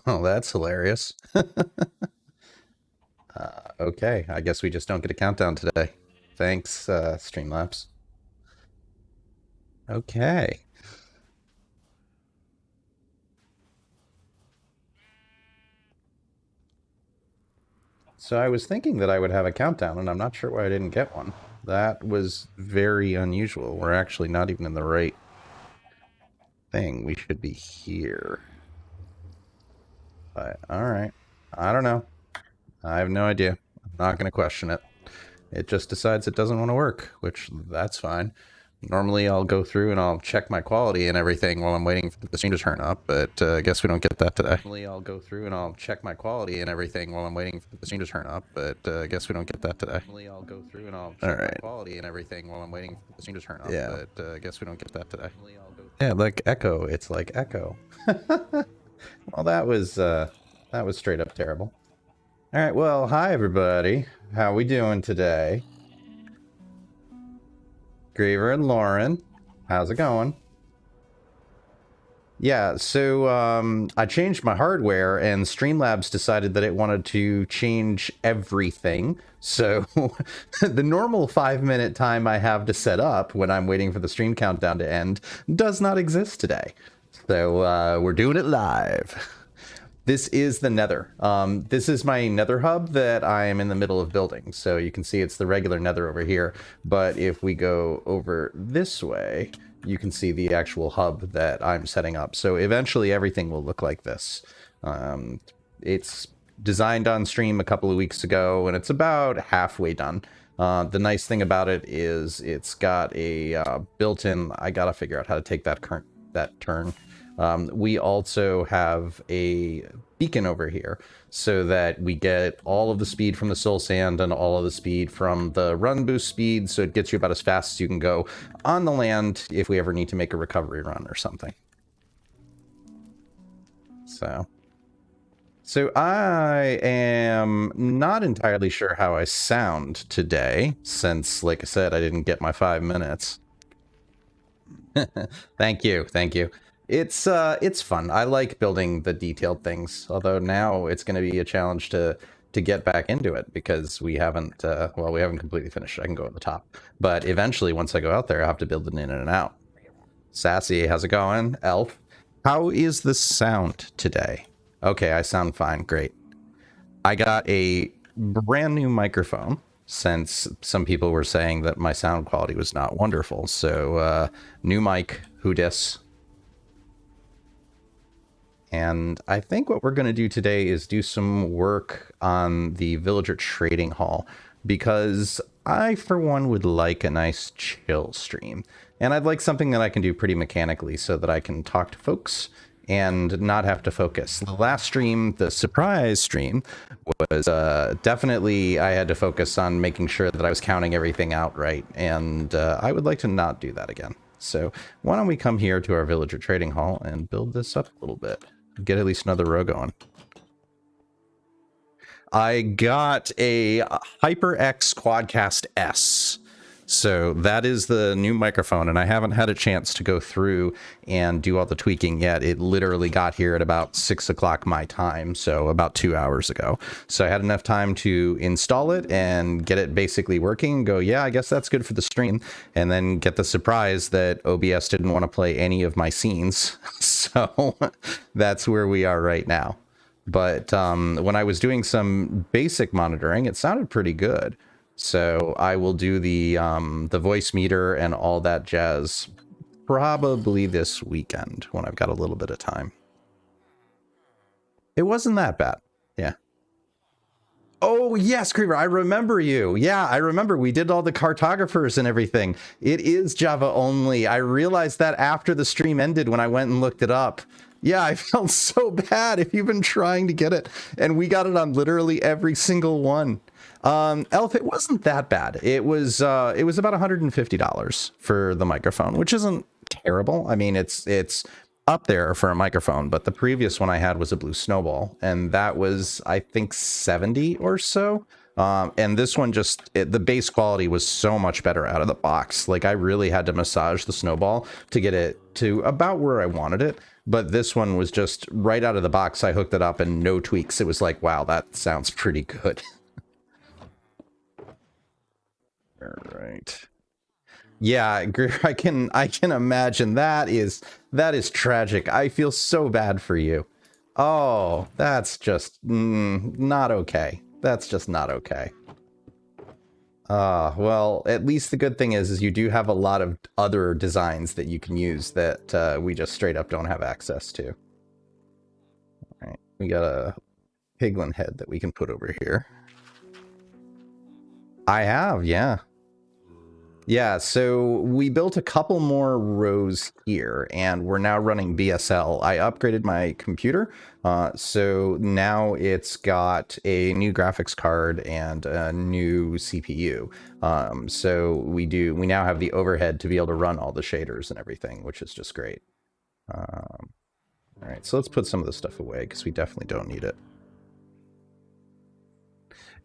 Oh, that's hilarious. Okay, I guess we just don't get a countdown today. Thanks, Streamlabs. Okay. So I was thinking that I would have a countdown, and I'm not sure why I didn't get one. That was very unusual. We're actually not even in the right thing. We should be here. But, alright. I don't know. I have no idea. I'm not going to question it. It just decides it doesn't want to work, which that's fine. Normally I'll go through and I'll check my quality and everything while I'm waiting for the stream to turn up, but I guess we don't get that today. Normally I'll go through and I'll check my quality and everything while I'm waiting for the stream to turn up, but I guess we don't get that today. Normally I'll go through and I'll check my quality and everything while I'm waiting for the stream to turn up, but I guess we don't get that today. Yeah, like Echo. It's like Echo. Well, that was straight up terrible. All right, well, hi everybody. How we doing today? Griever and Lauren, how's it going? Yeah, so I changed my hardware and Streamlabs decided that it wanted to change everything. So the normal 5-minute time I have to set up when I'm waiting for the stream countdown to end does not exist today. So we're doing it live. This is the Nether. This is my Nether hub that I am in the middle of building. So you can see it's the regular Nether over here. But if we go over this way, you can see the actual hub that I'm setting up. So eventually everything will look like this. It's designed on stream a couple of weeks ago, and it's about halfway done. The nice thing about it is it's got a built-in... I gotta figure out how to take that turn. We also have a beacon over here so that we get all of the speed from the soul sand and all of the speed from the run boost speed, so it gets you about as fast as you can go on the land if we ever need to make a recovery run or something. So I am not entirely sure how I sound today, since, like I said, I didn't get my 5 minutes. Thank you. It's fun. I like building the detailed things, although now it's going to be a challenge to get back into it because we haven't completely finished. I can go at the top, but eventually once I go out there I have to build it in and out. Sassy, how's it going? Elf, how is the sound today? Okay, I sound fine. Great. I got a brand new microphone since some people were saying that my sound quality was not wonderful. So new mic, who dis? And I think what we're going to do today is do some work on the villager trading hall, because I, for one, would like a nice chill stream. And I'd like something that I can do pretty mechanically so that I can talk to folks and not have to focus. The last stream, the surprise stream, was definitely I had to focus on making sure that I was counting everything out right. And I would like to not do that again. So why don't we come here to our villager trading hall and build this up a little bit. Get at least another row going. I got a HyperX Quadcast S. So that is the new microphone, and I haven't had a chance to go through and do all the tweaking yet. It literally got here at about 6 o'clock my time, so about 2 hours ago. So I had enough time to install it and get it basically working, go, yeah, I guess that's good for the stream, and then get the surprise that OBS didn't want to play any of my scenes. So that's where we are right now. But when I was doing some basic monitoring, it sounded pretty good. So I will do the voice meter and all that jazz probably this weekend when I've got a little bit of time. It wasn't that bad. Yeah. Oh, yes, Creeper, I remember you. Yeah, I remember. We did all the cartographers and everything. It is Java only. I realized that after the stream ended when I went and looked it up. Yeah, I felt so bad if you've been trying to get it. And we got it on literally every single one. Elf, it wasn't that bad. It was about $150 for the microphone, which isn't terrible. I mean, it's up there for a microphone, but the previous one I had was a Blue Snowball, and that was, I think, 70 or so. And this one the base quality was so much better out of the box. Like, I really had to massage the Snowball to get it to about where I wanted it. But this one was just right out of the box. I hooked it up and no tweaks. It was like, wow, that sounds pretty good. All right. Yeah, I can imagine that is tragic. I feel so bad for you. Oh, that's just not okay. That's just not okay. Well, at least the good thing is you do have a lot of other designs that you can use that we just straight up don't have access to. All right, we got a piglin head that we can put over here. I have, yeah. Yeah, so we built a couple more rows here, and we're now running BSL. I upgraded my computer, so now it's got a new graphics card and a new CPU. So we now have the overhead to be able to run all the shaders and everything, which is just great. All right, so let's put some of this stuff away because we definitely don't need it.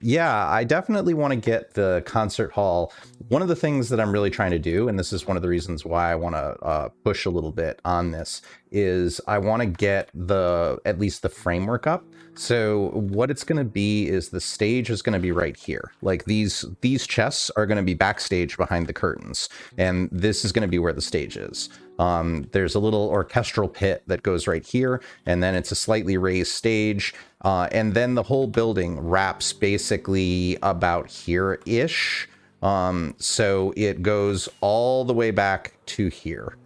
Yeah, I definitely want to get the concert hall. One of the things that I'm really trying to do, and this is one of the reasons why I want to push a little bit on this, is I want to get at least the framework up. So what it's going to be is the stage is going to be right here. Like these chests are going to be backstage behind the curtains, and this is going to be where the stage is. There's a little orchestral pit that goes right here, and then it's a slightly raised stage. And then the whole building wraps basically about here-ish. So it goes all the way back to here.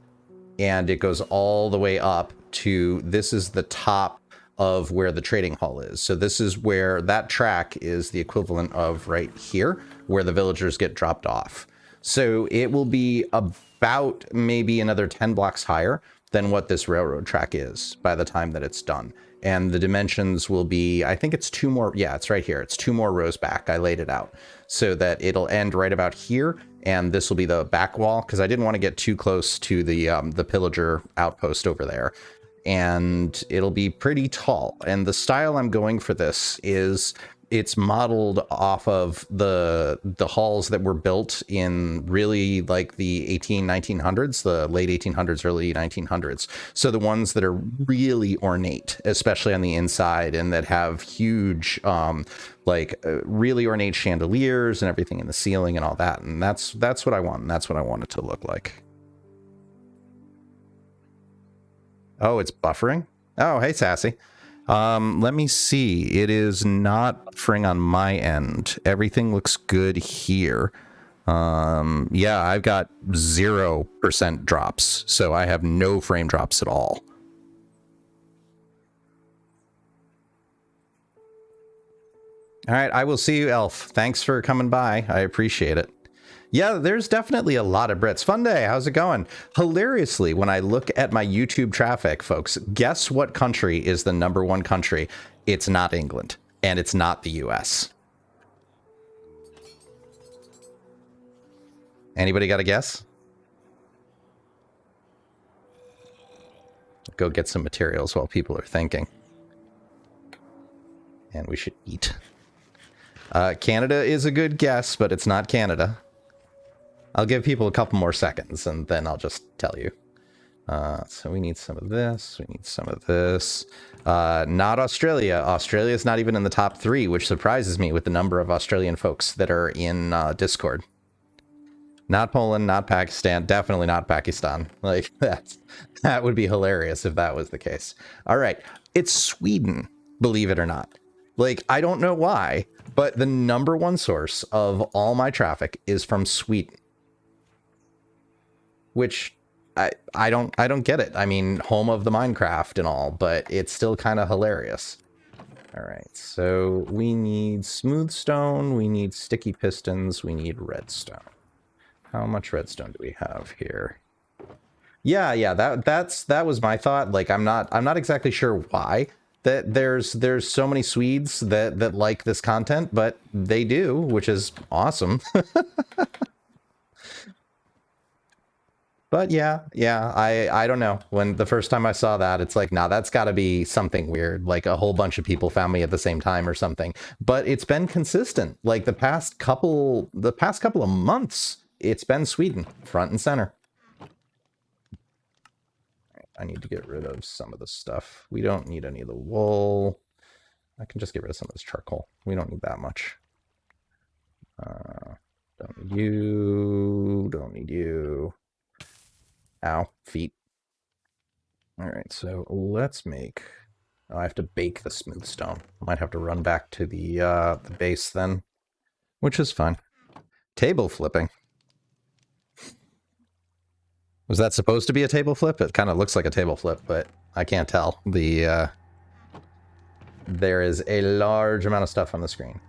And it goes all the way up to, this is the top of where the trading hall is. So this is where that track is the equivalent of right here, where the villagers get dropped off. So it will be about maybe another 10 blocks higher than what this railroad track is by the time that it's done. And the dimensions will be, I think it's two more. Yeah, it's right here. It's 2 more rows back. I laid it out so that it'll end right about here. And this will be the back wall because I didn't want to get too close to the pillager outpost over there. And it'll be pretty tall. And the style I'm going for this is it's modeled off of the halls that were built in really like the 1900s, the late 1800s, early 1900s. So the ones that are really ornate, especially on the inside, and that have huge, really ornate chandeliers and everything in the ceiling and all that. And that's what I want. And that's what I want it to look like. Oh, it's buffering. Oh, hey, Sassy. Let me see. It is not buffering on my end. Everything looks good here. Yeah, I've got 0% drops, so I have no frame drops at all. All right, I will see you, Elf. Thanks for coming by. I appreciate it. Yeah, there's definitely a lot of Brits. Fun day. How's it going? Hilariously, when I look at my YouTube traffic, folks, guess what country is the #1 country? It's not England, and it's not the US. Anybody got a guess? Go get some materials while people are thinking. And we should eat. Canada is a good guess, but it's not Canada. I'll give people a couple more seconds, and then I'll just tell you. So we need some of this. We need some of this. Not Australia. Australia is not even in the top 3, which surprises me with the number of Australian folks that are in Discord. Not Poland, not Pakistan. Definitely not Pakistan. Like, that would be hilarious if that was the case. All right. It's Sweden, believe it or not. Like, I don't know why, but the #1 source of all my traffic is from Sweden. Which I don't get it. I mean, home of the Minecraft and all, but it's still kind of hilarious. All right, so we need smooth stone, we need sticky pistons, we need redstone. How much redstone do we have here? Yeah, that was my thought. Like, I'm not exactly sure why that there's so many Swedes that like this content, but they do, which is awesome. But yeah, I don't know. When the first time I saw that, it's like, nah, that's got to be something weird. Like a whole bunch of people found me at the same time or something. But it's been consistent. Like the past couple of months, it's been Sweden, front and center. I need to get rid of some of the stuff. We don't need any of the wool. I can just get rid of some of this charcoal. We don't need that much. Don't need you. Don't need you. Ow, feet. All right, so let's make... Oh, I have to bake the smooth stone. Might have to run back to the base then, which is fine. Table flipping. Was that supposed to be a table flip? It kind of looks like a table flip, but I can't tell. There is a large amount of stuff on the screen.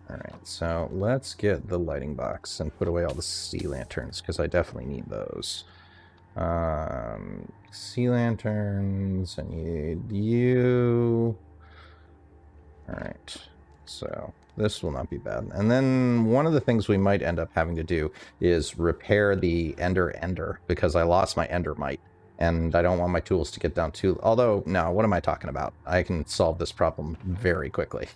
All right, so let's get the lighting box and put away all the sea lanterns, because I definitely need those. Sea lanterns, I need you. All right, so this will not be bad. And then one of the things we might end up having to do is repair the ender, because I lost my endermite, and I don't want my tools to get down too... Although, no, what am I talking about? I can solve this problem very quickly.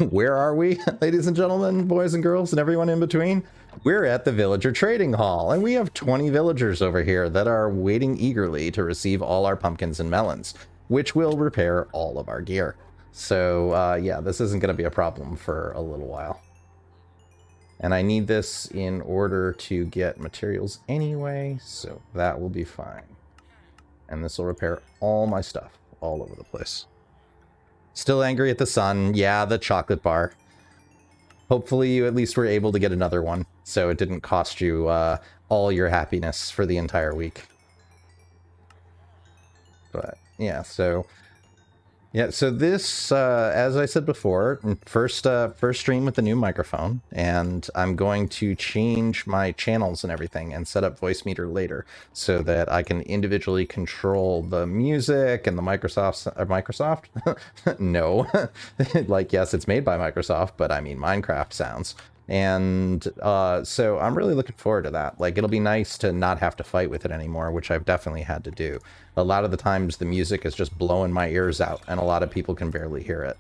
Where are we, ladies and gentlemen, boys and girls, and everyone in between? We're at the Villager Trading Hall, and we have 20 villagers over here that are waiting eagerly to receive all our pumpkins and melons, which will repair all of our gear. So, yeah, this isn't going to be a problem for a little while. And I need this in order to get materials anyway, so that will be fine. And this will repair all my stuff all over the place. Still angry at the sun. Yeah, the chocolate bar. Hopefully you at least were able to get another one, so it didn't cost you all your happiness for the entire week. But, yeah, so... Yeah, so this, as I said before, first stream with the new microphone, and I'm going to change my channels and everything and set up Voice Meter later so that I can individually control the music and the Microsoft? No. Like, yes, it's made by Microsoft, but I mean Minecraft sounds. And so I'm really looking forward to that. Like, it'll be nice to not have to fight with it anymore, which I've definitely had to do. A lot of the times the music is just blowing my ears out, and a lot of people can barely hear it.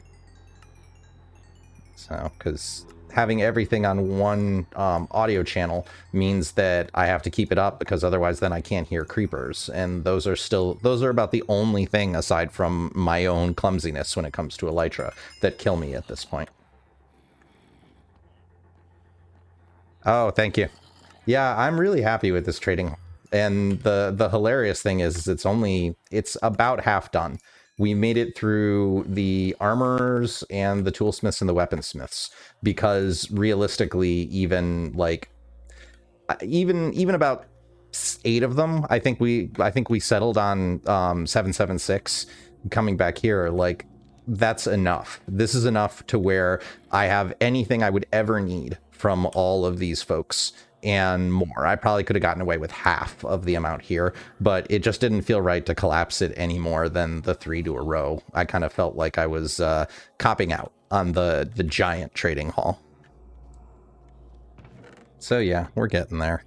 So, because having everything on one audio channel means that I have to keep it up, because otherwise then I can't hear creepers. And those are about the only thing, aside from my own clumsiness when it comes to Elytra, that kill me at this point. Oh, thank you. Yeah, I'm really happy with this trading. And the hilarious thing is it's about half done. We made it through the armorers and the toolsmiths and the weaponsmiths, because realistically, even about 8 of them, I think we settled on 776 coming back here. Like, that's enough. This is enough to where I have anything I would ever need from all of these folks and more. I probably could have gotten away with half of the amount here, but it just didn't feel right to collapse it any more than the 3 to a row. I kind of felt like I was copping out on the giant trading hall. So yeah, we're getting there.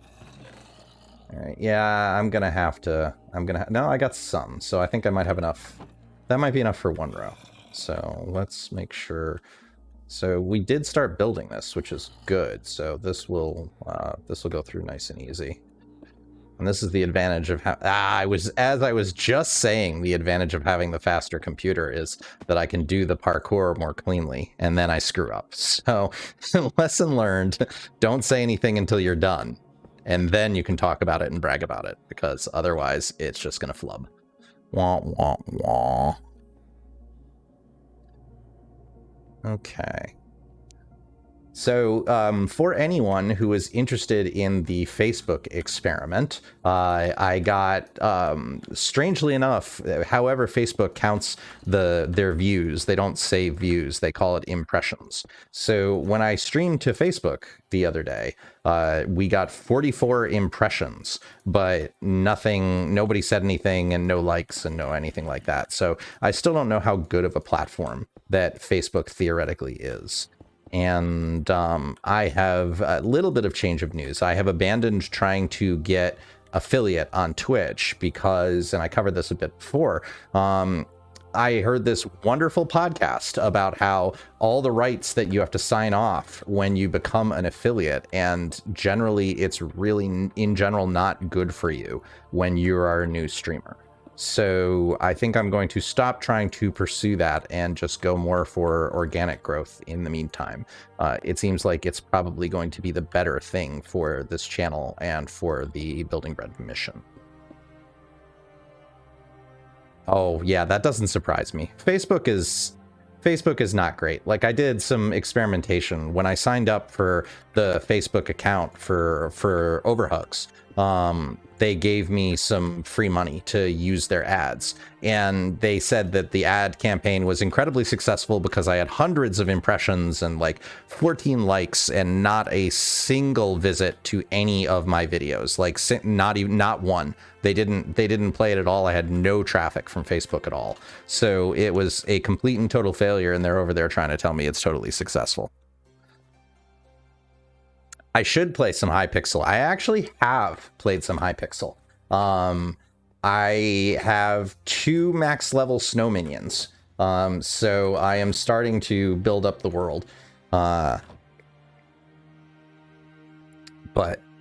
All right, yeah, no, I got some, so I think I might have enough. That might be enough for 1 row. So let's make sure. So we did start building this, which is good. So this will go through nice and easy. And this is the advantage of as I was just saying, the advantage of having the faster computer is that I can do the parkour more cleanly, and then I screw up. So lesson learned, don't say anything until you're done, and then you can talk about it and brag about it, because otherwise it's just gonna flub. Wah, wah, wah. Okay. So for anyone who is interested in the Facebook experiment, I got, strangely enough, however Facebook counts their views, they don't say views, they call it impressions. So when I streamed to Facebook the other day, we got 44 impressions, but nobody said anything, and no likes and no anything like that. So I still don't know how good of a platform that Facebook theoretically is. And I have a little bit of change of news. I have abandoned trying to get affiliate on Twitch because, and I covered this a bit before, I heard this wonderful podcast about how all the rights that you have to sign off when you become an affiliate, and generally it's really, in general, not good for you when you are a new streamer. So I think I'm going to stop trying to pursue that and just go more for organic growth in the meantime. It seems like it's probably going to be the better thing for this channel and for the Building Bread mission. Oh yeah, that doesn't surprise me. Facebook is not great. Like, I did some experimentation when I signed up for the Facebook account for Overhugs. They gave me some free money to use their ads, and they said that the ad campaign was incredibly successful because I had hundreds of impressions and like 14 likes and not a single visit to any of my videos. Like, not one. They didn't play it at all. I had no traffic from Facebook at all. So it was a complete and total failure, and they're over there trying to tell me it's totally successful. I should play some Hypixel. I actually have played some Hypixel. I have 2 max level snow minions. So I am starting to build up the world. But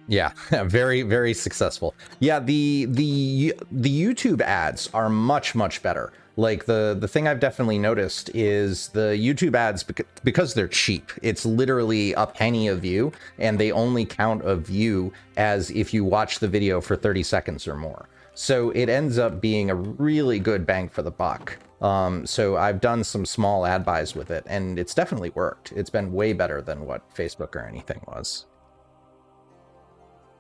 yeah, very, very successful. Yeah, the YouTube ads are much better. Like, the thing I've definitely noticed is the YouTube ads, because they're cheap, it's literally a penny a view, and they only count a view as if you watch the video for 30 seconds or more. So it ends up being a really good bang for the buck. So I've done some small ad buys with it, and it's definitely worked. It's been way better than what Facebook or anything was.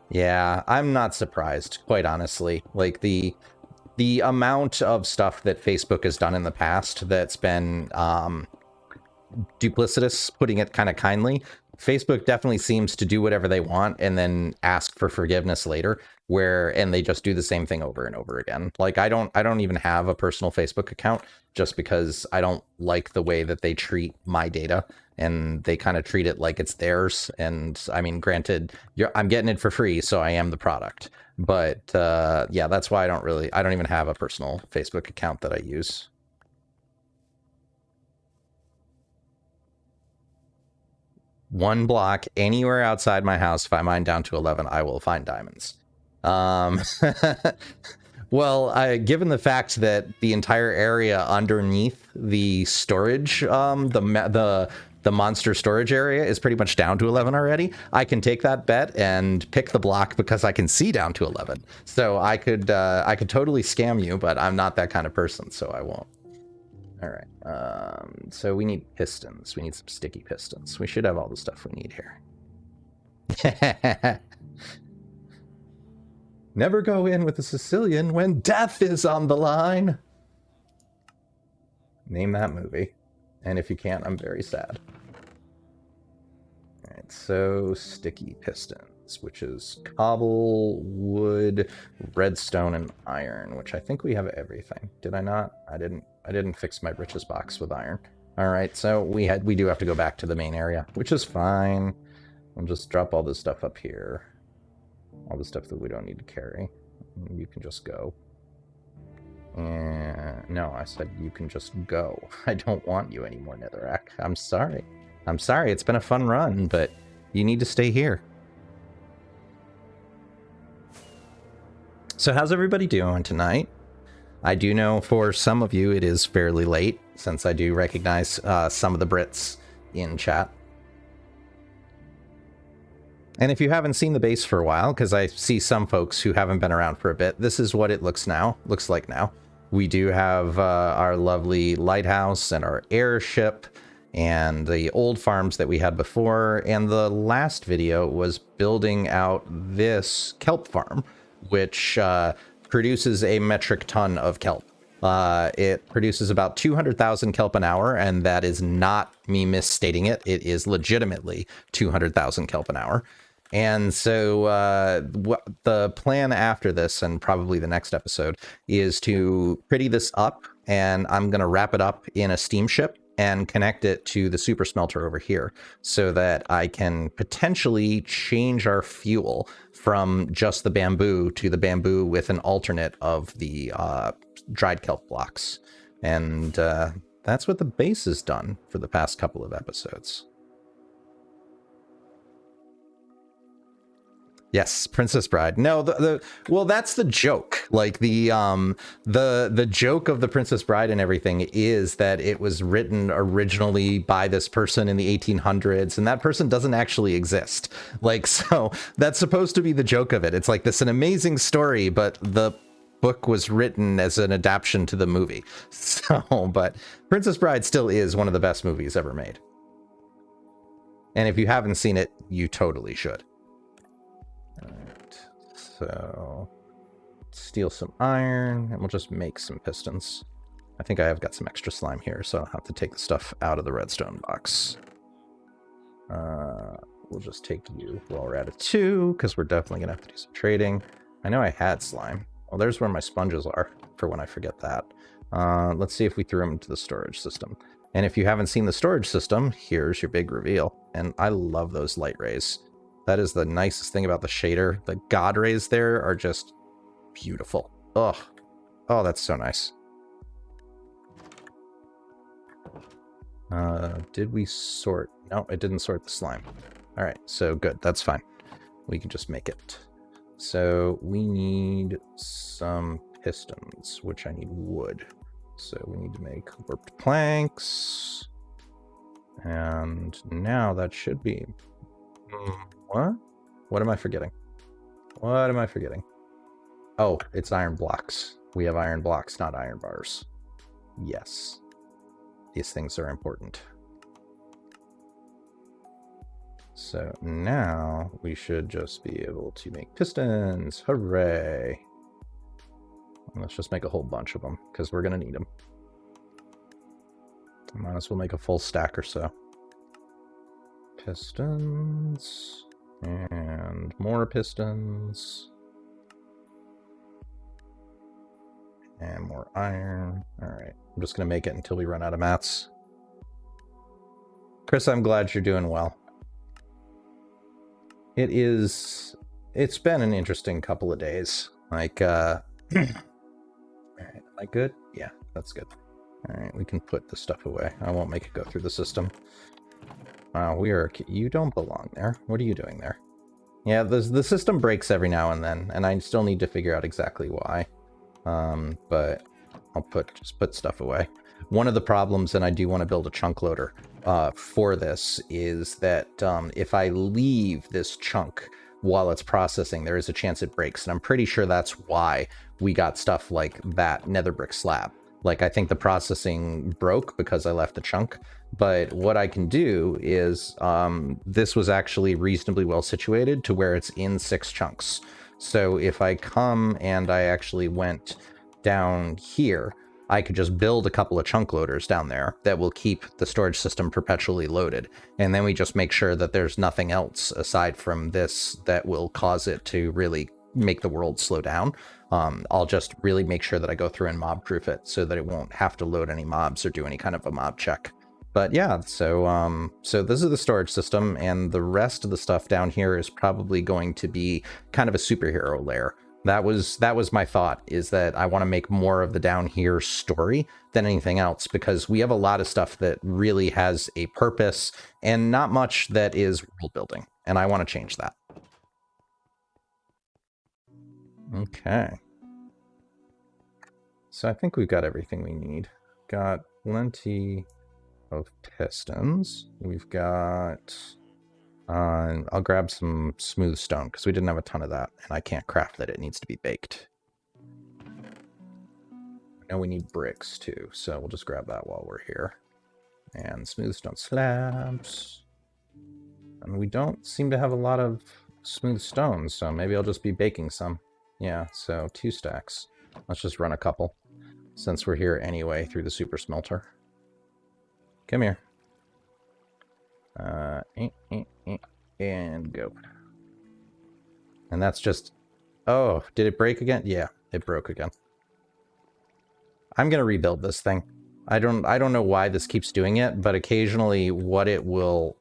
Yeah, I'm not surprised, quite honestly. Like, the amount of stuff that Facebook has done in the past that's been duplicitous, putting it kind of kindly, Facebook definitely seems to do whatever they want and then ask for forgiveness later, and they just do the same thing over and over again. Like, I don't even have a personal Facebook account, just because I don't like the way that they treat my data, and they kind of treat it like it's theirs. And I mean, granted, I'm getting it for free, so I am the product. But yeah, that's why I don't even have a personal Facebook account that I use. One block anywhere outside my house, if I mine down to 11, I will find diamonds. Well, given the fact that the entire area underneath the storage, the monster storage area is pretty much down to 11 already, I can take that bet and pick the block because I can see down to 11. So I could totally scam you, but I'm not that kind of person, so I won't. All right. So we need pistons. We need some sticky pistons. We should have all the stuff we need here. Never go in with a Sicilian when death is on the line. Name that movie. And if you can't, I'm very sad. All right, so sticky pistons, which is cobble, wood, redstone, and iron, which I think we have everything. Did I not? I didn't fix my riches box with iron. All right, so we do have to go back to the main area, which is fine. I'll just drop all this stuff up here. All the stuff that we don't need to carry. You can just go. And no, I said you can just go. I don't want you anymore, Netherrack. I'm sorry. I'm sorry. It's been a fun run, but you need to stay here. So how's everybody doing tonight? I do know for some of you it is fairly late, since I do recognize some of the Brits in chat. And if you haven't seen the base for a while, because I see some folks who haven't been around for a bit, this is what it looks like now. We do have our lovely lighthouse and our airship and the old farms that we had before. And the last video was building out this kelp farm, which produces a metric ton of kelp. It produces about 200,000 kelp an hour, and that is not me misstating it. It is legitimately 200,000 kelp an hour. And so the plan after this, and probably the next episode, is to pretty this up, and I'm going to wrap it up in a steamship and connect it to the super smelter over here so that I can potentially change our fuel from just the bamboo to the bamboo with an alternate of the dried kelp blocks. And that's what the base has done for the past couple of episodes. Yes, Princess Bride. No, well, that's the joke. Like the joke of the Princess Bride and everything is that it was written originally by this person in the 1800s, and that person doesn't actually exist. Like, so that's supposed to be the joke of it. It's like this an amazing story, but the book was written as an adaptation to the movie. So, but Princess Bride still is one of the best movies ever made. And if you haven't seen it, you totally should. So, steal some iron, and we'll just make some pistons. I think I have got some extra slime here, so I'll have to take the stuff out of the redstone box. We'll just take you while we're at it too, because we're definitely going to have to do some trading. I know I had slime. Well, there's where my sponges are, for when I forget that. Let's see if we threw them into the storage system. And if you haven't seen the storage system, here's your big reveal. And I love those light rays. That is the nicest thing about the shader. The God rays there are just beautiful. Ugh. Oh, that's so nice. Did we sort? No, it didn't sort the slime. All right, so good. That's fine. We can just make it. So we need some pistons, which I need wood. So we need to make warped planks. And now that should be... What? What am I forgetting? What am I forgetting? Oh, it's iron blocks. We have iron blocks, not iron bars. Yes. These things are important. So now we should just be able to make pistons. Hooray. Let's just make a whole bunch of them, because we're going to need them. Might as well make a full stack or so. Pistons. And more pistons. And more iron. Alright, I'm just going to make it until we run out of mats. Chris, I'm glad you're doing well. It's been an interesting couple of days. Like, alright, am I good? Yeah, that's good. Alright, we can put the stuff away. I won't make it go through the system. Wow, you don't belong there. What are you doing there? Yeah, the system breaks every now and then, and I still need to figure out exactly why. But I'll just put stuff away. One of the problems, and I do want to build a chunk loader for this, is that if I leave this chunk while it's processing, there is a chance it breaks. And I'm pretty sure that's why we got stuff like that nether brick slab. Like, I think the processing broke because I left the chunk. But what I can do is, this was actually reasonably well situated to where it's in 6 chunks. So if I come and I actually went down here, I could just build a couple of chunk loaders down there that will keep the storage system perpetually loaded. And then we just make sure that there's nothing else aside from this that will cause it to really make the world slow down. I'll just really make sure that I go through and mob proof it so that it won't have to load any mobs or do any kind of a mob check. But yeah, so this is the storage system, and the rest of the stuff down here is probably going to be kind of a superhero lair. That was my thought, is that I want to make more of the down here story than anything else, because we have a lot of stuff that really has a purpose and not much that is world building, and I want to change that. Okay. So I think we've got everything we need. Got plenty of pistons. We've got... I'll grab some smooth stone, because we didn't have a ton of that, and I can't craft that. It needs to be baked. I know we need bricks, too, so we'll just grab that while we're here. And smooth stone slabs. And we don't seem to have a lot of smooth stone, so maybe I'll just be baking some. Yeah, so 2 stacks. Let's just run a couple, since we're here anyway through the super smelter. Come here. And go. And that's just... Oh, did it break again? Yeah, it broke again. I'm gonna rebuild this thing. I don't know why this keeps doing it, but occasionally what it will...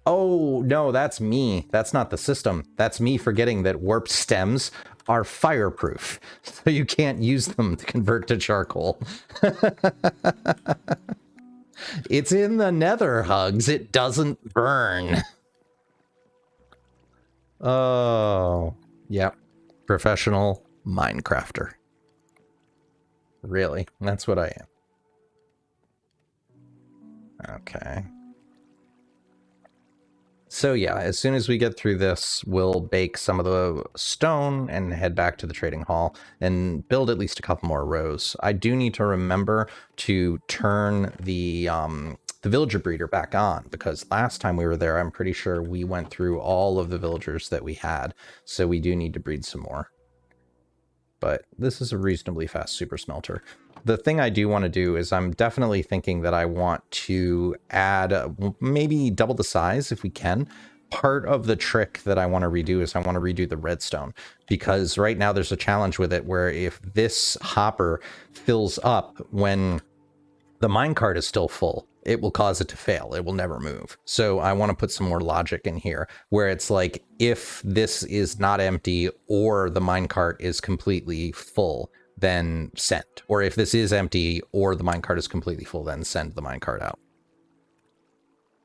Oh, no, that's me. That's not the system. That's me forgetting that warped stems are fireproof, so you can't use them to convert to charcoal. It's in the nether, Hugs. It doesn't burn. Oh, yep. Professional Minecrafter. Really? That's what I am. Okay. So yeah, as soon as we get through this, we'll bake some of the stone and head back to the trading hall and build at least a couple more rows. I do need to remember to turn the villager breeder back on, because last time we were there, I'm pretty sure we went through all of the villagers that we had. So we do need to breed some more. But this is a reasonably fast super smelter. The thing I do want to do is I'm definitely thinking that I want to add maybe double the size if we can. Part of the trick that I want to redo is I want to redo the redstone, because right now there's a challenge with it where if this hopper fills up when the minecart is still full, it will cause it to fail. It will never move. So I want to put some more logic in here where it's like, if this is not empty or the minecart is completely full, then send. Or if this is empty or the minecart is completely full, then send the minecart out.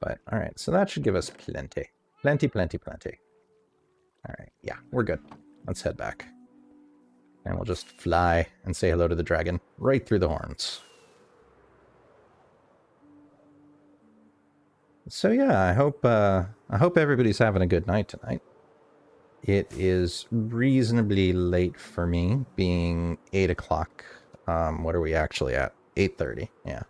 But all right, so that should give us plenty. Plenty, plenty, plenty. All right, yeah, we're good. Let's head back. And we'll just fly and say hello to the dragon right through the horns. So yeah, I hope everybody's having a good night tonight. It is reasonably late for me, being 8 o'clock. What are we actually at? 8:30. Yeah,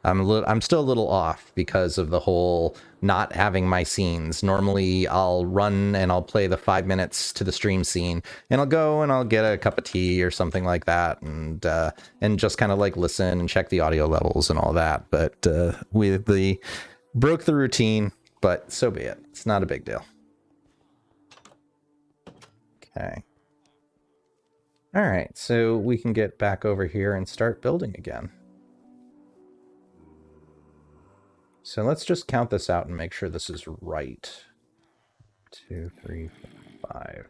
I'm still a little off because of the whole not having my scenes. Normally, I'll run and I'll play the 5 minutes to the stream scene, and I'll go and I'll get a cup of tea or something like that, and just kind of like listen and check the audio levels and all that. But with the broke the routine, but so be it. It's not a big deal. Okay. All right, so we can get back over here and start building again. So let's just count this out and make sure this is right. 2, 3, 4, 5.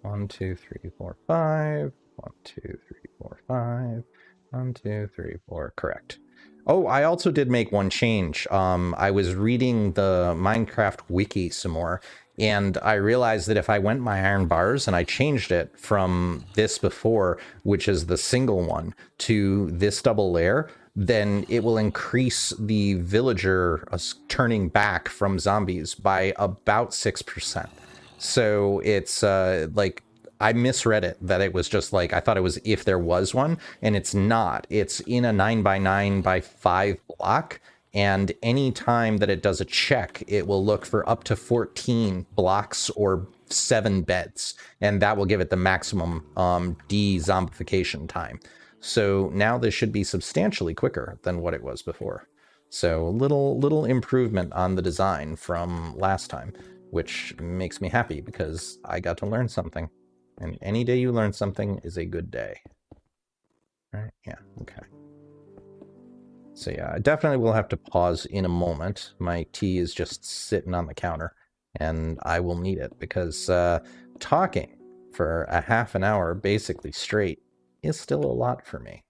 1, 2, 3, 4, 5. 1, 2, 3, 4, 5. 1, 2, 3, 4. Correct. Oh, I also did make one change. I was reading the Minecraft wiki some more, and I realized that if I went my iron bars and I changed it from this before, which is the single one, to this double layer, then it will increase the villager turning back from zombies by about 6%. So it's like, I misread it, that it was just like, I thought it was if there was one, and it's not. It's in a 9x9x5 block, and any time that it does a check, it will look for up to 14 blocks or 7 beds, and that will give it the maximum de-zombification time. So now this should be substantially quicker than what it was before. So little improvement on the design from last time, which makes me happy because I got to learn something. And any day you learn something is a good day. Right? Yeah, okay. So yeah, I definitely will have to pause in a moment. My tea is just sitting on the counter, and I will need it because talking for a half an hour basically straight is still a lot for me.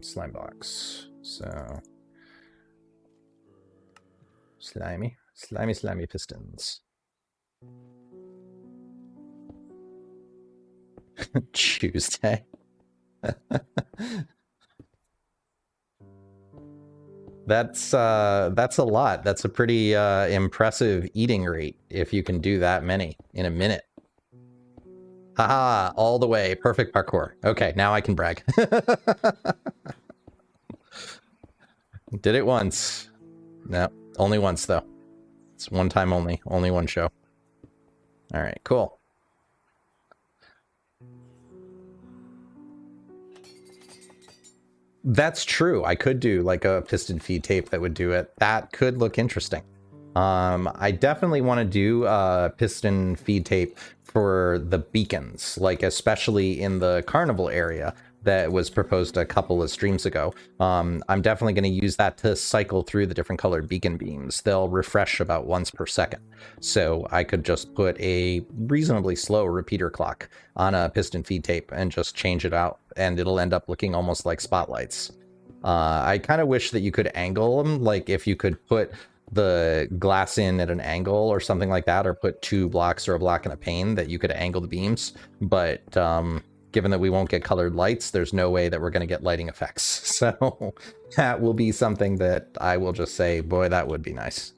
Slime box. So slimy pistons. Tuesday. That's a lot. That's a pretty impressive eating rate if you can do that many in a minute. Haha, all the way. Perfect parkour. Okay, now I can brag. Did it once. No, only once though. It's one time only. Only one show. All right, cool. That's true. I could do like a piston feed tape that would do it. That could look interesting. I definitely want to do a piston feed tape for the beacons, like especially in the carnival area. that was proposed a couple of streams ago. I'm definitely going to use that to cycle through the different colored beacon beams. They'll refresh about once per second. So I could just put a reasonably slow repeater clock on a piston feed tape and just change it out, and it'll end up looking almost like spotlights. I kind of wish that you could angle them, like if you could put the glass in at an angle or something like that, or put 2 blocks or a block and a pane, that you could angle the beams. But given that we won't get colored lights, there's no way that we're going to get lighting effects. So that will be something that I will just say, boy, that would be nice.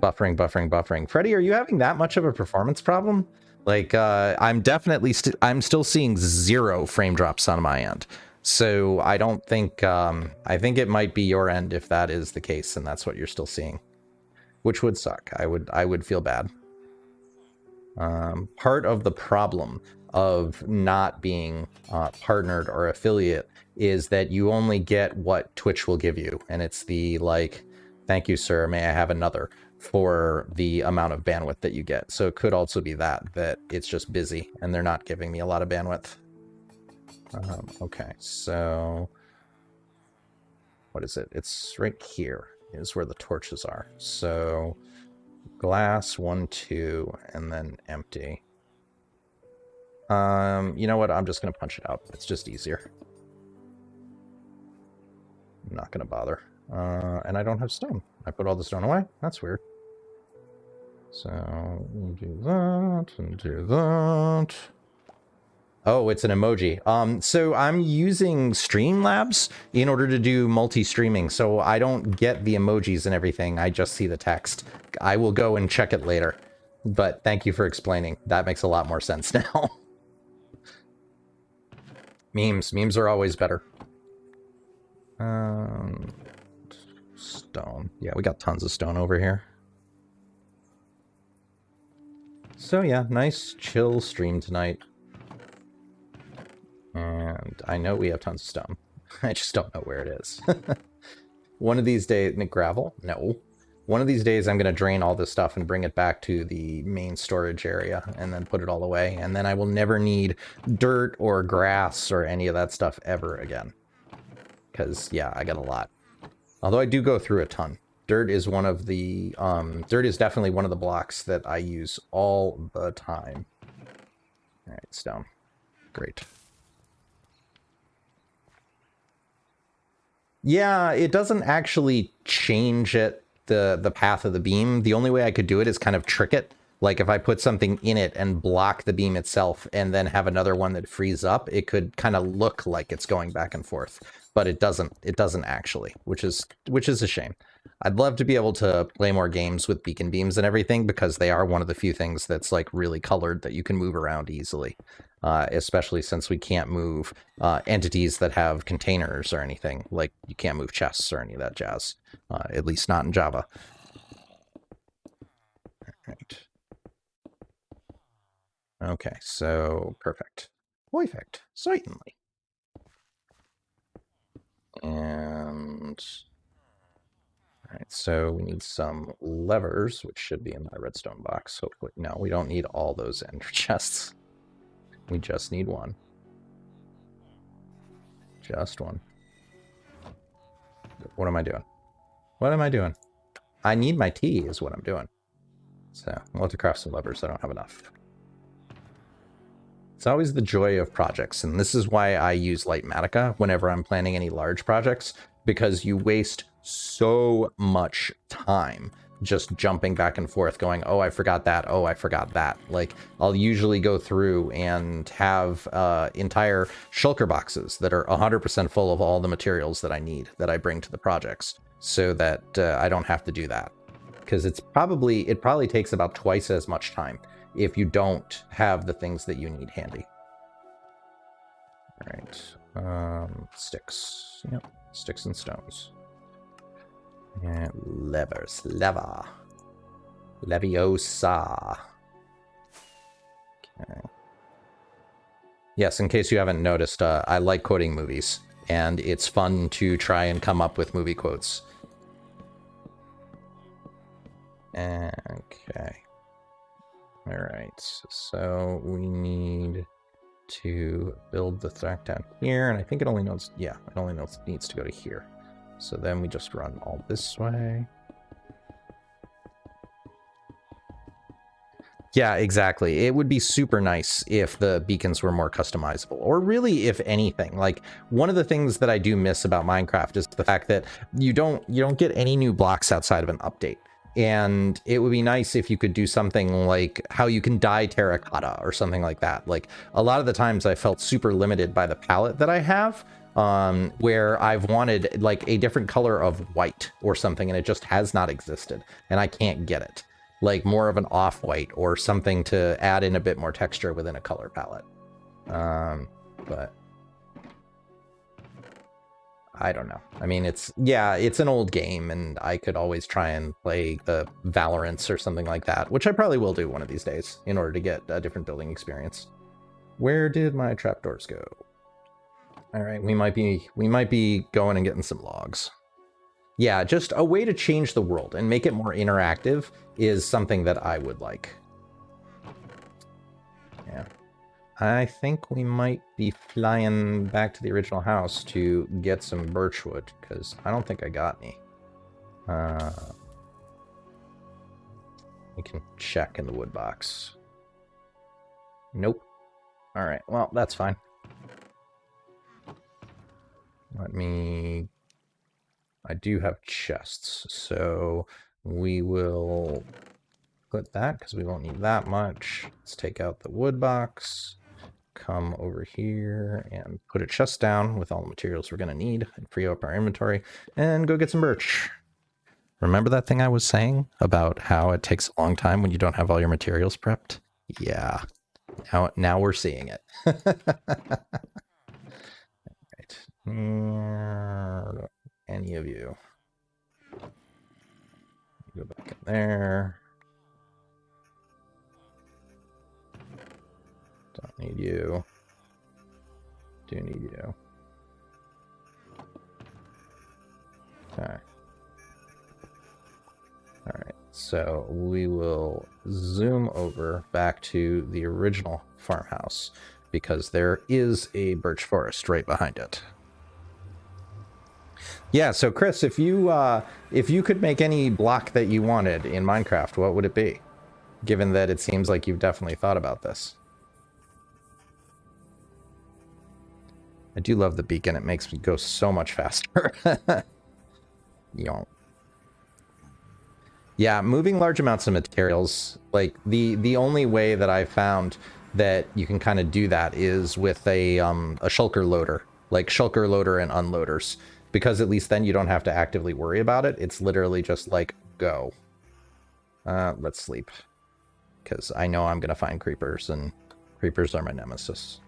Buffering, buffering, buffering. Freddy, are you having that much of a performance problem? Like, I'm definitely I'm still seeing 0 frame drops on my end. So I don't think, I think it might be your end if that is the case and that's what you're still seeing, which would suck. I would feel bad. Part of the problem of not being partnered or affiliate is that you only get what Twitch will give you. And it's the like, thank you, sir, may I have another, for the amount of bandwidth that you get. So it could also be that it's just busy and they're not giving me a lot of bandwidth. Okay, so what is it? It's right here is where the torches are. So glass, 1, 2, and then empty. You know what? I'm just going to punch it out. It's just easier. I'm not going to bother. And I don't have stone. I put all the stone away? That's weird. So we'll do that and do that. Oh, it's an emoji. So I'm using Streamlabs in order to do multi-streaming, so I don't get the emojis and everything. I just see the text. I will go and check it later. But thank you for explaining. That makes a lot more sense now. Memes. Memes are always better. Stone. Yeah, we got tons of stone over here. So yeah, nice chill stream tonight. And I know we have tons of stone. I just don't know where it is. One of these days, gravel? No. One of these days I'm going to drain all this stuff and bring it back to the main storage area and then put it all away. And then I will never need dirt or grass or any of that stuff ever again. Because, yeah, I got a lot. Although I do go through a ton. Dirt is one of the, dirt is definitely one of the blocks that I use all the time. All right, stone. Great. Yeah, it doesn't actually change it, the path of the beam. The only way I could do it is kind of trick it. Like if I put something in it and block the beam itself and then have another one that frees up, it could kind of look like it's going back and forth. But it doesn't actually, which is a shame. I'd love to be able to play more games with beacon beams and everything, because they are one of the few things that's like really colored that you can move around easily. Especially since we can't move entities that have containers or anything. Like you can't move chests or any of that jazz. At least not in Java. All right. Okay, so perfect. Perfect. Certainly. And all right, so we need some levers, which should be in my redstone box. Hopefully, no, we don't need all those ender chests. We just need one. Just one. What am I doing? What am I doing? I need my tea is what I'm doing. So I'll have to craft some levers. I don't have enough. It's always the joy of projects, and this is why I use Lightmatica whenever I'm planning any large projects, because you waste so much time just jumping back and forth going, oh, I forgot that. Oh, I forgot that. Like I'll usually go through and have entire shulker boxes that are 100% full of all the materials that I need that I bring to the projects, so that I don't have to do that. Because it probably takes about twice as much time if you don't have the things that you need handy. All right, sticks. Yep, sticks and stones. And levers. Lever. Leviosa. Okay. Yes, in case you haven't noticed, I like quoting movies, and it's fun to try and come up with movie quotes. Okay. All right, so we need to build the track down here, and I think it only knows, yeah, it only needs to go to here. So then we just run all this way. Yeah, exactly. It would be super nice if the beacons were more customizable, or really if anything. Like, one of the things that I do miss about Minecraft is the fact that you don't get any new blocks outside of an update. And it would be nice if you could do something like how you can dye terracotta or something like that. Like, a lot of the times I felt super limited by the palette that I have, where I've wanted like a different color of white or something, and it just has not existed, and I can't get it. Like more of an off-white or something to add in a bit more texture within a color palette. But I don't know. I mean, it's an old game, and I could always try and play the Valorants or something like that, which I probably will do one of these days in order to get a different building experience. Where did my trapdoors go? All right, we might be going and getting some logs. Yeah, just a way to change the world and make it more interactive is something that I would like. Yeah. I think we might be flying back to the original house to get some birchwood, because I don't think I got any. We can check in the wood box. Nope. All right, well, that's fine. I do have chests, so we will put that, because we won't need that much. Let's take out the wood box, come over here and put a chest down with all the materials we're going to need, and free up our inventory, and go get some birch. Remember that thing I was saying about how it takes a long time when you don't have all your materials prepped? Yeah, now we're seeing it. Right. Any of you. Go back in there. Don't need you. Do need you. Okay. Alright, so we will zoom over back to the original farmhouse, because there is a birch forest right behind it. Yeah, so Chris, if you could make any block that you wanted in Minecraft, what would it be? Given that it seems like you've definitely thought about this. I do love the beacon. It makes me go so much faster. Yeah, moving large amounts of materials, like the only way that I've found that you can kind of do that is with a shulker loader, like shulker loader and unloaders. Because at least then you don't have to actively worry about it. It's literally just like, go. Let's sleep. Because I know I'm going to find creepers, and creepers are my nemesis.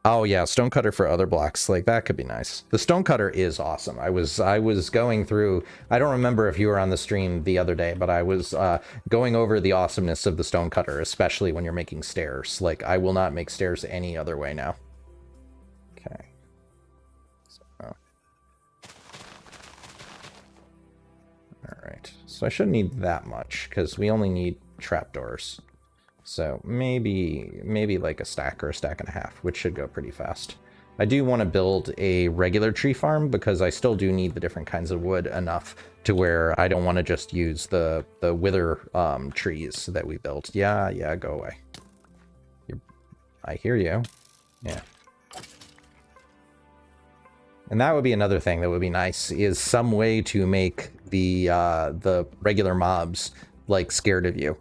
Oh yeah, stonecutter for other blocks. Like, that could be nice. The stonecutter is awesome. I was going through, I don't remember if you were on the stream the other day, but I was going over the awesomeness of the stonecutter, especially when you're making stairs. Like, I will not make stairs any other way now. Okay. So, alright. So I shouldn't need that much, because we only need trapdoors. So maybe like a stack or a stack and a half, which should go pretty fast. I do want to build a regular tree farm, because I still do need the different kinds of wood enough to where I don't want to just use the wither trees that we built. Yeah, go away. I hear you. Yeah. And that would be another thing that would be nice, is some way to make the regular mobs like scared of you.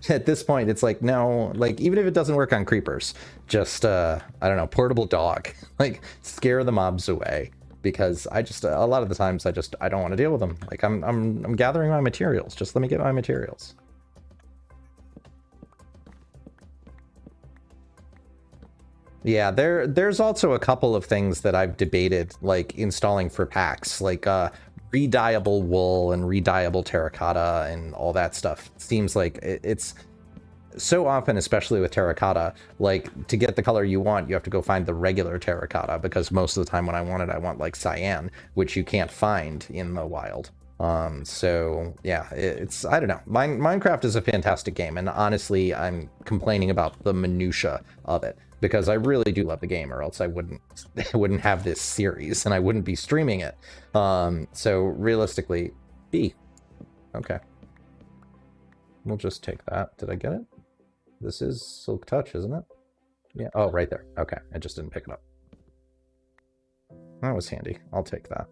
At this point, it's like, no, like, even if it doesn't work on creepers, just I don't know, portable dog, like, scare the mobs away, because I just a lot of the times I don't want to deal with them. Like, I'm gathering my materials. Just let me get my materials. Yeah, there's also a couple of things that I've debated, like installing for packs, like re-dyeable wool and re-dyeable terracotta and all that stuff. It seems like it's so often, especially with terracotta, like, to get the color you want, you have to go find the regular terracotta, because most of the time when I want it, I want like cyan, which you can't find in the wild. So yeah, it's, I don't know. Minecraft is a fantastic game, and honestly, I'm complaining about the minutia of it because I really do love the game, or else I wouldn't I wouldn't have this series and I wouldn't be streaming it. So realistically, B. Okay. We'll just take that. Did I get it? This is Silk Touch, isn't it? Yeah. Oh, right there. Okay. I just didn't pick it up. That was handy. I'll take that.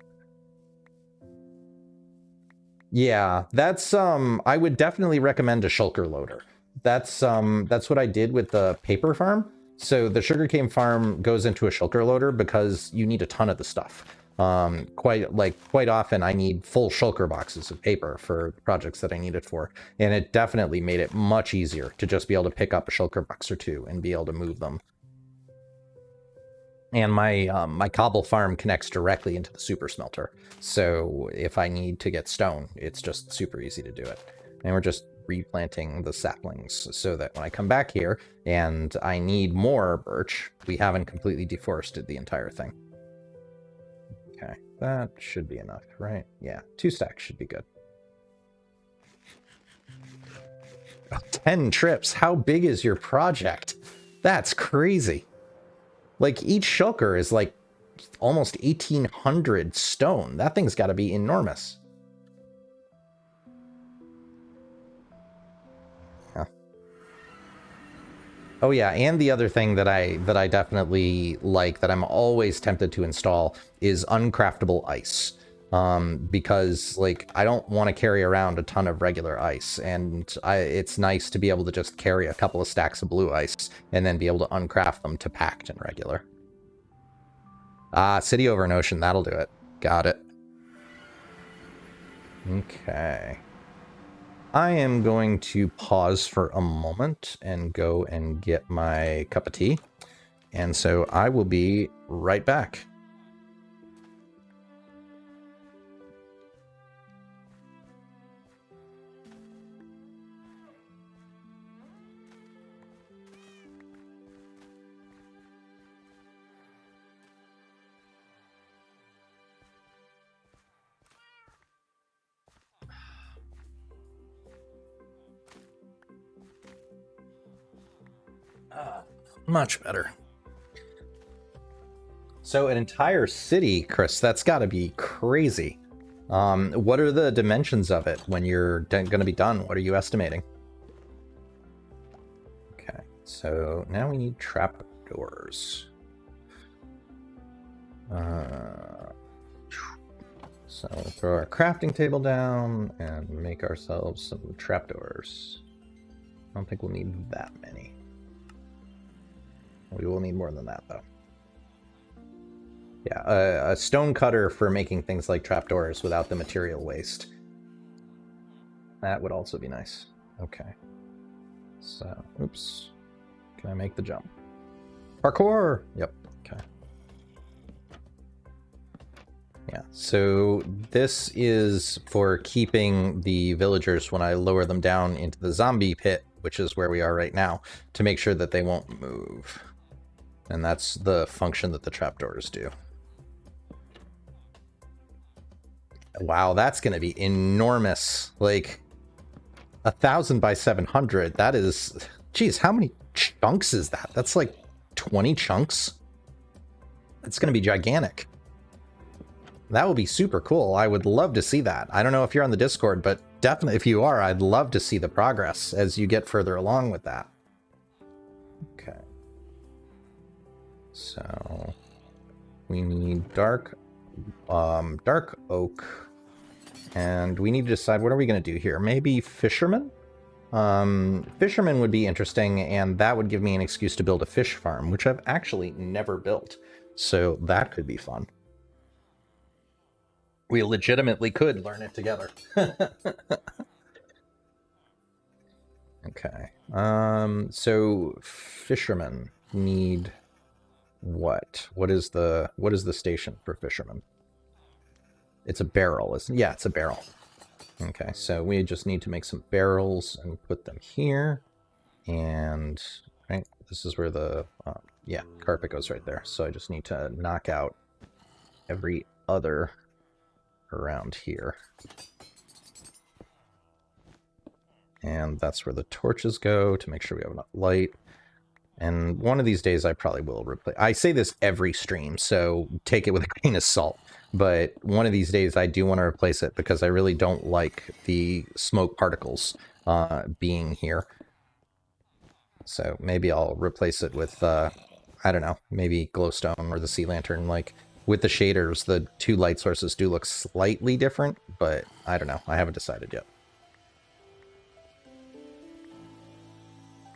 Yeah, that's I would definitely recommend a shulker loader. That's what I did with the paper farm. So the sugarcane farm goes into a shulker loader because you need a ton of the stuff. Quite often I need full shulker boxes of paper for projects that I need it for. And it definitely made it much easier to just be able to pick up a shulker box or two and be able to move them. And my cobble farm connects directly into the super smelter. So if I need to get stone, it's just super easy to do it. And we're just replanting the saplings so that when I come back here and I need more birch, we haven't completely deforested the entire thing. Okay, that should be enough, right? Yeah, 2 stacks should be good. 10 trips. How big is your project? That's crazy. Like, each shulker is like almost 1,800 stone. That thing's got to be enormous. Yeah. Oh yeah, and the other thing that I definitely like, that I'm always tempted to install, is uncraftable ice. Because like I don't want to carry around a ton of regular ice, and it's nice to be able to just carry a couple of stacks of blue ice and then be able to uncraft them to packed and regular. City over an ocean, that'll do it. Got it. Okay. I am going to pause for a moment and go and get my cup of tea. And so I will be right back. Much better. So an entire city, Chris, that's got to be crazy. What are the dimensions of it when you're going to be done? What are you estimating? Okay, so now we need trap doors. So throw our crafting table down and make ourselves some trapdoors. I don't think we'll need that many. We will need more than that, though. Yeah, a stone cutter for making things like trapdoors without the material waste. That would also be nice. Okay. So, oops. Can I make the jump? Parkour! Yep, okay. Yeah, so this is for keeping the villagers when I lower them down into the zombie pit, which is where we are right now, to make sure that they won't move. And that's the function that the trapdoors do. Wow, that's going to be enormous. Like, 1,000 by 700. That is... Geez, how many chunks is that? That's like 20 chunks? That's going to be gigantic. That would be super cool. I would love to see that. I don't know if you're on the Discord, but definitely if you are, I'd love to see the progress as you get further along with that. Okay. So we need dark oak, and we need to decide what are we going to do here. Maybe fisherman? Fisherman would be interesting, and that would give me an excuse to build a fish farm, which I've actually never built. So that could be fun. We legitimately could learn it together. Okay. So fishermen need what? What is the station for fishermen? It's a barrel, isn't it? Yeah, it's a barrel. Okay, so we just need to make some barrels and put them here. And right, this is where the yeah, carpet goes right there. So I just need to knock out every other around here. And that's where the torches go to make sure we have enough light. And one of these days I probably will replace... I say this every stream, so take it with a grain of salt. But one of these days I do want to replace it because I really don't like the smoke particles being here. So maybe I'll replace it with, I don't know, maybe glowstone or the sea lantern. Like, with the shaders, the two light sources do look slightly different, but I don't know. I haven't decided yet.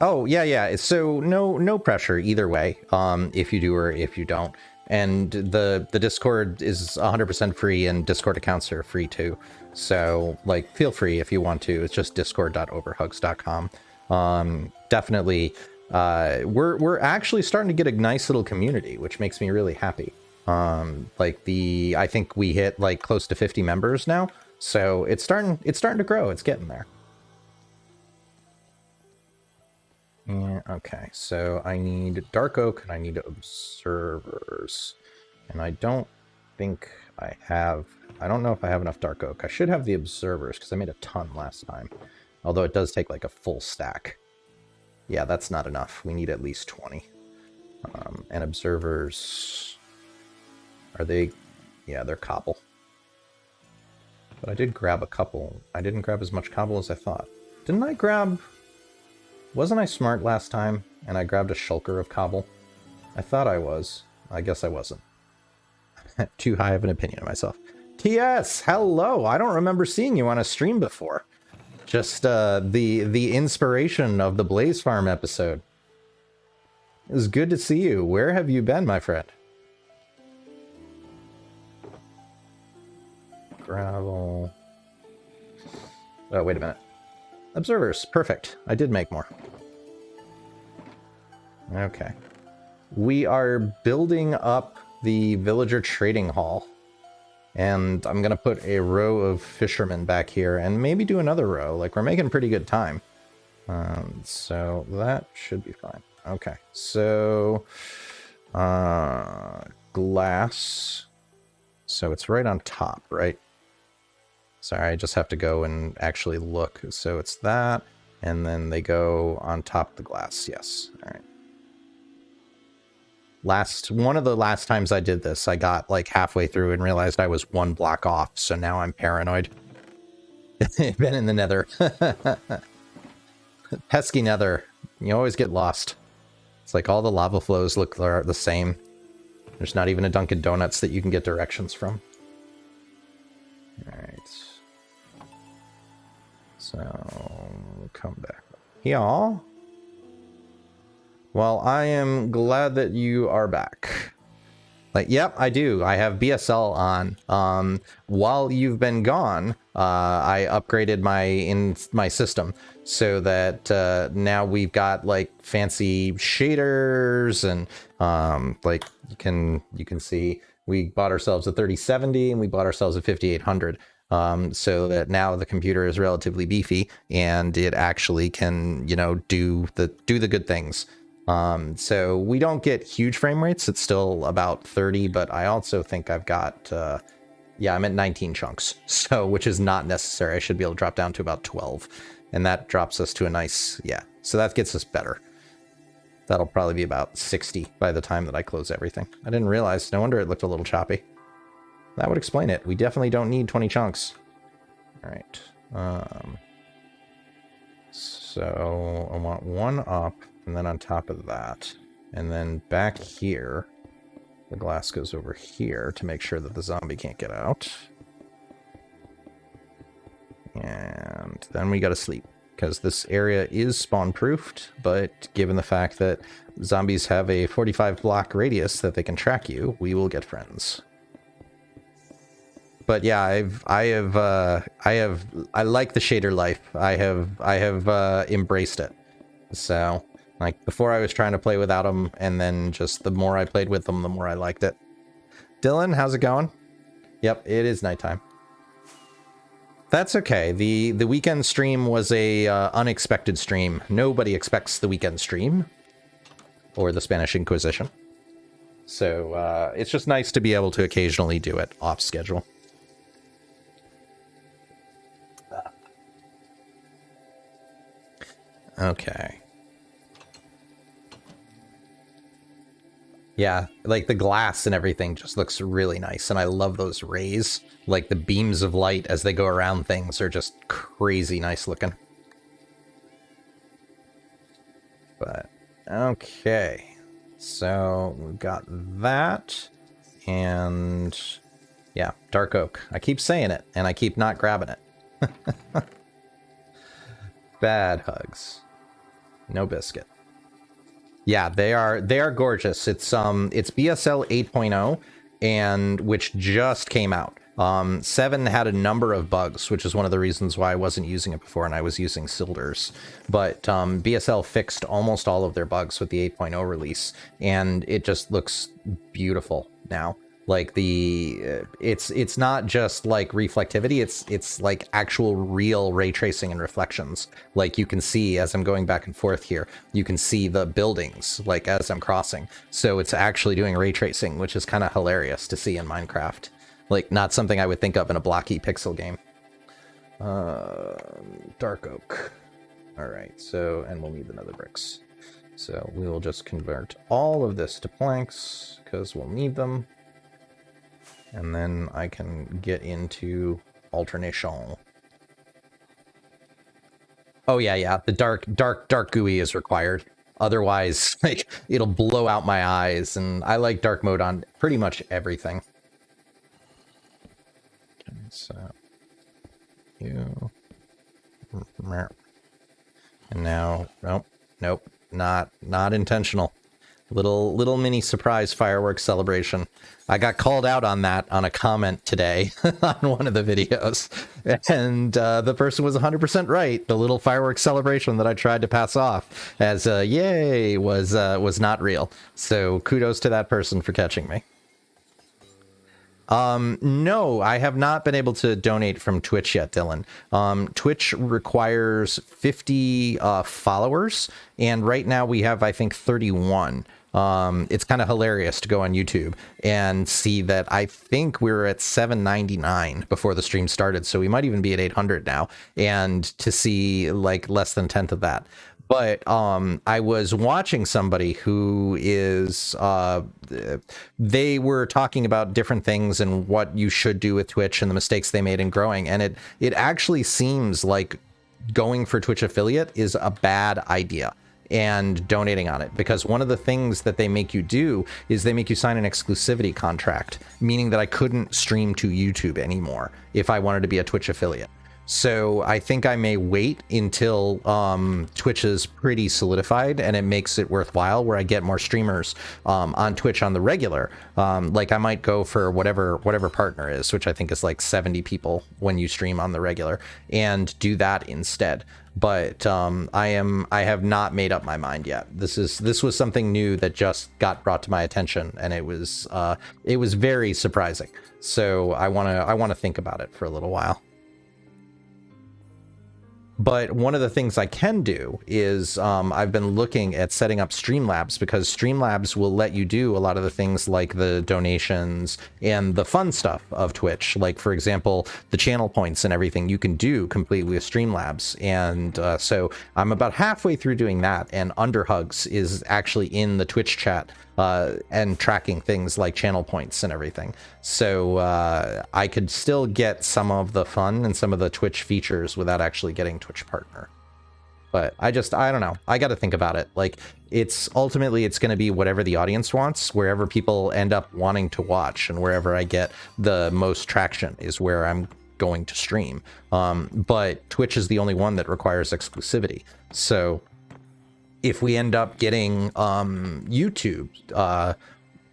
Oh, yeah. So no pressure either way, if you do or if you don't. And the Discord is 100% free, and Discord accounts are free too. So, like, feel free if you want to. It's just discord.overhugs.com. Definitely, we're actually starting to get a nice little community, which makes me really happy. I think we hit like close to 50 members now, so it's starting to grow. It's getting there. Yeah, okay, so I need dark oak and I need observers. And I don't think I don't know if I have enough dark oak. I should have the observers because I made a ton last time. Although it does take like a full stack. Yeah, that's not enough. We need at least 20. And observers, are they? Yeah, they're cobble. But I did grab a couple. I didn't grab as much cobble as I thought. Didn't I grab... Wasn't I smart last time, and I grabbed a shulker of cobble? I thought I was. I guess I wasn't. Too high of an opinion of myself. TS, hello! I don't remember seeing you on a stream before. Just the inspiration of the Blaze Farm episode. It was good to see you. Where have you been, my friend? Gravel. Oh, wait a minute. Observers, perfect. I did make more. Okay. We are building up the villager trading hall. And I'm going to put a row of fishermen back here and maybe do another row. Like, we're making pretty good time. So that should be fine. Okay. So, glass. So it's right on top, right? Sorry, I just have to go and actually look. So it's that, and then they go on top of the glass. Yes. All right. One of the last times I did this, I got like halfway through and realized I was one block off. So now I'm paranoid. Been in the nether. Pesky nether. You always get lost. It's like all the lava flows look the same. There's not even a Dunkin' Donuts that you can get directions from. All right. So, come back here. Well, I am glad that you are back. Like, yep, I do. I have BSL on. While you've been gone, I upgraded my system so that now we've got like fancy shaders and like you can see we bought ourselves a 3070 and we bought ourselves a 5800. So that now the computer is relatively beefy and it actually can, you know, do the good things. So we don't get huge frame rates. It's still about 30, but I also think I've got, yeah, I'm at 19 chunks. So, which is not necessary. I should be able to drop down to about 12, and that drops us to a nice, yeah. So that gets us better. That'll probably be about 60 by the time that I close everything. I didn't realize. No wonder it looked a little choppy. That would explain it. We definitely don't need 20 chunks. All right. So I want one up, and then on top of that. And then back here, the glass goes over here to make sure that the zombie can't get out. And then we gotta sleep, because this area is spawn-proofed, but given the fact that zombies have a 45 block radius that they can track you, we will get friends. But yeah, I like the shader life. I have embraced it. So, like, before I was trying to play without them, and then just the more I played with them, the more I liked it. Dylan, how's it going? Yep, it is nighttime. That's okay. The weekend stream was a unexpected stream. Nobody expects the weekend stream or the Spanish Inquisition. So it's just nice to be able to occasionally do it off schedule. Okay. Yeah, like the glass and everything just looks really nice, and I love those rays. Like the beams of light as they go around things are just crazy nice looking. But, okay. So, we've got that, and yeah, dark oak. I keep saying it, and I keep not grabbing it. Bad hugs. No biscuit. Yeah, they are gorgeous. It's BSL 8.0, and which just came out. 7 had a number of bugs, which is one of the reasons why I wasn't using it before, and I was using Silders. But BSL fixed almost all of their bugs with the 8.0 release, and it just looks beautiful now. Like it's not just like reflectivity, it's like actual real ray tracing and reflections. Like you can see as I'm going back and forth here, you can see the buildings like as I'm crossing. So it's actually doing ray tracing, which is kind of hilarious to see in Minecraft. Like not something I would think of in a blocky pixel game. Dark oak. All right, so, and we'll need the nether bricks. So we will just convert all of this to planks because we'll need them. And then I can get into alternation. Oh yeah, the dark GUI is required. Otherwise, like, it'll blow out my eyes, and I like dark mode on pretty much everything. Okay, so you, and now, nope, not intentional. Little mini surprise fireworks celebration. I got called out on that on a comment today on one of the videos, and the person was 100% right. The little fireworks celebration that I tried to pass off as yay was not real. So kudos to that person for catching me. No, I have not been able to donate from Twitch yet, Dylan. Twitch requires 50 followers, and right now we have, I think, 31. It's kind of hilarious to go on YouTube and see that I think we were at 799 before the stream started, so we might even be at 800 now, and to see like less than 1/10 of that. But I was watching somebody who is, they were talking about different things and what you should do with Twitch and the mistakes they made in growing. And it actually seems like going for Twitch affiliate is a bad idea and donating on it, because one of the things that they make you do is they make you sign an exclusivity contract, meaning that I couldn't stream to YouTube anymore if I wanted to be a Twitch affiliate. So I think I may wait until Twitch is pretty solidified and it makes it worthwhile, where I get more streamers on Twitch on the regular. Like I might go for whatever partner is, which I think is like 70 people when you stream on the regular, and do that instead. But I have not made up my mind yet. This was something new that just got brought to my attention, and it was very surprising. So I wanna think about it for a little while. But one of the things I can do is I've been looking at setting up Streamlabs, because Streamlabs will let you do a lot of the things like the donations and the fun stuff of Twitch. Like, for example, the channel points and everything you can do completely with Streamlabs. And so I'm about halfway through doing that, and Underhugs is actually in the Twitch chat and tracking things like channel points and everything. So I could still get some of the fun and some of the Twitch features without actually getting Twitch partner. But I don't know. I got to think about it. Like, ultimately it's going to be whatever the audience wants, wherever people end up wanting to watch, and wherever I get the most traction is where I'm going to stream. But Twitch is the only one that requires exclusivity. So if we end up getting YouTube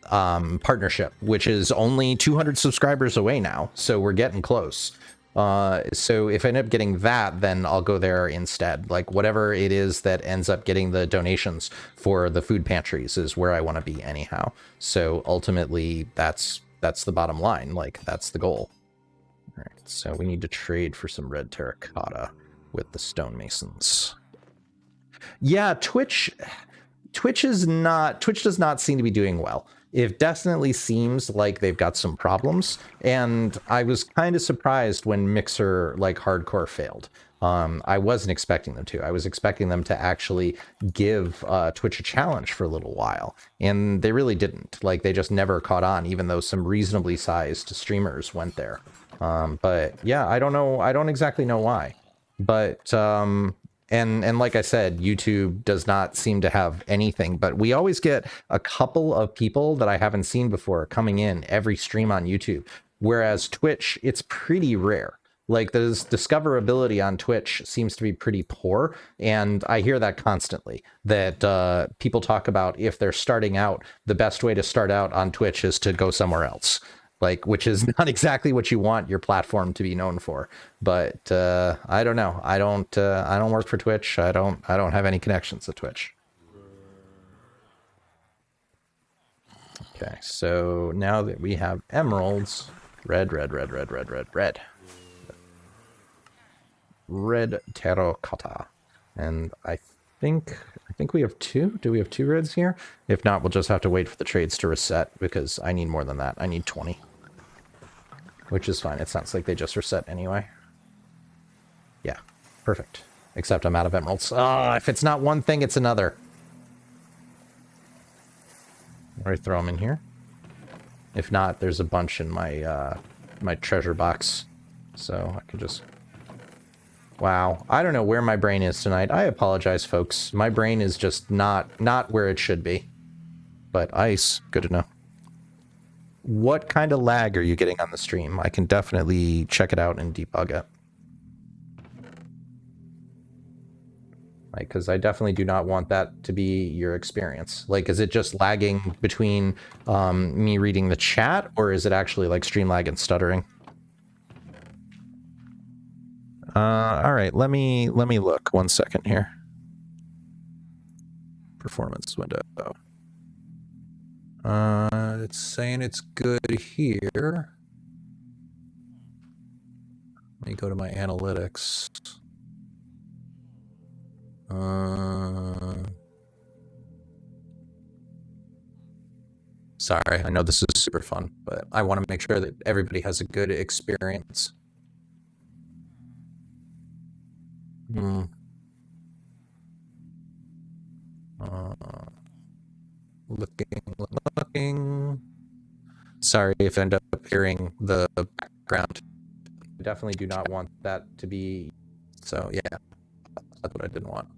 partnership, which is only 200 subscribers away now, so we're getting close. So if I end up getting that, then I'll go there instead. Like, whatever it is that ends up getting the donations for the food pantries is where I want to be anyhow. So ultimately, that's the bottom line. Like, that's the goal. All right, so we need to trade for some red terracotta with the stonemasons. Yeah, Twitch does not seem to be doing well. It definitely seems like they've got some problems, and I was kind of surprised when Mixer like hardcore failed, I wasn't expecting them to. I was expecting them to actually give Twitch a challenge for a little while, and they really didn't. Like, they just never caught on, even though some reasonably sized streamers went there. But yeah, I don't know. I don't exactly know why. But and like I said, YouTube does not seem to have anything. But we always get a couple of people that I haven't seen before coming in every stream on YouTube. Whereas Twitch, it's pretty rare. Like, the discoverability on Twitch seems to be pretty poor, and I hear that constantly, that people talk about if they're starting out, the best way to start out on Twitch is to go somewhere else, like, which is not exactly what you want your platform to be known for. But I don't know. I don't work for Twitch. I don't have any connections to Twitch. Okay, so now that we have emeralds, red. Red terracotta, and I think we have two. Do we have two reds here? If not, we'll just have to wait for the trades to reset, because I need more than that. I need 20, which is fine. It sounds like they just reset anyway. Yeah, perfect. Except I'm out of emeralds. If it's not one thing, it's another. Or I throw them in here. If not, there's a bunch in my my treasure box, so I can just... Wow, I don't know where my brain is tonight. I apologize, folks. My brain is just not where it should be. But ice, good to know. What kind of lag are you getting on the stream? I can definitely check it out and debug it. Like, because I definitely do not want that to be your experience. Like, is it just lagging between me reading the chat, or is it actually like stream lag and stuttering? All right, let me look 1 second here. Performance window. It's saying it's good here. Let me go to my analytics. Sorry, I know this is super fun, but I want to make sure that everybody has a good experience. Looking. Sorry if I end up hearing the background. I definitely do not want that to be. So yeah, that's what I didn't want.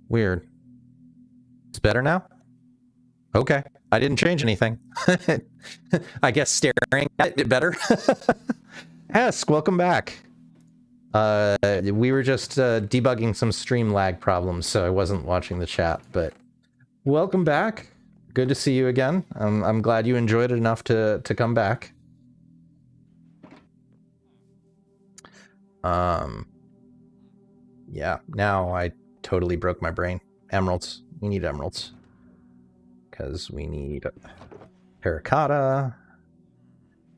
Weird. It's better now? Okay. I didn't change anything. I guess staring at it better. Ask, welcome back. We were just debugging some stream lag problems, so I wasn't watching the chat, but welcome back. Good to see you again. I'm glad you enjoyed it enough to come back. Yeah, now I totally broke my brain. Emeralds. We need emeralds. Because we need terracotta.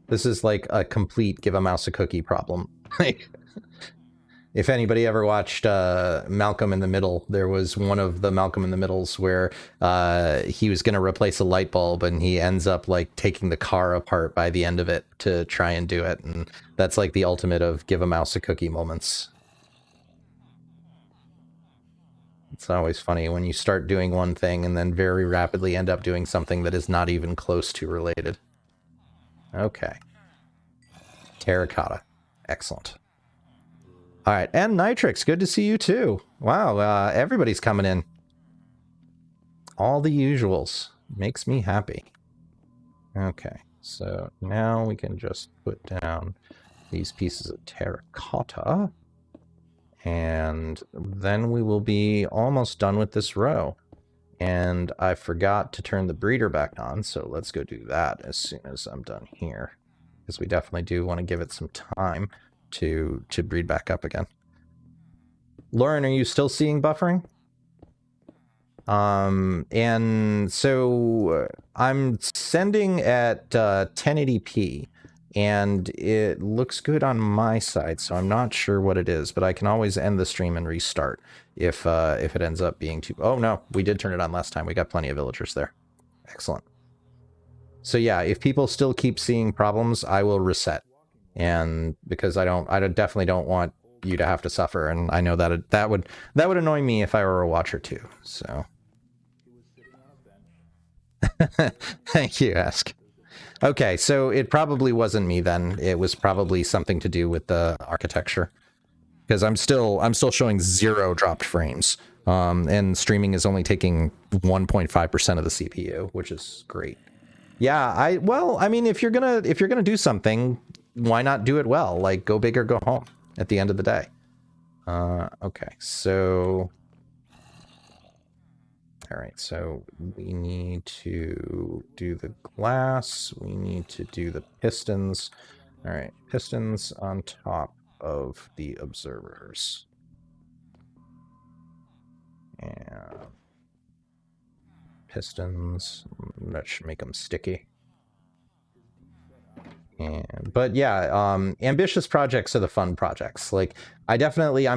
This is like a complete give a mouse a cookie problem. Like, if anybody ever watched Malcolm in the Middle, there was one of the Malcolm in the Middles where he was going to replace a light bulb, and he ends up like taking the car apart by the end of it to try and do it. And that's like the ultimate of give a mouse a cookie moments. It's always funny when you start doing one thing and then very rapidly end up doing something that is not even close to related. Okay. Terracotta. Excellent. All right, and Nitrix, good to see you too. Wow, everybody's coming in. All the usuals. Makes me happy. Okay, so now we can just put down these pieces of terracotta. And then we will be almost done with this row. And I forgot to turn the breeder back on, so let's go do that as soon as I'm done here. Because we definitely do want to give it some time to breed back up again. Lauren, are you still seeing buffering? And so I'm sending at 1080p, and it looks good on my side, so I'm not sure what it is, but I can always end the stream and restart if it ends up being too... Oh no, we did turn it on last time. We got plenty of villagers there. Excellent. So yeah, if people still keep seeing problems, I will reset. and because I definitely don't want you to have to suffer, and I know that that would annoy me if I were a watcher too. So, thank you, Ask. Okay, so it probably wasn't me then. It was probably something to do with the architecture, because I'm still showing 0 dropped frames, and streaming is only taking 1.5% of the CPU, which is great. Yeah, I mean, if you're gonna do something, why not do it well? Like, go big or go home at the end of the day. Okay, so all right, so we need to do the glass. We need to do the pistons. All right, pistons on top of the observers. And pistons, that should make them sticky. But yeah, ambitious projects are the fun projects. Like, I'm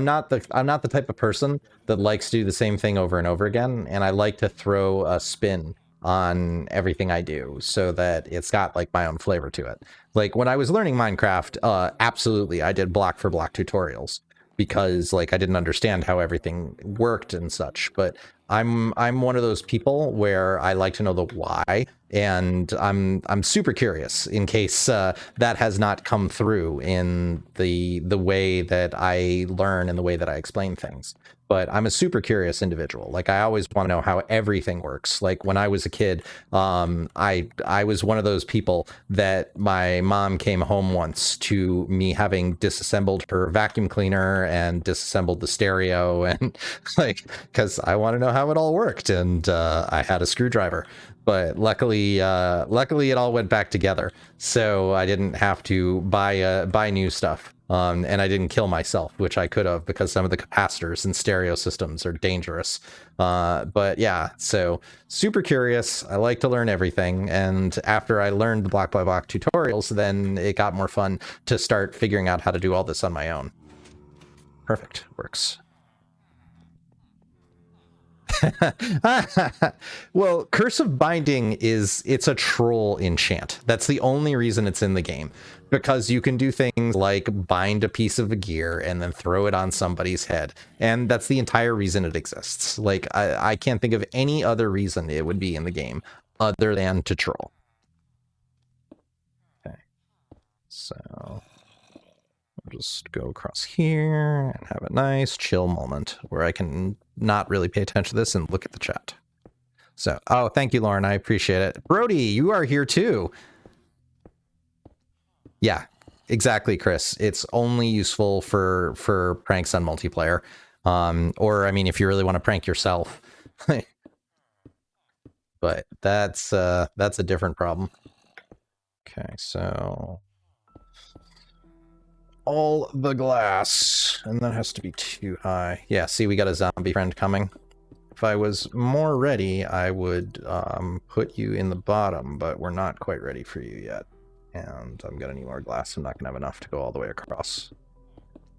not the type of person that likes to do the same thing over and over again, and I like to throw a spin on everything I do so that it's got like my own flavor to it. Like when I was learning Minecraft, absolutely I did block for block tutorials because like I didn't understand how everything worked and such, but I'm one of those people where I like to know the why, and I'm super curious in case that has not come through in the way that I learn and the way that I explain things. But I'm a super curious individual. Like I always want to know how everything works. Like when I was a kid, I was one of those people that my mom came home once to me having disassembled her vacuum cleaner and disassembled the stereo, and like because I want to know how it all worked, and I had a screwdriver. But luckily it all went back together, so I didn't have to buy new stuff. And I didn't kill myself, which I could have, because some of the capacitors and stereo systems are dangerous. But yeah, so super curious. I like to learn everything. And after I learned the block by block tutorials, then it got more fun to start figuring out how to do all this on my own. Perfect. Works. Well, Curse of Binding it's a troll enchant. That's the only reason it's in the game, because you can do things like bind a piece of a gear and then throw it on somebody's head, and that's the entire reason it exists. Like I can't think of any other reason it would be in the game other than to troll. Okay, so I'll just go across here and have a nice chill moment where I can not really pay attention to this and look at the chat. So, oh, thank you, Lauren. I appreciate it. Brody, you are here too. Yeah, exactly, Chris. It's only useful for pranks on multiplayer. Or, I mean, if you really want to prank yourself. But that's a different problem. Okay, so all the glass, and that has to be too high. Yeah, see, we got a zombie friend coming. If I was more ready, I would put you in the bottom, but we're not quite ready for you yet. And I'm gonna need more glass. I'm not gonna have enough to go all the way across.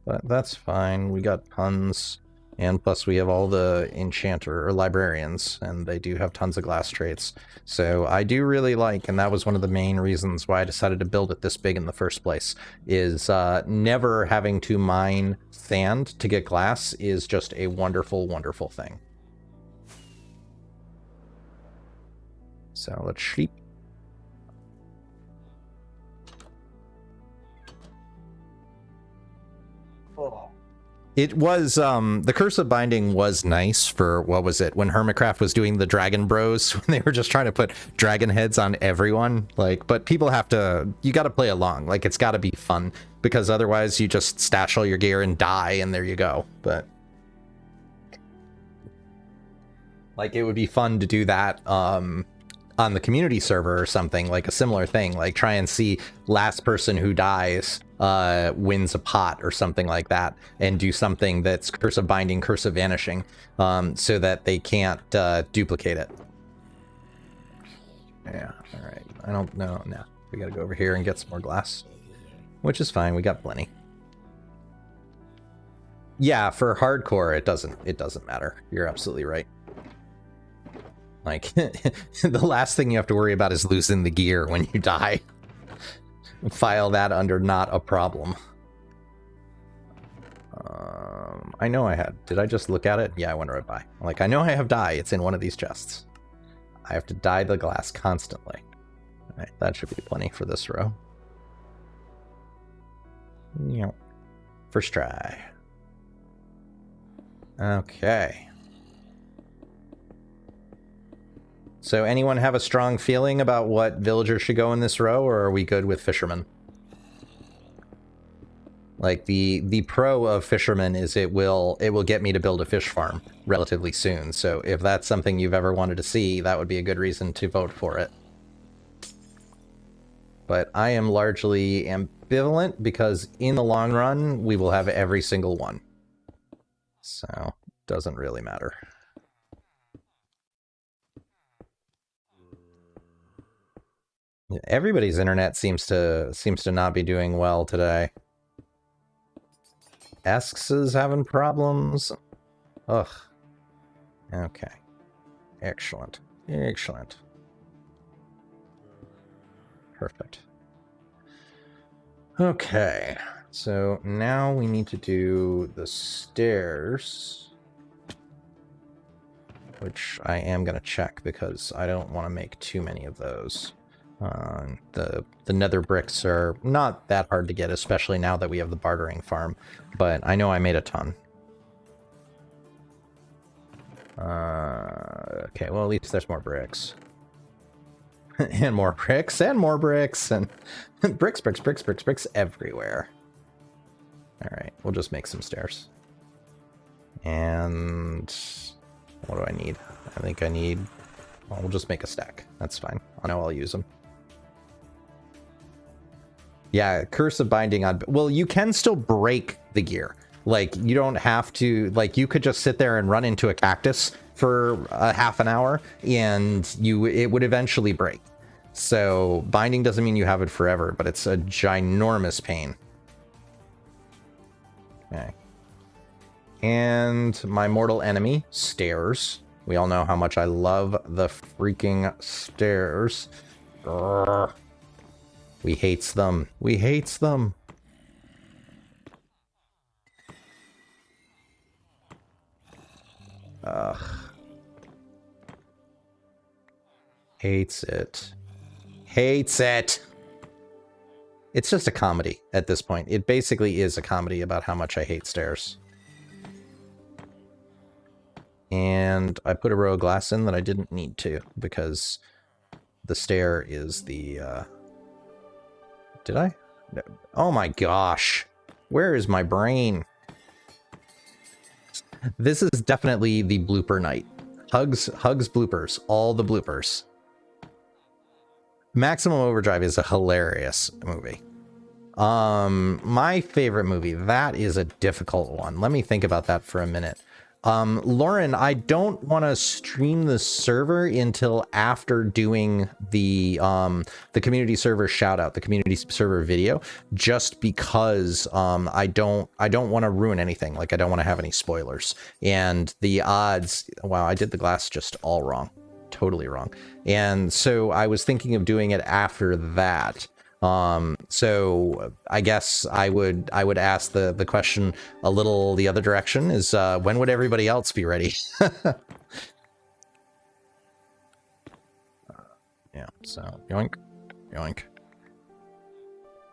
But that's fine. We got tons, and plus we have all the enchanter or librarians, and they do have tons of glass traits. So I do really like, and that was one of the main reasons why I decided to build it this big in the first place, is never having to mine sand to get glass is just a wonderful, wonderful thing. So let's sleep. It was, the Curse of Binding was nice for, what was it, when Hermitcraft was doing the Dragon Bros, when they were just trying to put dragon heads on everyone, like, but people have to, you gotta play along, like, it's gotta be fun, because otherwise you just stash all your gear and die, and there you go, but, like, it would be fun to do that, on the community server or something, like a similar thing, like try and see last person who dies wins a pot or something like that, and do something that's Curse of Binding, Curse of Vanishing, so that they can't duplicate it. Yeah, all right. I don't know. No, we gotta go over here and get some more glass, which is fine. We got plenty. Yeah, for hardcore, it doesn't matter. You're absolutely right. Like, the last thing you have to worry about is losing the gear when you die. File that under not a problem. I know I had. Did I just look at it? Yeah, I went right by. Like, I know I have dye. It's in one of these chests. I have to dye the glass constantly. All right, that should be plenty for this row. Yep. First try. Okay. So anyone have a strong feeling about what villager should go in this row, or are we good with fishermen? Like, the pro of fishermen is it will get me to build a fish farm relatively soon. So if that's something you've ever wanted to see, that would be a good reason to vote for it. But I am largely ambivalent because in the long run, we will have every single one. So, doesn't really matter. Everybody's internet seems to not be doing well today. Esks is having problems. Ugh. Okay. Excellent. Excellent. Perfect. Okay. So now we need to do the stairs, which I am going to check because I don't want to make too many of those. The nether bricks are not that hard to get, especially now that we have the bartering farm, but I know I made a ton. Okay, well, at least there's more bricks. And more bricks, and more bricks, and bricks, bricks, bricks, bricks, bricks everywhere. Alright, we'll just make some stairs. And what do I need? I think I need... Well, we'll just make a stack. That's fine. I know I'll use them. Yeah, Curse of Binding on... Well, you can still break the gear. Like, you don't have to... Like, you could just sit there and run into a cactus for half an hour, and it would eventually break. So, binding doesn't mean you have it forever, but it's a ginormous pain. Okay. And my mortal enemy, stairs. We all know how much I love the freaking stairs. Grr. We hates them. We hates them. Ugh. Hates it. Hates it. It's just a comedy at this point. It basically is a comedy about how much I hate stairs. And I put a row of glass in that I didn't need to, because the stair is the... Did I? No. Oh my gosh. Where is my brain? This is definitely the blooper night. Hugs bloopers. All the bloopers. Maximum Overdrive is a hilarious movie. My favorite movie, that is a difficult one. Let me think about that for a minute. Lauren, I don't want to stream the server until after doing the community server shout out, the community server video, just because I don't want to ruin anything. Like, I don't want to have any spoilers. And the odds, wow, I did the glass just all wrong. Totally wrong. And so I was thinking of doing it after that. So I guess I would ask the question a little the other direction, is when would everybody else be ready? Yeah, so yoink, yoink.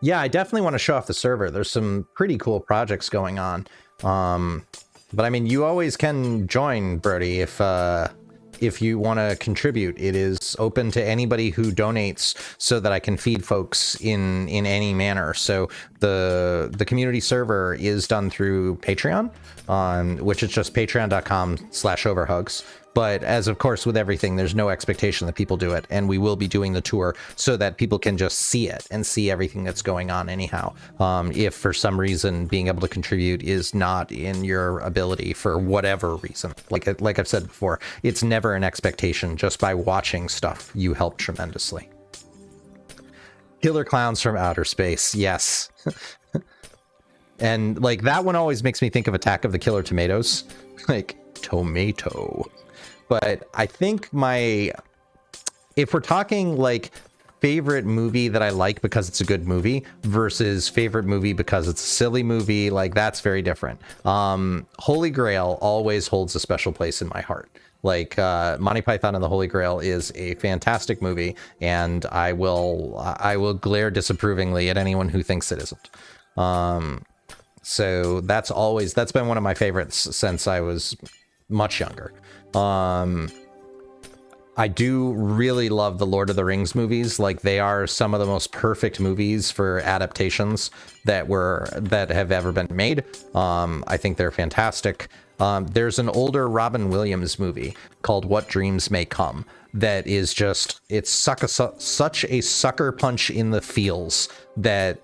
Yeah, I definitely want to show off the server. There's some pretty cool projects going on. But I mean, you always can join, Brody, if you want to contribute. It is open to anybody who donates so that I can feed folks in any manner. So the community server is done through Patreon, which is just patreon.com/overhugs. But as of course with everything, there's no expectation that people do it, and we will be doing the tour so that people can just see it and see everything that's going on anyhow. If for some reason being able to contribute is not in your ability for whatever reason, like I've said before, it's never an expectation. Just by watching stuff, you help tremendously. Killer clowns from outer space, yes. And like that one always makes me think of Attack of the Killer Tomatoes, like tomato. But I think if we're talking like favorite movie that I like because it's a good movie versus favorite movie because it's a silly movie. Like, that's very different. Holy Grail always holds a special place in my heart. Like, Monty Python and the Holy Grail is a fantastic movie, and I will glare disapprovingly at anyone who thinks it isn't. So that's been one of my favorites since I was much younger. I do really love the Lord of the Rings movies. Like, they are some of the most perfect movies for adaptations that have ever been made. I think they're fantastic. There's an older Robin Williams movie called What Dreams May Come that is just, it's such a sucker punch in the feels that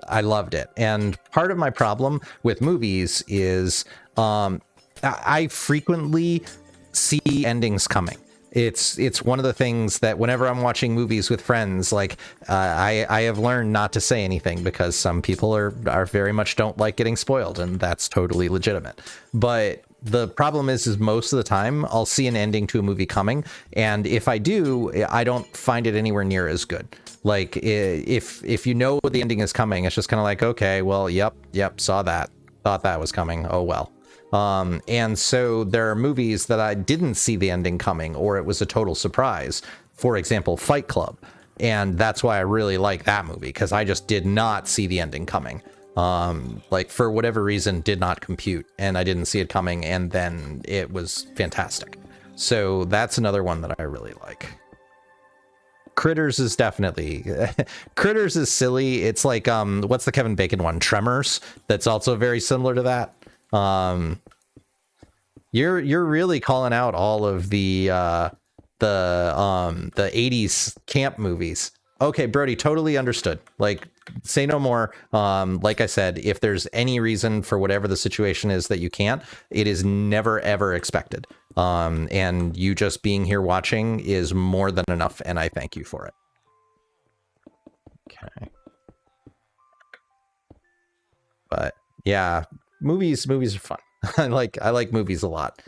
I loved it. And part of my problem with movies is I frequently see endings coming. It's one of the things that whenever I'm watching movies with friends, like I have learned not to say anything because some people are very much don't like getting spoiled, and that's totally legitimate. But the problem is most of the time I'll see an ending to a movie coming, and if I do, I don't find it anywhere near as good. Like, if you know the ending is coming, it's just kind of like, okay, well, yep, saw that, thought that was coming, oh well. And so there are movies that I didn't see the ending coming, or it was a total surprise. For example, Fight Club. And that's why I really like that movie, because I just did not see the ending coming. Like, for whatever reason, did not compute, and I didn't see it coming, and then it was fantastic. So that's another one that I really like. Critters is definitely Critters is silly. It's like what's the Kevin Bacon one? Tremors. That's also very similar to that. You're really calling out all of the 80s camp movies. Okay, Brody, totally understood. Like, say no more. Like I said, if there's any reason for whatever the situation is that you can't, it is never ever expected. And you just being here watching is more than enough, and I thank you for it. Okay. But yeah, movies are fun. I like movies a lot.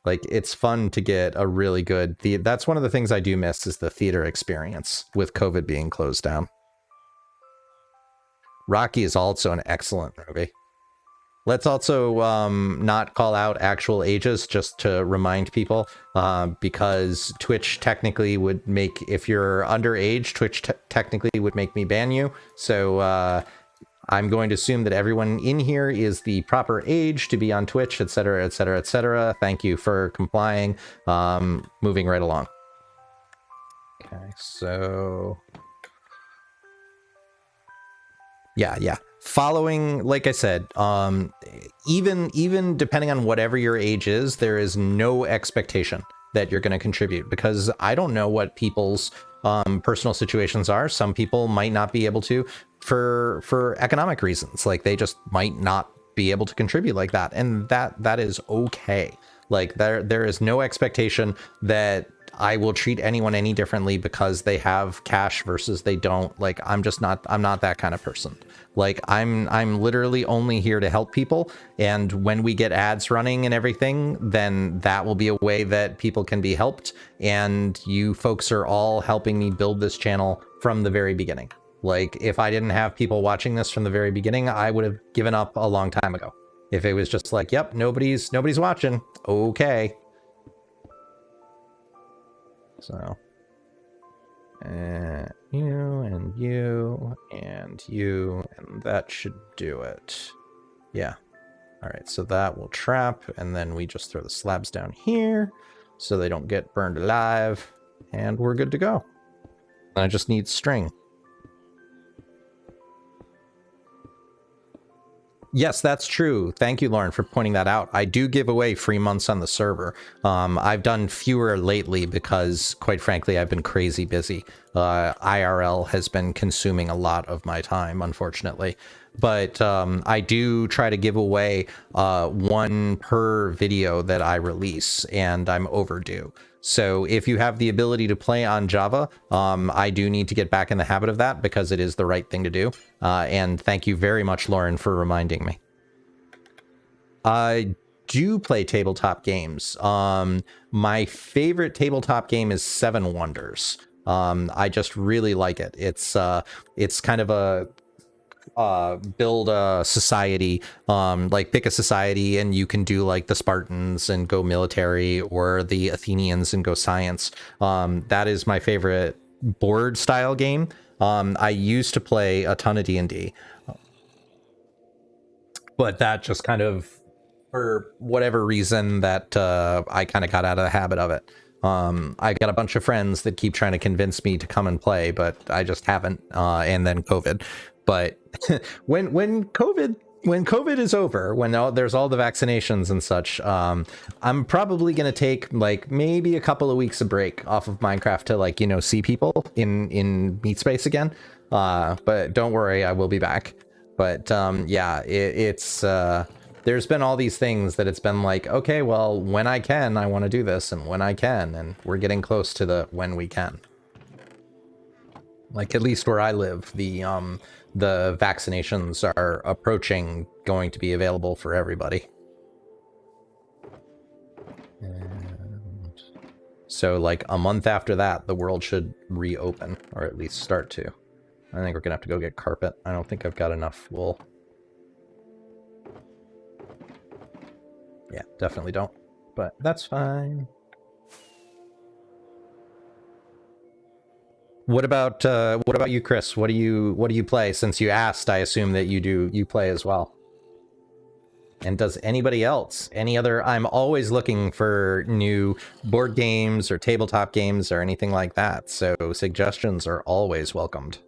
Like, it's fun to get a really good that's one of the things I do miss, is the theater experience with COVID being closed down. Rocky is also an excellent movie. Let's also not call out actual ages, just to remind people, because Twitch technically would make, if you're underage, Twitch technically would make me ban you. So I'm going to assume that everyone in here is the proper age to be on Twitch, etc., etc., etc. Thank you for complying. Moving right along. Okay, so yeah. Following, like I said, even depending on whatever your age is, there is no expectation that you're going to contribute, because I don't know what people's personal situations are. Some people might not be able to for economic reasons. Like, they just might not be able to contribute like that, and that is okay. Like, there is no expectation that I will treat anyone any differently because they have cash versus they don't. Like, I'm not that kind of person. Like, I'm literally only here to help people, and when we get ads running and everything, then that will be a way that people can be helped, and you folks are all helping me build this channel from the very beginning. Like, if I didn't have people watching this from the very beginning, I would have given up a long time ago. If it was just like, yep, nobody's watching, okay. So, you and you and you, and that should do it. Yeah. All right, so that will trap, and then we just throw the slabs down here so they don't get burned alive, and we're good to go. And I just need string. Yes, that's true. Thank you, Lauren, for pointing that out. I do give away free months on the server. I've done fewer lately because, quite frankly, I've been crazy busy. IRL has been consuming a lot of my time, unfortunately. But I do try to give away one per video that I release, and I'm overdue. So if you have the ability to play on Java, I do need to get back in the habit of that, because it is the right thing to do. And thank you very much, Lauren, for reminding me. I do play tabletop games. My favorite tabletop game is Seven Wonders. I just really like it. It's kind of a build a society, like pick a society and you can do like the Spartans and go military, or the Athenians and go science. That is my favorite board style game. I used to play a ton of D&D, but that just kind of, for whatever reason, that I kind of got out of the habit of it. I got a bunch of friends that keep trying to convince me to come and play, but I just haven't. And then COVID. But when COVID is over, when there's all the vaccinations and such, I'm probably going to take like maybe a couple of weeks of break off of Minecraft to, like, see people in meat space again. But don't worry, I will be back. But yeah, it's there's been all these things that it's been like, okay, well, when I can, I want to do this, and when I can, and we're getting close to the when we can. Like, at least where I live, the vaccinations are approaching going to be available for everybody. And so, like, a month after that, the world should reopen, or at least start to. I think we're gonna have to go get carpet. I don't think I've got enough wool. Yeah, definitely don't. But that's fine. What about you, Chris? What do you play? Since you asked, I assume that you play as well. And does anybody else? Any other? I'm always looking for new board games or tabletop games or anything like that. So suggestions are always welcomed.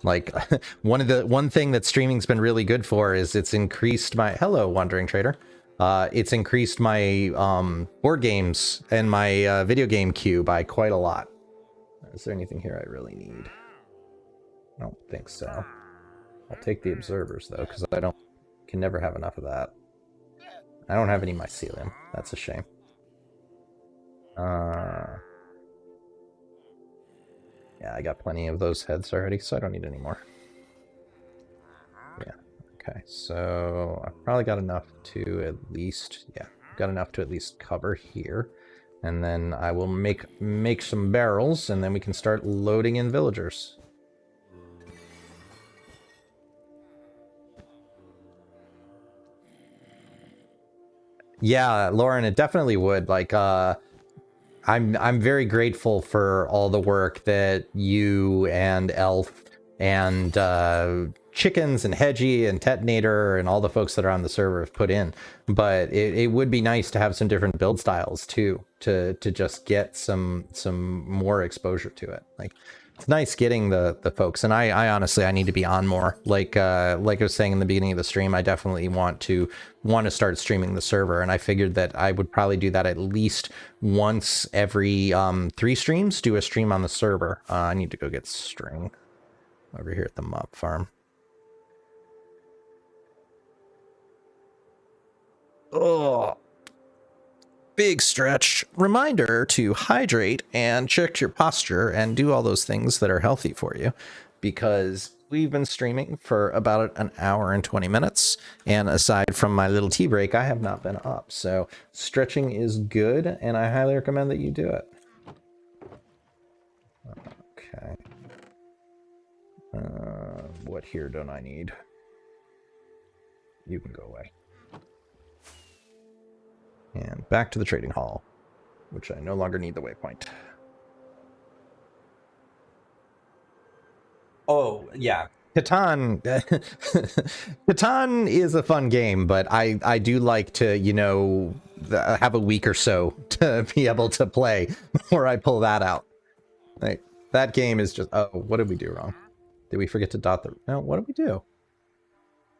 Like, one thing that streaming's been really good for is it's increased my Wandering Trader. It's increased my board games and my video game queue by quite a lot. Is there anything here I really need? I don't think so. I'll take the observers though, because I can never have enough of that. I don't have any mycelium. That's a shame. Yeah, I got plenty of those heads already, so I don't need any more. Yeah. Okay, so I've probably got enough to at least, cover here. And then I will make some barrels, and then we can start loading in villagers. Yeah, Lauren, it definitely would. Like, I'm very grateful for all the work that you and Elf and Chickens and Hedgie and Tetonator and all the folks that are on the server have put in. But it would be nice to have some different build styles too, to just get some more exposure to it. Like, it's nice getting the folks, and I honestly, I need to be on more. Like I was saying in the beginning of the stream, I definitely want to start streaming the server, and I figured that I would probably do that at least once every 3 streams. Do a stream on the server. I need to go get string over here at the mob farm. Oh, big stretch. Reminder to hydrate and check your posture and do all those things that are healthy for you, because we've been streaming for about an hour and 20 minutes. And aside from my little tea break, I have not been up. So stretching is good, and I highly recommend that you do it. Okay. What here don't I need? You can go away. And back to the trading hall, which I no longer need the waypoint. Oh, yeah. Catan Catan is a fun game, but I do like to, have a week or so to be able to play before I pull that out. Like, that game is just, oh, what did we do wrong? Did we forget to dot the, no, what did we do?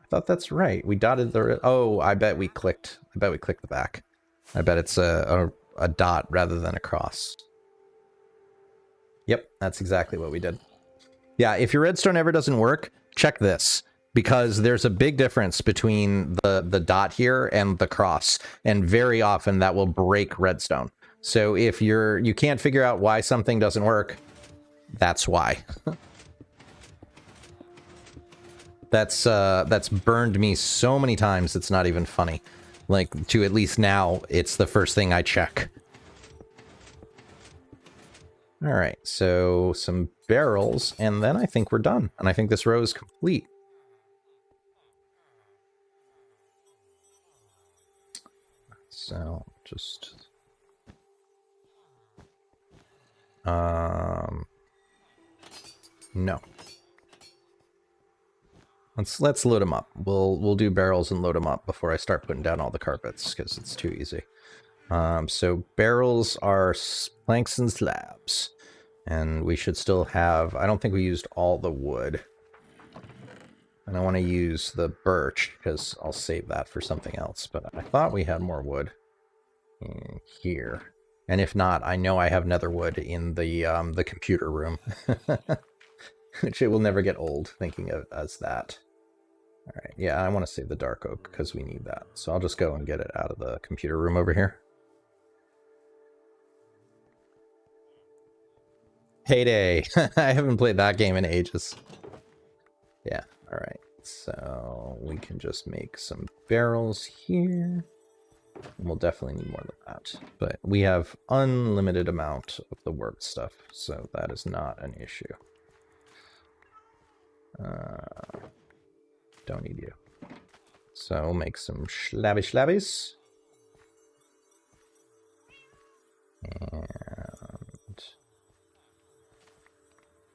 I thought that's right. We dotted the, oh, I bet we clicked the back. I bet it's a dot rather than a cross. Yep, that's exactly what we did. Yeah, if your redstone ever doesn't work, check this, because there's a big difference between the dot here and the cross, and very often that will break redstone. So if you can't figure out why something doesn't work, that's why. That's burned me so many times it's not even funny. Like, to at least now, it's the first thing I check. All right, so some barrels, and then I think we're done. And I think this row is complete. So just no. Let's load them up. We'll do barrels and load them up before I start putting down all the carpets because it's too easy. So barrels are planks and slabs, and we should still have. I don't think we used all the wood, and I want to use the birch because I'll save that for something else. But I thought we had more wood in here, and if not, I know I have nether wood in the computer room, which it will never get old thinking of as that. All right, yeah, I want to save the dark oak because we need that. So I'll just go and get it out of the computer room over here. Payday. I haven't played that game in ages. Yeah, all right. So we can just make some barrels here. We'll definitely need more than that. But we have unlimited amount of the work stuff, so that is not an issue. Don't need you. So we'll make some schlabbies. And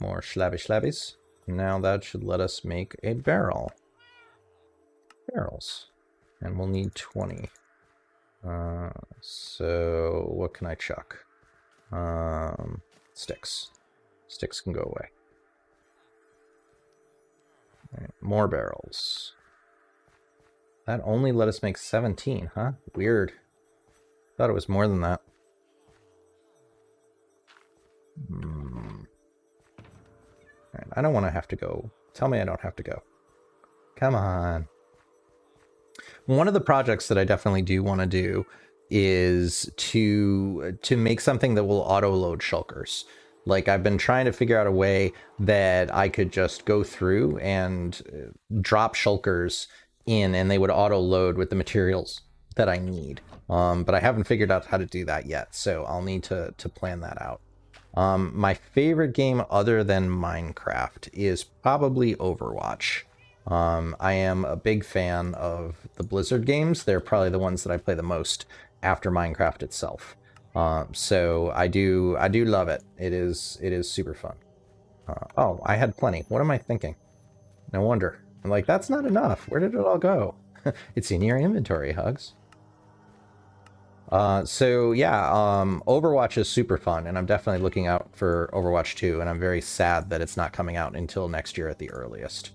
more schlabbies. Now that should let us make a barrels. And we'll need 20. So what can I chuck? Sticks. Sticks can go away. All right, more barrels. That only let us make 17, huh? Weird. Thought it was more than that. Right, I don't want to have to go. Tell me I don't have to go. Come on. One of the projects that I definitely do want to do is to make something that will auto-load shulkers. Like, I've been trying to figure out a way that I could just go through and drop shulkers in, and they would auto-load with the materials that I need. But I haven't figured out how to do that yet, so I'll need to plan that out. My favorite game other than Minecraft is probably Overwatch. I am a big fan of the Blizzard games. They're probably the ones that I play the most after Minecraft itself. So I do love it. It is super fun. Oh, I had plenty. What am I thinking? No wonder. I'm like, that's not enough. Where did it all go? It's in your inventory, Hugs. So yeah, Overwatch is super fun, and I'm definitely looking out for Overwatch 2, and I'm very sad that it's not coming out until next year at the earliest.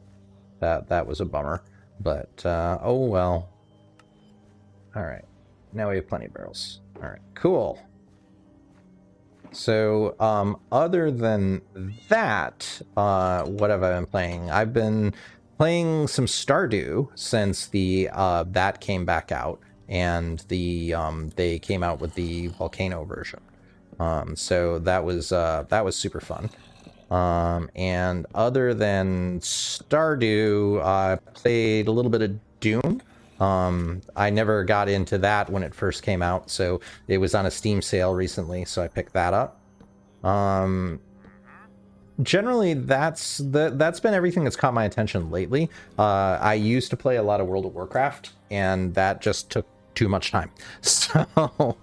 That was a bummer, but oh well. All right, now we have plenty of barrels. All right, cool. So other than that, what have I been playing? I've been playing some Stardew since the that came back out, and the they came out with the volcano version. So that was super fun. And other than Stardew, I played a little bit of Doom. I never got into that when it first came out, so it was on a Steam sale recently, so I picked that up. Generally, that's been everything that's caught my attention lately. I used to play a lot of World of Warcraft, and that just took too much time. So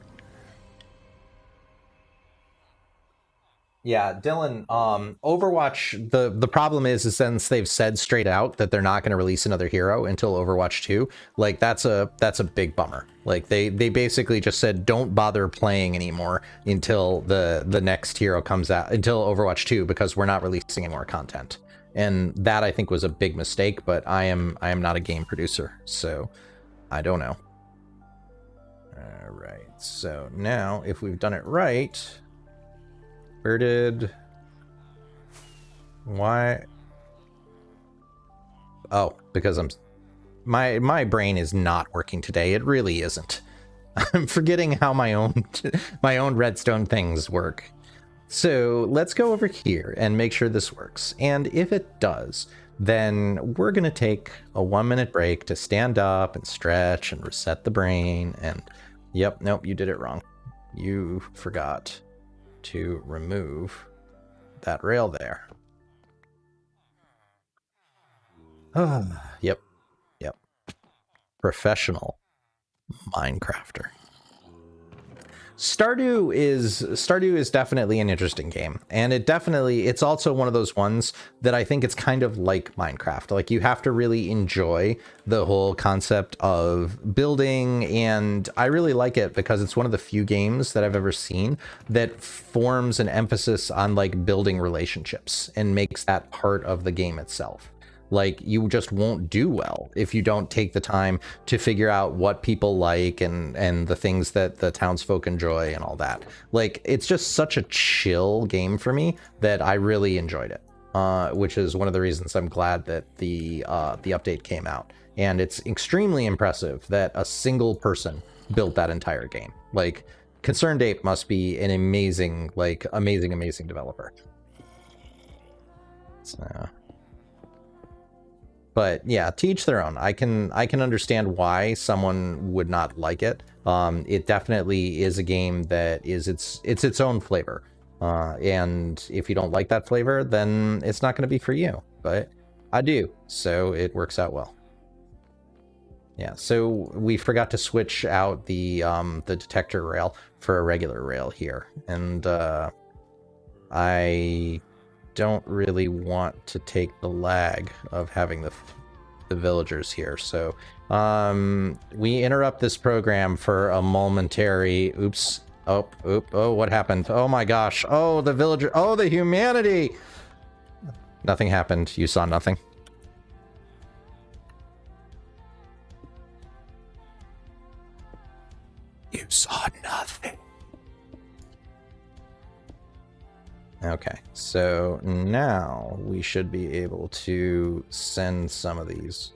yeah, Dylan, Overwatch, the problem is since they've said straight out that they're not going to release another hero until Overwatch 2, like that's a big bummer. Like they basically just said don't bother playing anymore until the next hero comes out, until Overwatch 2, because we're not releasing any more content. And that I think was a big mistake, but I am not a game producer, so I don't know. All right. So now if we've done it right, why? Oh, because my brain is not working today. It really isn't. I'm forgetting how my own redstone things work. So let's go over here and make sure this works. And if it does, then we're gonna take a 1-minute break to stand up and stretch and reset the brain. And yep, nope, you did it wrong. You forgot to remove that rail there. Yep. Professional Minecrafter. Stardew is definitely an interesting game, and it's also one of those ones that I think it's kind of like Minecraft. Like, you have to really enjoy the whole concept of building, and I really like it because it's one of the few games that I've ever seen that forms an emphasis on like building relationships and makes that part of the game itself. Like, you just won't do well if you don't take the time to figure out what people like and the things that the townsfolk enjoy and all that. Like, it's just such a chill game for me that I really enjoyed it, which is one of the reasons I'm glad that the update came out. And it's extremely impressive that a single person built that entire game. Like, Concerned Ape must be an amazing developer. So... But yeah, to each their own. I can understand why someone would not like it. It definitely is a game that is its own flavor. And if you don't like that flavor, then it's not going to be for you. But I do, so it works out well. Yeah, so we forgot to switch out the detector rail for a regular rail here, and I don't really want to take the lag of having the villagers here, so we interrupt this program for a momentary what happened? Oh my gosh, oh, the villager, oh, the humanity. Nothing happened. You saw nothing. You saw nothing. Okay, so now we should be able to send some of these.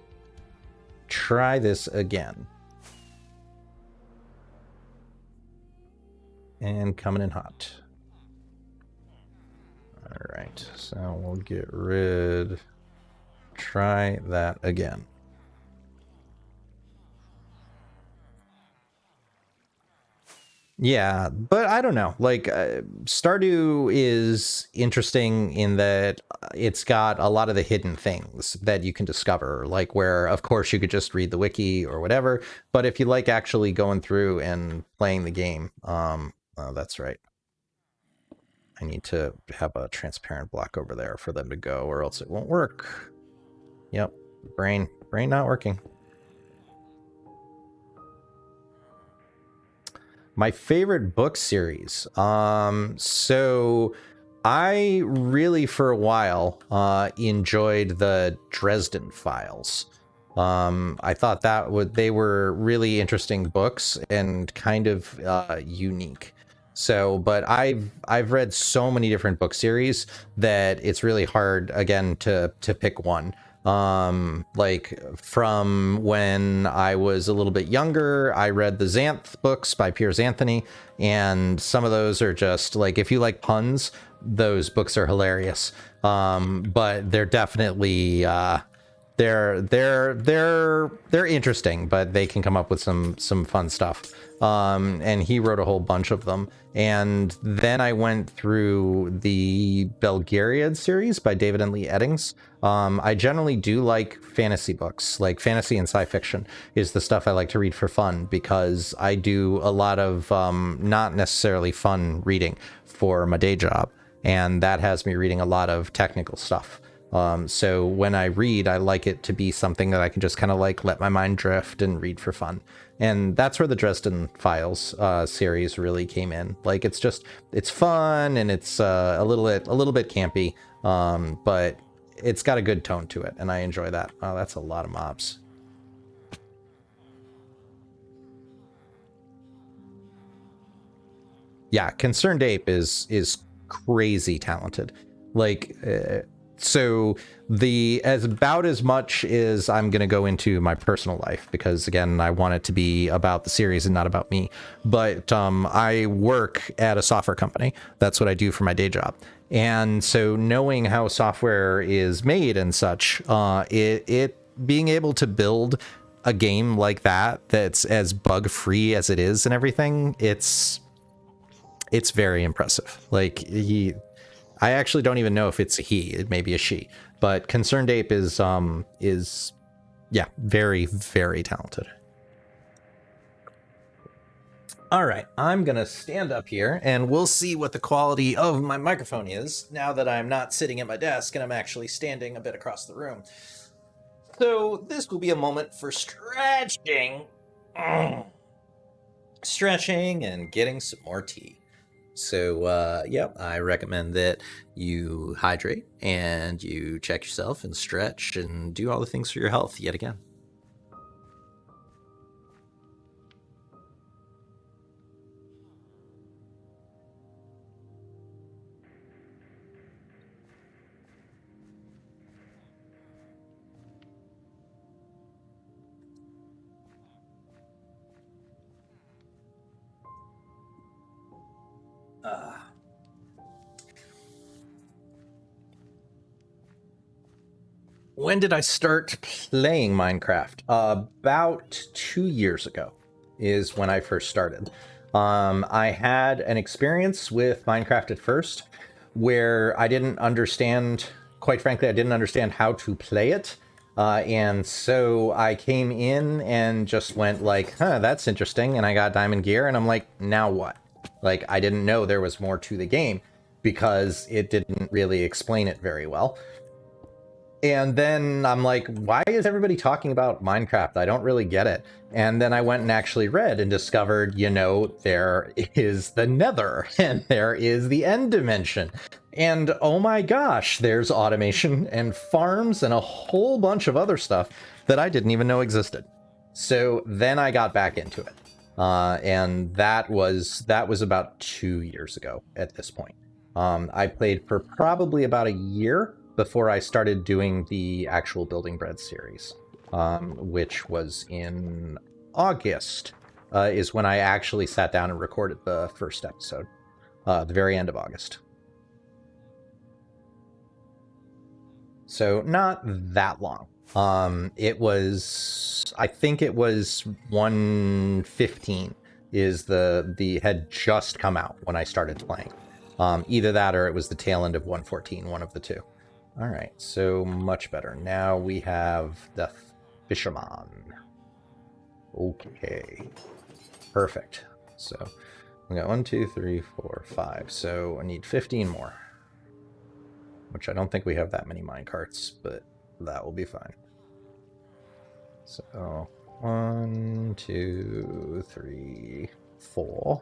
Try this again. And coming in hot. All right, so we'll get rid. Try that again. Yeah, but I don't know. Like, Stardew is interesting in that it's got a lot of the hidden things that you can discover, like where, of course, you could just read the wiki or whatever. But if you like actually going through and playing the game, oh, that's right. I need to have a transparent block over there for them to go, or else it won't work. Yep, brain not working. My favorite book series. So I really, for a while, enjoyed the Dresden Files. I thought they were really interesting books and kind of unique. So, but I've read so many different book series that it's really hard, again, to pick one. Like, from when I was a little bit younger, I read the Xanth books by Piers Anthony, and some of those are just like, if you like puns, those books are hilarious. But they're definitely they're interesting, but they can come up with some fun stuff. And he wrote a whole bunch of them. And then I went through the Belgariad series by David and Lee Eddings. I generally do like fantasy books, like fantasy and sci fiction is the stuff I like to read for fun, because I do a lot of not necessarily fun reading for my day job. And that has me reading a lot of technical stuff. So when I read, I like it to be something that I can just kind of like let my mind drift and read for fun. And that's where the Dresden Files series really came in. Like, it's fun, and it's a little bit campy, but it's got a good tone to it, and I enjoy that. Oh, that's a lot of mobs. Yeah, Concerned Ape is crazy talented. Like, so about as much as I'm going to go into my personal life, because again, I want it to be about the series and not about me. But I work at a software company. That's what I do for my day job. And so knowing how software is made and such, it being able to build a game like that's as bug free as it is and everything, it's it's very impressive. Like I actually don't even know if it's a he. It may be a she. But Concerned Ape is yeah, very, very talented. All right, I'm gonna stand up here and we'll see what the quality of my microphone is now that I'm not sitting at my desk and I'm actually standing a bit across the room. So this will be a moment for stretching. Stretching and getting some more tea. So, yep, I recommend that you hydrate and you check yourself and stretch and do all the things for your health yet again. When did I start playing Minecraft? About 2 years ago is when I first started. I had an experience with Minecraft at first where I didn't understand, quite frankly, I didn't understand how to play it. And so I came in and just went like, huh, that's interesting. And I got diamond gear and I'm like, now what? Like, I didn't know there was more to the game because it didn't really explain it very well. And then I'm like, why is everybody talking about Minecraft? I don't really get it. And then I went and actually read and discovered, you know, there is the Nether and there is the End Dimension. And oh my gosh, there's automation and farms and a whole bunch of other stuff that I didn't even know existed. So then I got back into it. And that was about 2 years ago at this point. I played for probably about a year before I started doing the actual Building Bread series, which was in August, is when I actually sat down and recorded the first episode, the very end of August. So not that long. It was, I think it was 115 is the had just come out when I started playing. Either that or it was the tail end of 114, one of the two. All right, so much better. Now we have the fisherman. Okay, perfect. So we got 1, 2, 3, 4, 5. So I need 15 more, which I don't think we have that many minecarts, but that will be fine. So 1, 2, 3, 4,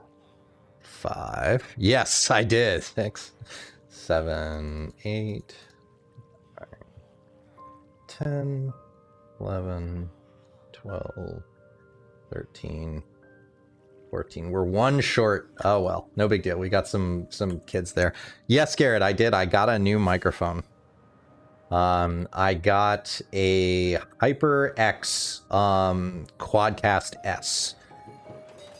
5. Yes, I did. 6, 7, 8. 10, 11, 12, 13, 14. We're one short. Oh, well, no big deal. We got some kids there. Yes, Garrett, I did. I got a new microphone. I got a HyperX Quadcast S.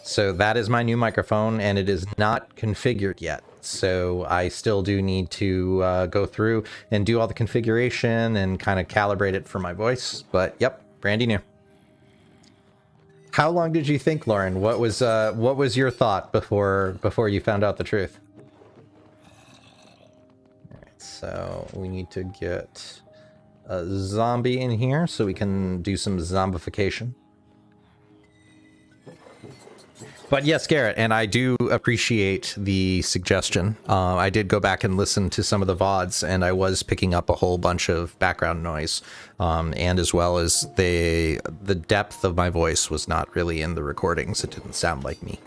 So that is my new microphone, and it is not configured yet. So I still do need to go through and do all the configuration and kind of calibrate it for my voice. But yep, brandy new. How long did you think, Lauren? What was your thought before you found out the truth? All right, so we need to get a zombie in here so we can do some zombification. But yes, Garrett, and I do appreciate the suggestion. I did go back and listen to some of the VODs, and I was picking up a whole bunch of background noise, and as well as the depth of my voice was not really in the recordings. It didn't sound like me.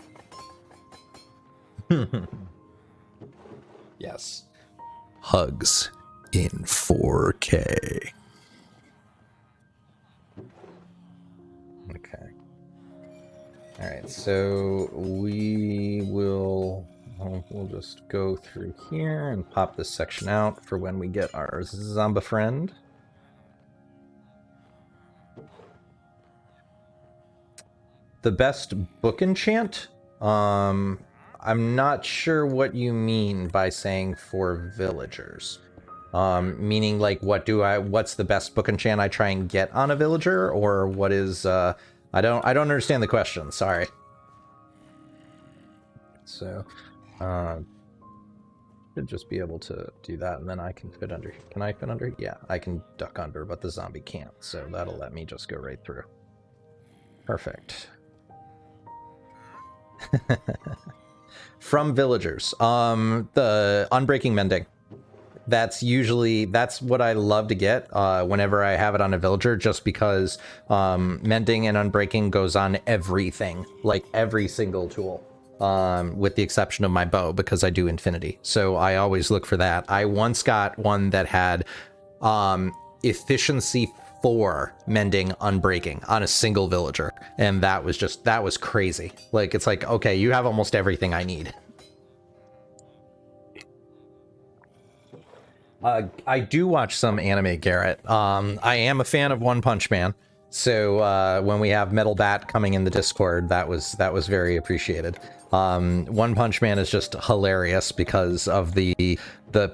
Yes. Hugs in 4K. Okay. All right, so we'll just go through here and pop this section out for when we get our zombie friend. The best book enchant? I'm not sure what you mean by saying for villagers. Meaning like what's the best book enchant I try and get on a villager, or what is I don't understand the question, sorry. So Should just be able to do that, and then I can fit under. Can I fit under? Yeah, I can duck under, but the zombie can't, so that'll let me just go right through. Perfect. From villagers, the unbreaking mending. That's what I love to get whenever I have it on a villager, just because mending and unbreaking goes on everything, like every single tool, with the exception of my bow, because I do infinity. So I always look for that. I once got one that had efficiency 4 mending unbreaking on a single villager, and that was crazy. Like, it's like, okay, you have almost everything I need. I do watch some anime, Garrett. I am a fan of One Punch Man, so when we have Metal Bat coming in the Discord, that was very appreciated. One Punch Man is just hilarious because of the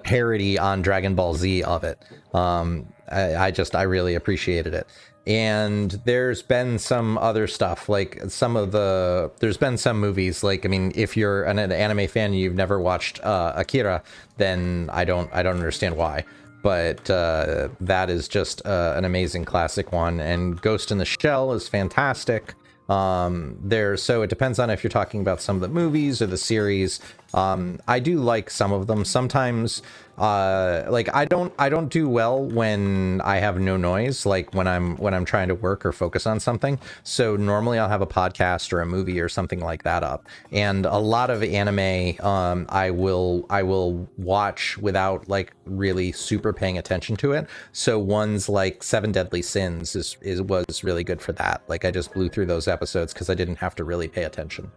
parody on Dragon Ball Z of it. I really appreciated it. And there's been some other stuff, like there's been some movies, like, I mean, if you're an anime fan and you've never watched Akira, then I don't understand why. But that is just an amazing classic one. And Ghost in the Shell is fantastic. So it depends on if you're talking about some of the movies or the series. I do like some of them. Sometimes, like, I don't do well when I have no noise, like when I'm trying to work or focus on something. So normally I'll have a podcast or a movie or something like that up. And a lot of anime, I will watch without like really super paying attention to it. So ones like Seven Deadly Sins was really good for that. Like, I just blew through those episodes because I didn't have to really pay attention.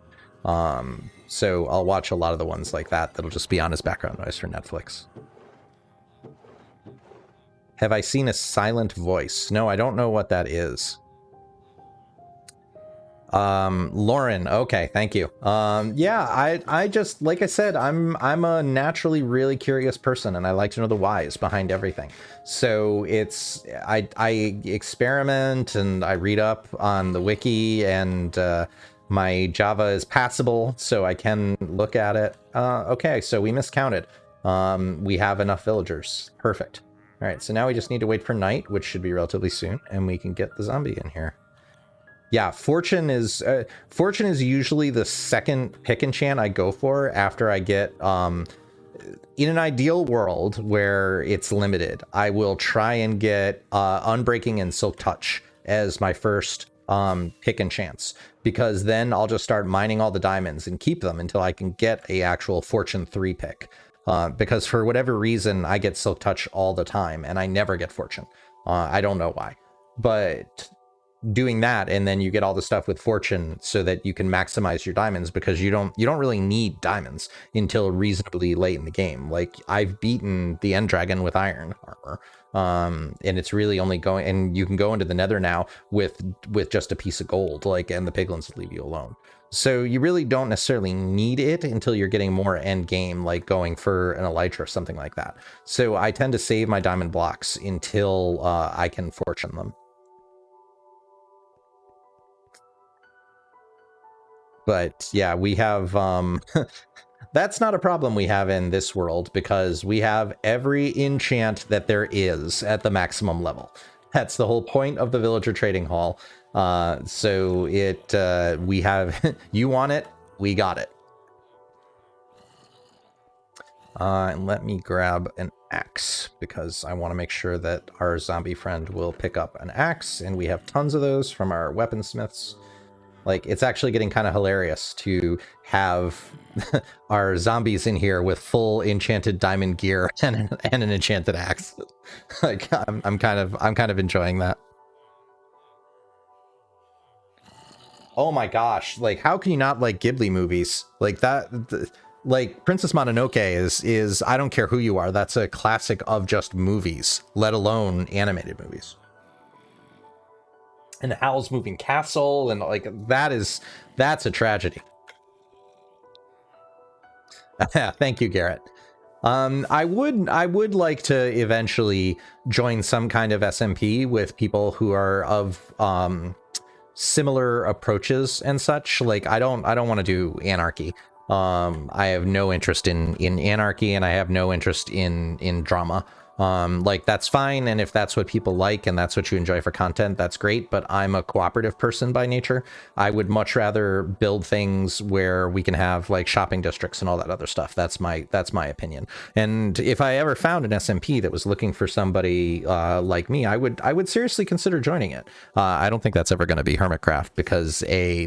So I'll watch a lot of the ones like that that'll just be on as background noise for Netflix. Have I seen a silent voice? No, I don't know what that is. Lauren, okay, thank you. Yeah, I just, like I said, I'm a naturally really curious person, and I like to know the whys behind everything. So I experiment and I read up on the wiki, and my Java is passable, so I can look at it. Okay, so we miscounted. We have enough villagers. Perfect. All right, so now we just need to wait for night, which should be relatively soon, and we can get the zombie in here. Yeah, Fortune is usually the second pick enchant I go for after I get, in an ideal world where it's limited, I will try and get Unbreaking and Silk Touch as my first pick enchants, because then I'll just start mining all the diamonds and keep them until I can get a actual Fortune 3 pick. Because for whatever reason, I get Silk Touch all the time, and I never get Fortune. I don't know why. But doing that, and then you get all the stuff with Fortune so that you can maximize your diamonds, because you don't really need diamonds until reasonably late in the game. Like, I've beaten the End Dragon with iron armor. And it's really only going, and you can go into the Nether now with just a piece of gold, like, and the piglins will leave you alone. So you really don't necessarily need it until you're getting more end game, like going for an Elytra or something like that. So I tend to save my diamond blocks until I can Fortune them. But yeah, we have that's not a problem we have in this world, because we have every enchant that there is at the maximum level. That's the whole point of the villager trading hall. So we have, you want it, we got it. And let me grab an axe, because I want to make sure that our zombie friend will pick up an axe, and we have tons of those from our weaponsmiths. Like, it's actually getting kind of hilarious to have our zombies in here with full enchanted diamond gear and an enchanted axe. Like, I'm kind of enjoying that. Oh my gosh! Like, how can you not like Ghibli movies like that? Like, Princess Mononoke is I don't care who you are, that's a classic of just movies, let alone animated movies. And Howl's Moving Castle, and like that's a tragedy. Thank you, Garrett. I would like to eventually join some kind of SMP with people who are of similar approaches and such. Like, I don't want to do anarchy. I have no interest in anarchy, and I have no interest in drama. Like, that's fine, and if that's what people like and that's what you enjoy for content, that's great, but I'm a cooperative person by nature. I would much rather build things where we can have like shopping districts and all that other stuff. That's my opinion. And if I ever found an SMP that was looking for somebody like me, I would seriously consider joining it. I don't think that's ever going to be Hermitcraft, because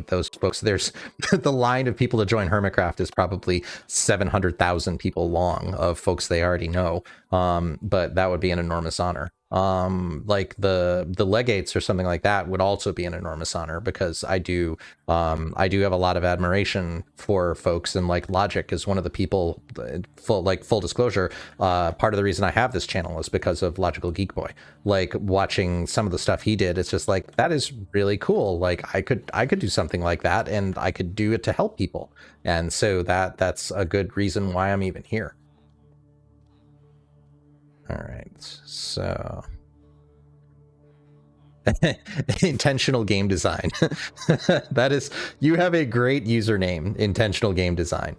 those folks, there's the line of people to join Hermitcraft is probably 700,000 people long of folks they already know. But that would be an enormous honor. Like the legates or something like that would also be an enormous honor, because I do have a lot of admiration for folks, and like Logic is one of the people, full disclosure, part of the reason I have this channel is because of Logical Geek Boy. Like, watching some of the stuff he did, it's just like, that is really cool. Like, I could do something like that, and I could do it to help people. And so that's a good reason why I'm even here. All right, so intentional game design. That is, you have a great username, intentional game design.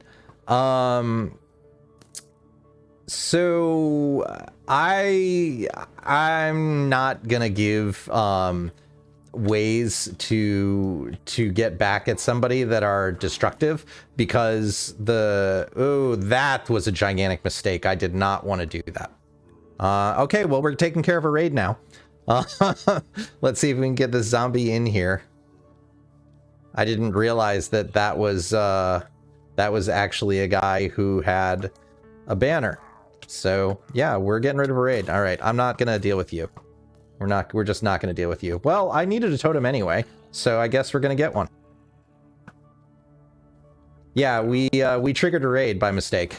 So I'm not gonna give ways to get back at somebody that are destructive, because that was a gigantic mistake. I did not want to do that. Okay, well, we're taking care of a raid now. Let's see if we can get this zombie in here. I didn't realize that was actually a guy who had a banner. So yeah, we're getting rid of a raid. All right, I'm not gonna deal with you. We're just not gonna deal with you. Well, I needed a totem anyway, so I guess we're gonna get one. Yeah, we triggered a raid by mistake.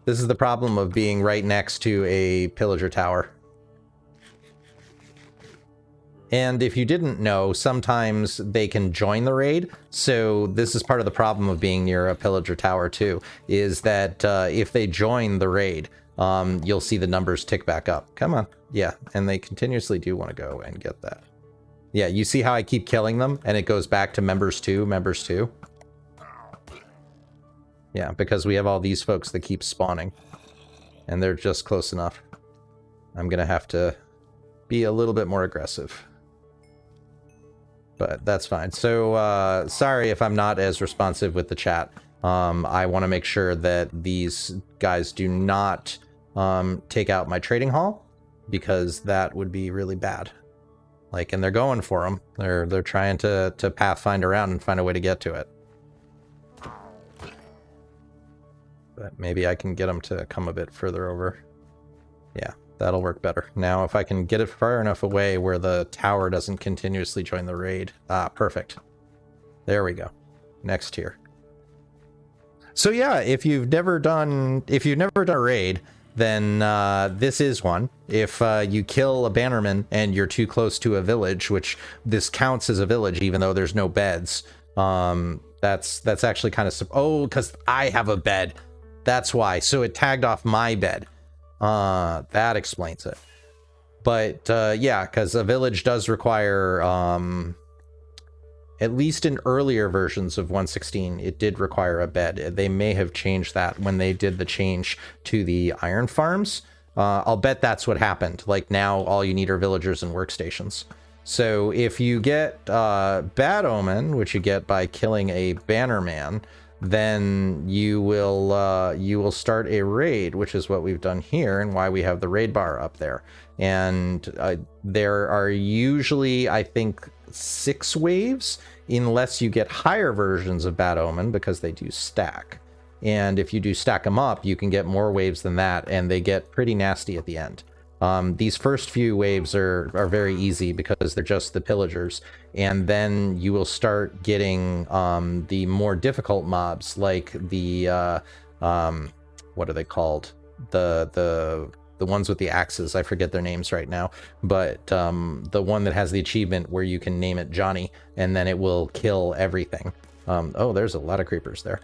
This is the problem of being right next to a pillager tower. And if you didn't know, sometimes they can join the raid. So this is part of the problem of being near a pillager tower too, is that if they join the raid, you'll see the numbers tick back up. Come on. Yeah, and they continuously do want to go and get that. Yeah, you see how I keep killing them and it goes back to members too, members too. Yeah, because we have all these folks that keep spawning, and they're just close enough. I'm gonna have to be a little bit more aggressive, but that's fine. So sorry if I'm not as responsive with the chat. I want to make sure that these guys do not take out my trading hall, because that would be really bad. Like, and they're going for them. They're trying to pathfind around and find a way to get to it. But maybe I can get them to come a bit further over. Yeah, that'll work better. Now, if I can get it far enough away where the tower doesn't continuously join the raid. Ah, perfect. There we go. Next tier. So yeah, if you've never done a raid, then this is one. If you kill a bannerman and you're too close to a village, which this counts as a village even though there's no beds, that's actually kind of... Oh, because I have a bed. That's why. So it tagged off my bed. That explains it. But yeah, because a village does require, at least in earlier versions of 1.16, it did require a bed. They may have changed that when they did the change to the iron farms. I'll bet that's what happened. Like, now all you need are villagers and workstations. So if you get Bad Omen, which you get by killing a bannerman, then you will start a raid, which is what we've done here and why we have the raid bar up there. And there are usually, I think, 6 waves, unless you get higher versions of Bad Omen, because they do stack. And if you do stack them up, you can get more waves than that, and they get pretty nasty at the end. These first few waves are very easy because they're just the pillagers, and then you will start getting the more difficult mobs, like the what are they called? The ones with the axes. I forget their names right now, but the one that has the achievement where you can name it Johnny, and then it will kill everything. Oh, there's a lot of creepers there.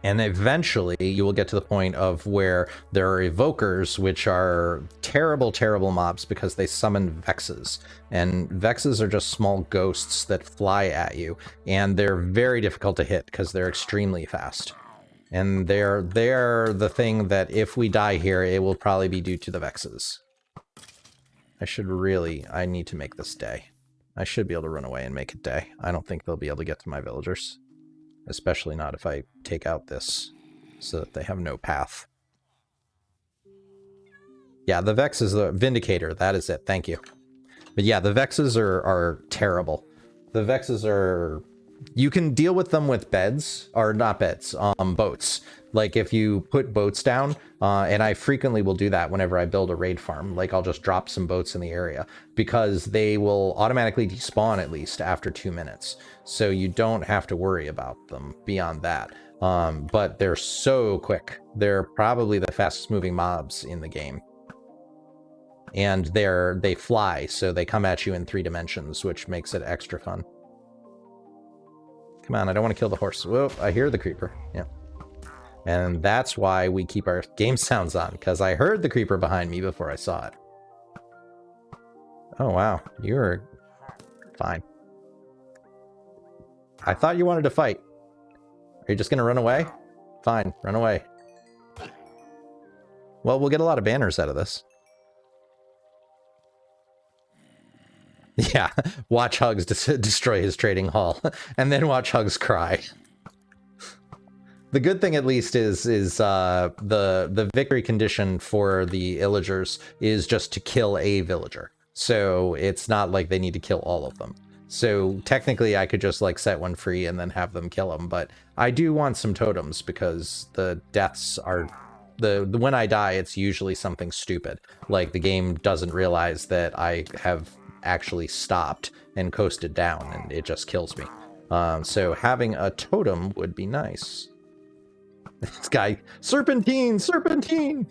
And eventually you will get to the point of where there are evokers, which are terrible, terrible mobs because they summon vexes. And vexes are just small ghosts that fly at you. And they're very difficult to hit because they're extremely fast. And they're the thing that if we die here, it will probably be due to the vexes. I need to make this day. I should be able to run away and make it day. I don't think they'll be able to get to my villagers. Especially not if I take out this, so that they have no path. Yeah, the Vex is the Vindicator. That is it. Thank you. But yeah, the Vexes are terrible. The Vexes are... You can deal with them with beds, or not beds, boats. Like if you put boats down, and I frequently will do that whenever I build a raid farm. Like I'll just drop some boats in the area because they will automatically despawn at least after 2 minutes. So you don't have to worry about them beyond that. But they're so quick. They're probably the fastest moving mobs in the game. And they fly, so they come at you in 3 dimensions, which makes it extra fun. Come on, I don't want to kill the horse. Whoa, I hear the creeper. Yeah. And that's why we keep our game sounds on, because I heard the creeper behind me before I saw it. Oh, wow. You're fine. I thought you wanted to fight. Are you just going to run away? Fine, run away. Well, we'll get a lot of banners out of this. Yeah, watch Hugs destroy his trading hall, and then watch Hugs cry. The good thing, at least, is the victory condition for the illagers is just to kill a villager. So it's not like they need to kill all of them. So technically, I could just like set one free and then have them kill them. But I do want some totems because the deaths are when I die, it's usually something stupid. Like the game doesn't realize that I have actually stopped and coasted down, and it just kills me. So having a totem would be nice. This guy, serpentine, serpentine.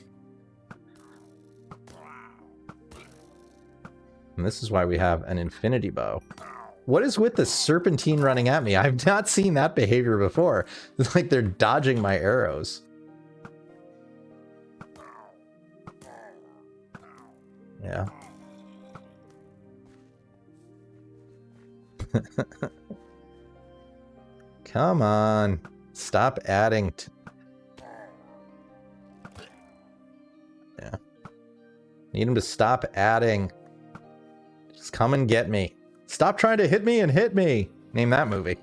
And this is why we have an infinity bow. What is with the serpentine running at me? I've not seen that behavior before. It's like they're dodging my arrows. Yeah. Come on. Stop adding. Yeah. Need him to stop adding. Just come and get me. Stop trying to hit me and hit me. Name that movie.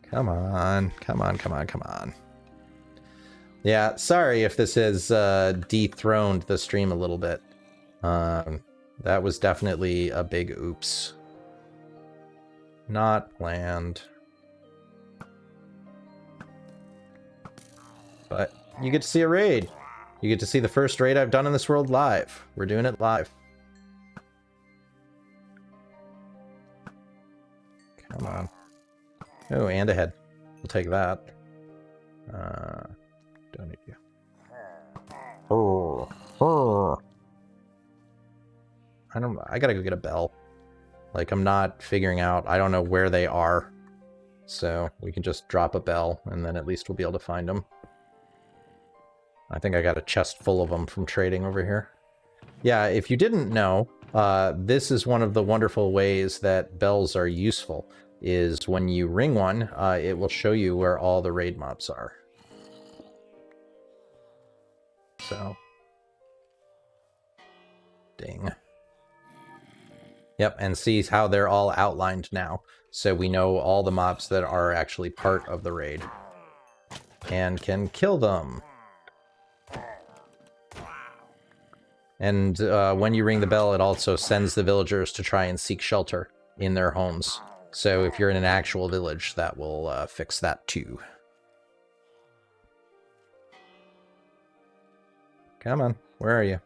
Come on. Come on, come on, come on. Yeah, sorry if this has dethroned the stream a little bit. That was definitely a big oops. Not planned. But you get to see a raid. You get to see the first raid I've done in this world live. We're doing it live. Come on. Oh, and a head. We'll take that. Don't need you. Oh. I gotta go get a bell. Like, I'm not figuring out, I don't know where they are. So we can just drop a bell, and then at least we'll be able to find them. I think I got a chest full of them from trading over here. Yeah, if you didn't know, this is one of the wonderful ways that bells are useful, is when you ring one, it will show you where all the raid mobs are. So. Ding. Yep, and see how they're all outlined now. So we know all the mobs that are actually part of the raid. And can kill them. And when you ring the bell, it also sends the villagers to try and seek shelter in their homes. So if you're in an actual village, that will fix that too. Come on, where are you?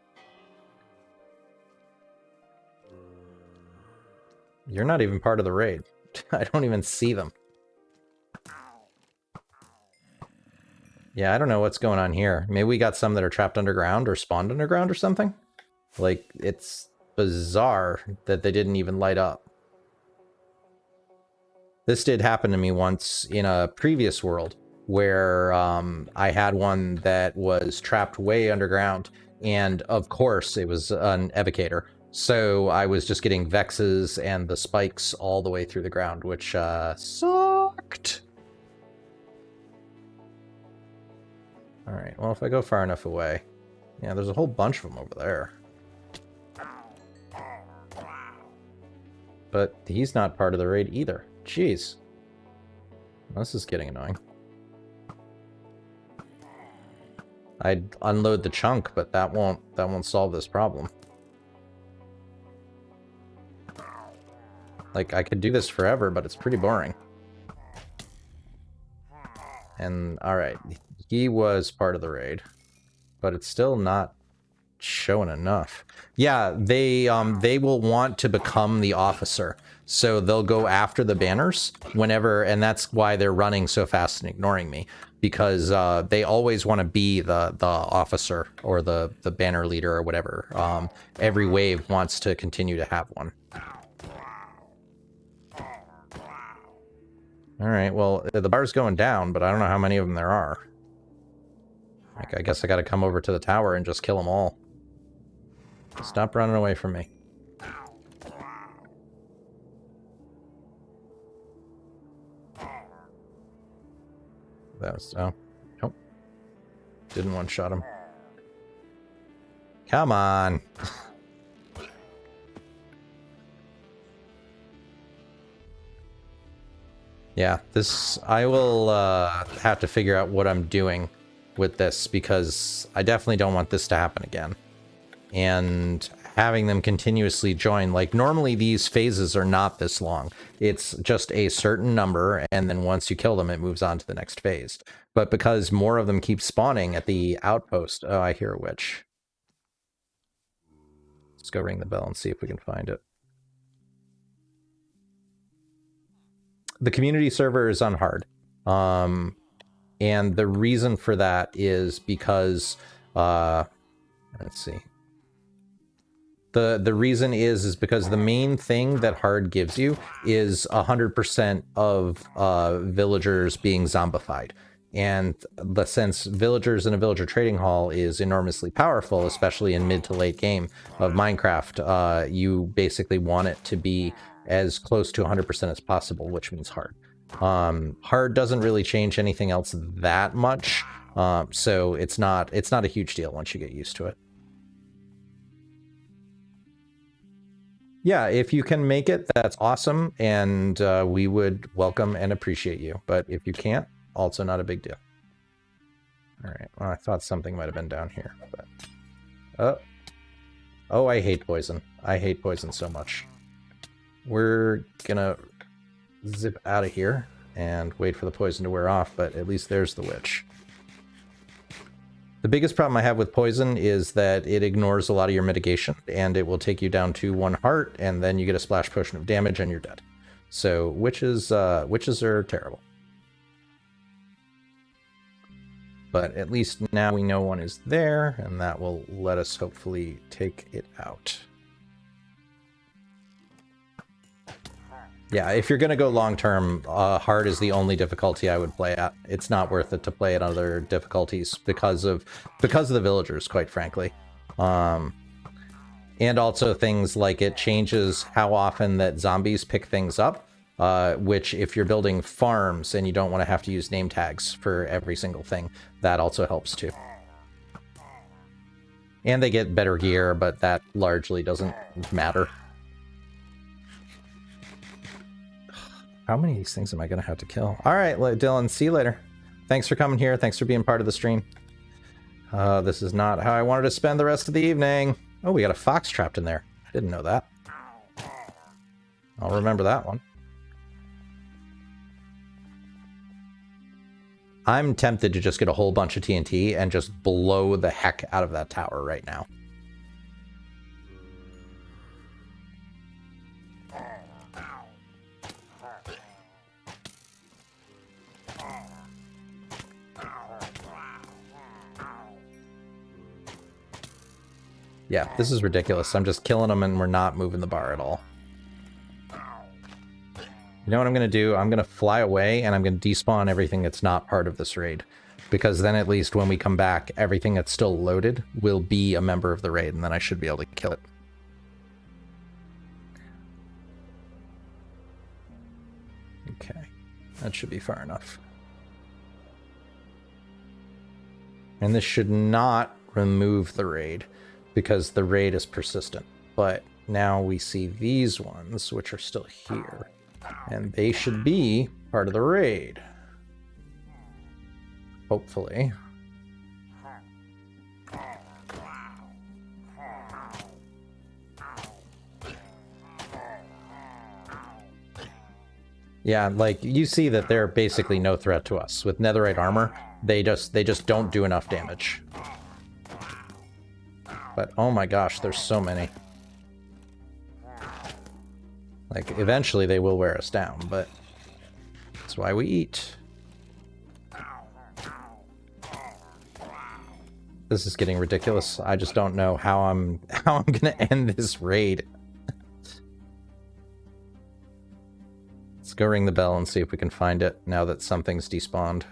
You're not even part of the raid. I don't even see them. Yeah, I don't know what's going on here. Maybe we got some that are trapped underground or spawned underground or something. Like, it's bizarre that they didn't even light up. This did happen to me once in a previous world where I had one that was trapped way underground, and of course it was an evocator. So I was just getting vexes and the spikes all the way through the ground, which sucked. All right, well, if I go far enough away, yeah, there's a whole bunch of them over there. But he's not part of the raid either. Jeez. This is getting annoying. I'd unload the chunk, but that won't solve this problem. Like, I could do this forever, but it's pretty boring. And, alright, he was part of the raid, but it's still not showing enough. Yeah, they will want to become the officer, so they'll go after the banners whenever, and that's why they're running so fast and ignoring me, because they always want to be the officer or the banner leader or whatever. Every wave wants to continue to have one. All right, well, the bar's going down, but I don't know how many of them there are. Like, I guess I got to come over to the tower and just kill them all. Stop running away from me. That was... oh. Nope. Didn't one-shot him. Come on! Yeah, this... I will have to figure out what I'm doing with this, because I definitely don't want this to happen again. And having them continuously join, like, normally these phases are not this long. It's just a certain number, and then once you kill them, it moves on to the next phase. But because more of them keep spawning at the outpost... oh, I hear a witch. Let's go ring the bell and see if we can find it. The community server is on hard. And the reason for that is because... let's see. The reason is because the main thing that hard gives you is 100% of villagers being zombified. And since villagers in a villager trading hall is enormously powerful, especially in mid to late game of Minecraft, you basically want it to be as close to 100% as possible, which means hard. Hard doesn't really change anything else that much, so it's not a huge deal once you get used to it. Yeah, if you can make it, that's awesome, and we would welcome and appreciate you. But if you can't, also not a big deal. All right, well, I thought something might have been down here, but... oh, I hate poison. I hate poison so much. We're gonna zip out of here and wait for the poison to wear off, but at least there's the witch. The biggest problem I have with poison is that it ignores a lot of your mitigation, and it will take you down to 1 heart, and then you get a splash potion of damage and you're dead. So witches are terrible. But at least now we know one is there, and that will let us hopefully take it out. Yeah, if you're going to go long-term, hard is the only difficulty I would play at. It's not worth it to play at other difficulties because of the villagers, quite frankly. And also things like it changes how often that zombies pick things up, which if you're building farms and you don't want to have to use name tags for every single thing, that also helps too. And they get better gear, but that largely doesn't matter. How many of these things am I going to have to kill? All right, Dylan, see you later. Thanks for coming here. Thanks for being part of the stream. This is not how I wanted to spend the rest of the evening. Oh, we got a fox trapped in there. I didn't know that. I'll remember that one. I'm tempted to just get a whole bunch of TNT and just blow the heck out of that tower right now. Yeah, this is ridiculous. I'm just killing them and we're not moving the bar at all. You know what I'm going to do? I'm going to fly away, and I'm going to despawn everything that's not part of this raid. Because then at least when we come back, everything that's still loaded will be a member of the raid, and then I should be able to kill it. Okay, that should be far enough. And this should not remove the raid, because the raid is persistent. But now we see these ones, which are still here. And they should be part of the raid. Hopefully. Yeah, like, you see that they're basically no threat to us. With netherite armor, they just don't do enough damage. But, oh my gosh, there's so many. Like, eventually they will wear us down, but that's why we eat. This is getting ridiculous. I just don't know how I'm gonna end this raid. Let's go ring the bell and see if we can find it now that something's despawned.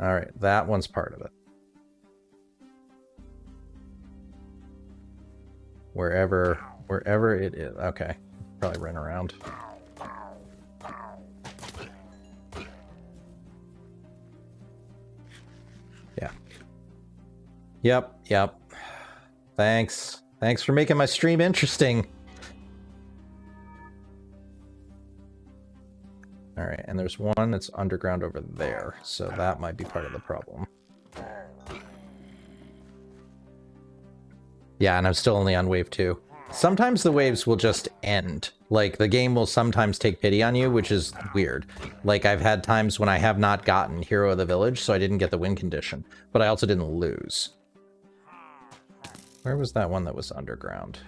Alright, that one's part of it. Wherever it is. Okay, probably run around. Yeah. Yep. Thanks for making my stream interesting. Alright, and there's one that's underground over there, so that might be part of the problem. Yeah, and I'm still only on wave 2. Sometimes the waves will just end. Like, the game will sometimes take pity on you, which is weird. Like, I've had times when I have not gotten Hero of the Village, so I didn't get the win condition. But I also didn't lose. Where was that one that was underground?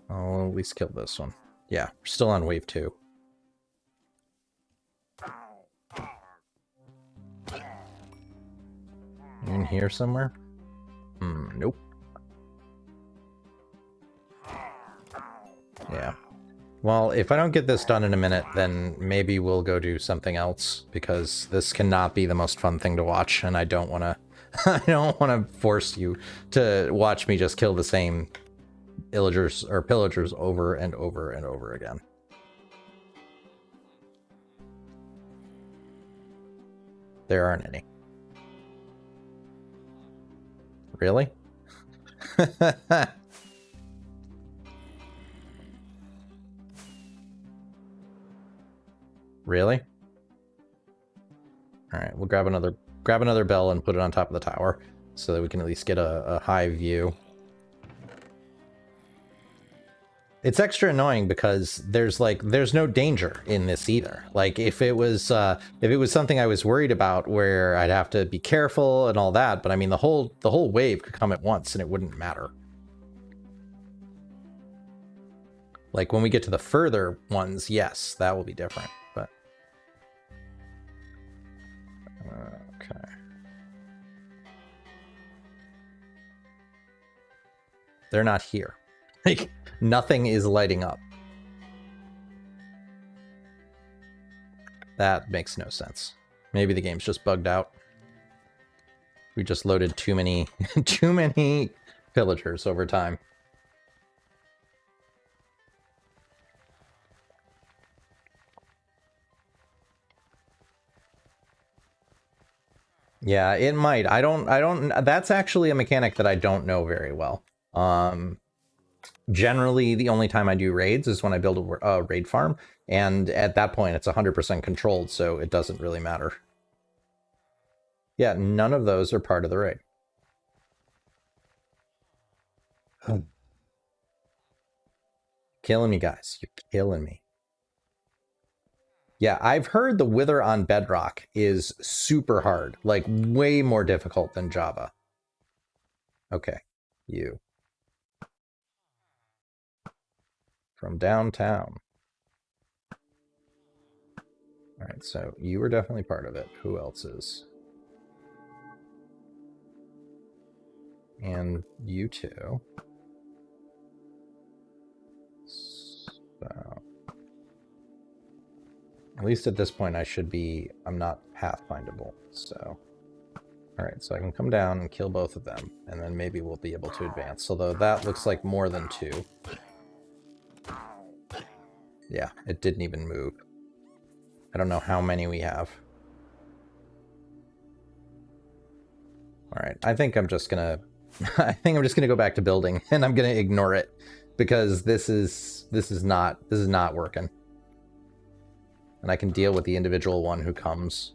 I'll at least kill this one. Yeah, we're still on wave 2. In here somewhere? Nope. Yeah. Well, if I don't get this done in a minute, then maybe we'll go do something else, because this cannot be the most fun thing to watch, and I don't want to I don't want to force you to watch me just kill the same illagers or pillagers over and over and over again. There aren't any. Really? Really? Alright, we'll grab another bell and put it on top of the tower, so that we can at least get a high view. It's extra annoying because there's no danger in this either. Like, if it was something I was worried about where I'd have to be careful and all that, but I mean the whole wave could come at once and it wouldn't matter. Like, when we get to the further ones, yes, that will be different, but okay. They're not here. Like, nothing is lighting up. That makes no sense. Maybe the game's just bugged out. We just loaded too many pillagers over time. Yeah, it might. I don't that's actually a mechanic that I don't know very well. Generally, the only time I do raids is when I build a raid farm, and at that point, it's 100% controlled, so it doesn't really matter. Yeah, none of those are part of the raid. Killing me, guys. You're killing me. Yeah, I've heard the Wither on Bedrock is super hard, like way more difficult than Java. Okay, you. From downtown. Alright, so you were definitely part of it. Who else is? And you too. So, at least at this point, I'm not pathfindable, so. All right, so I can come down and kill both of them, and then maybe we'll be able to advance. Although that looks like more than 2. Yeah, it didn't even move. I don't know how many we have. All right, I think I'm just gonna go back to building, and I'm gonna ignore it because this is not working. And I can deal with the individual one who comes.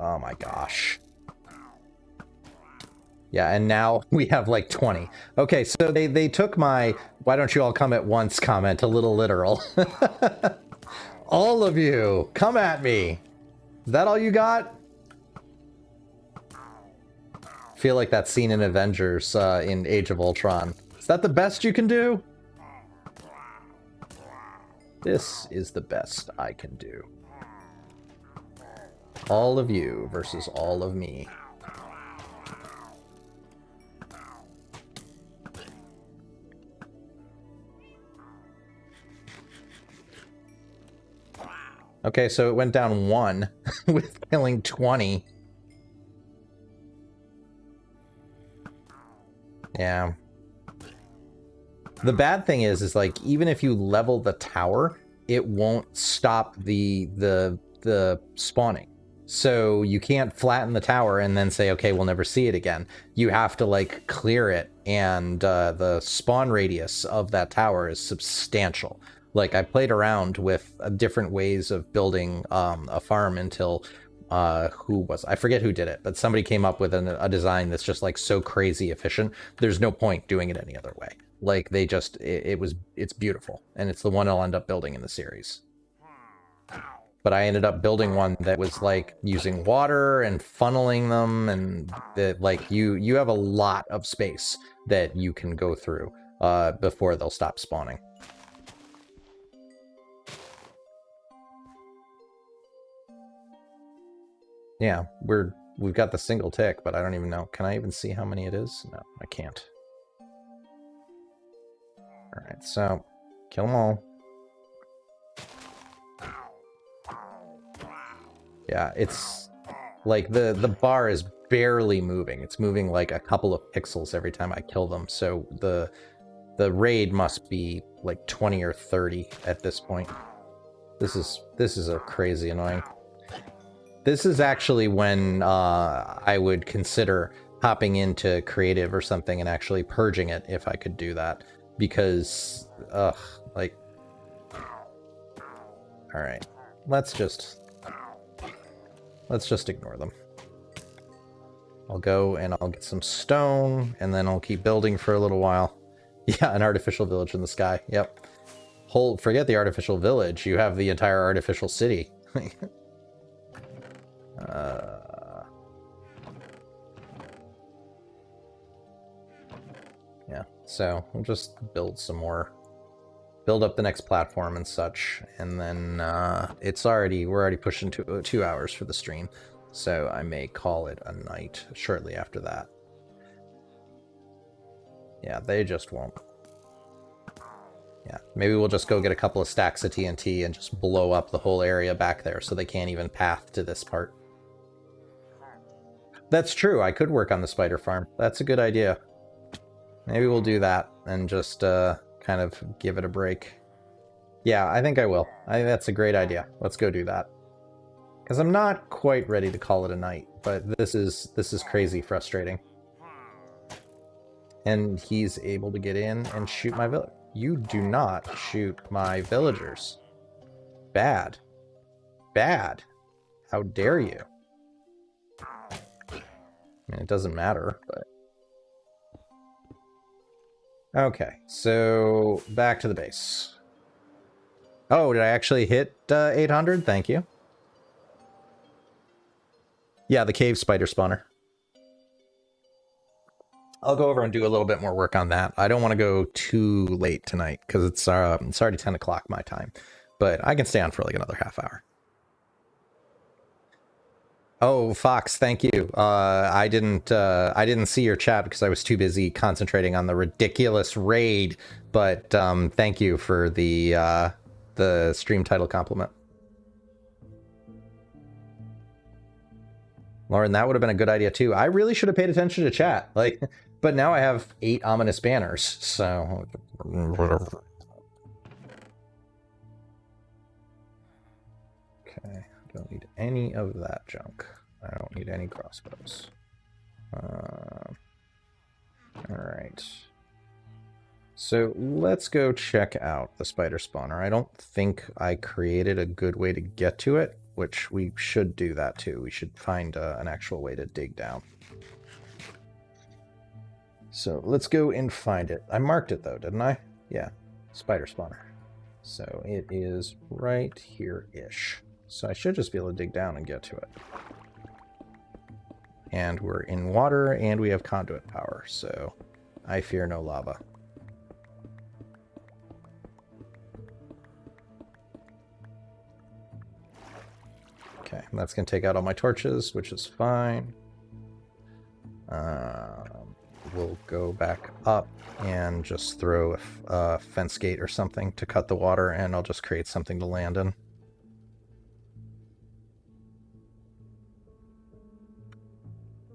Oh my gosh. Yeah, and now we have like 20. Okay, so they took my "why don't you all come at once" comment a little literal. All of you, come at me. Is that all you got? Feel like that scene in Avengers in Age of Ultron. Is that the best you can do? This is the best I can do. All of you versus all of me. Okay, so it went down 1 with killing 20. Yeah. The bad thing is like, even if you level the tower, it won't stop the spawning. So you can't flatten the tower and then say, okay, we'll never see it again. You have to like clear it, and the spawn radius of that tower is substantial. Like, I played around with different ways of building a farm until I forget who did it, but somebody came up with a design that's just like so crazy efficient. There's no point doing it any other way. Like, they just, it's beautiful, and it's the one I'll end up building in the series. But I ended up building one that was like using water and funneling them, and that like you have a lot of space that you can go through before they'll stop spawning. Yeah, we've got the single tick, but I don't even know. Can I even see how many it is? No, I can't. All right, so kill them all. Yeah, it's like the bar is barely moving. It's moving like a couple of pixels every time I kill them. So the raid must be like 20 or 30 at this point. This is a crazy annoying. This is actually when I would consider hopping into creative or something and actually purging it if I could do that, because like, all right, let's just ignore them. I'll go and I'll get some stone, and then I'll keep building for a little while. Yeah, an artificial village in the sky. Yep. Forget the artificial village. You have the entire artificial city. Yeah, so we'll just build some more. Build up the next platform and such, and then we're already pushing to 2 hours for the stream, so I may call it a night shortly after that. Yeah, they just won't. Yeah, maybe we'll just go get a couple of stacks of TNT and just blow up the whole area back there so they can't even path to this part. That's true, I could work on the spider farm. That's a good idea. Maybe we'll do that and just kind of give it a break. Yeah, I think I will. I think that's a great idea. Let's go do that. Because I'm not quite ready to call it a night, but this is crazy frustrating. And he's able to get in and shoot my village. You do not shoot my villagers. Bad. Bad. How dare you? I mean, it doesn't matter, but... Okay, so back to the base. Oh, did I actually hit 800? Thank you. Yeah, the cave spider spawner. I'll go over and do a little bit more work on that. I don't want to go too late tonight because it's already 10 o'clock my time, but I can stay on for like another half hour. Oh, Fox, thank you. I didn't see your chat because I was too busy concentrating on the ridiculous raid. But thank you for the stream title compliment. Lauren, that would have been a good idea too. I really should have paid attention to chat. Like, but now I have 8 ominous banners, so okay. Don't need any of that junk. I don't need any crossbows. All right. So let's go check out the spider spawner. I don't think I created a good way to get to it, which we should do that too. We should find an actual way to dig down. So let's go and find it. I marked it though, didn't I? Yeah, spider spawner. So it is right here-ish. So I should just be able to dig down and get to it. And we're in water and we have conduit power, so I fear no lava. Okay, that's going to take out all my torches, which is fine. We'll go back up and just throw a fence gate or something to cut the water, and I'll just create something to land in.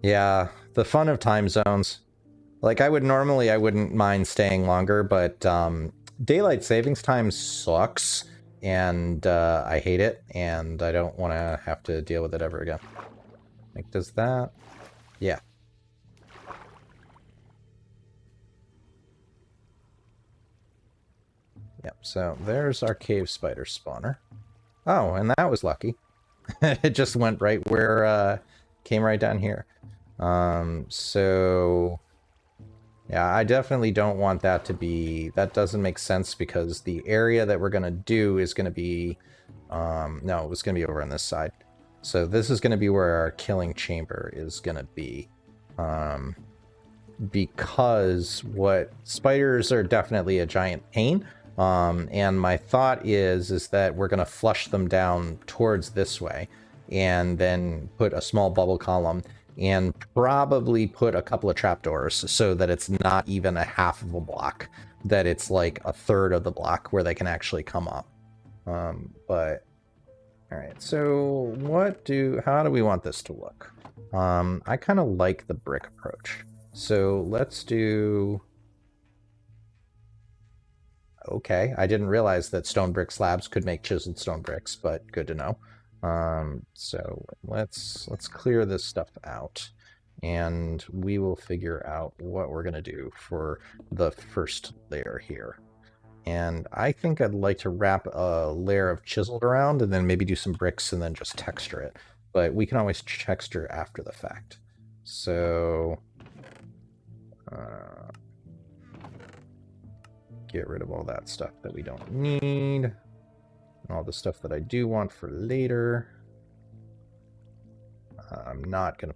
Yeah, the fun of time zones. Like, I wouldn't mind staying longer, but daylight savings time sucks, and I hate it, and I don't want to have to deal with it ever again. Like, does that? Yeah. Yep, so there's our cave spider spawner. Oh, and that was lucky. It just went right where, came right down here. So... yeah, I definitely don't want that to be... that doesn't make sense because the area that we're going to do is going to be... no, it's going to be over on this side. So this is going to be where our killing chamber is going to be. Because what... spiders are definitely a giant pain. And my thought is that we're going to flush them down towards this way. And then put a small bubble column. And probably put a couple of trapdoors so that it's not even a half of a block, that it's like a third of the block where they can actually come up. But all right, so how do we want this to look? I kind of like the brick approach. So let's do... okay, I didn't realize that stone brick slabs could make chiseled stone bricks, but good to know. So let's clear this stuff out, and we will figure out what we're gonna do for the first layer here. And I think I'd like to wrap a layer of chiseled around and then maybe do some bricks and then just texture it, but we can always texture after the fact. So get rid of all that stuff that we don't need. All the stuff that I do want for later. I'm not gonna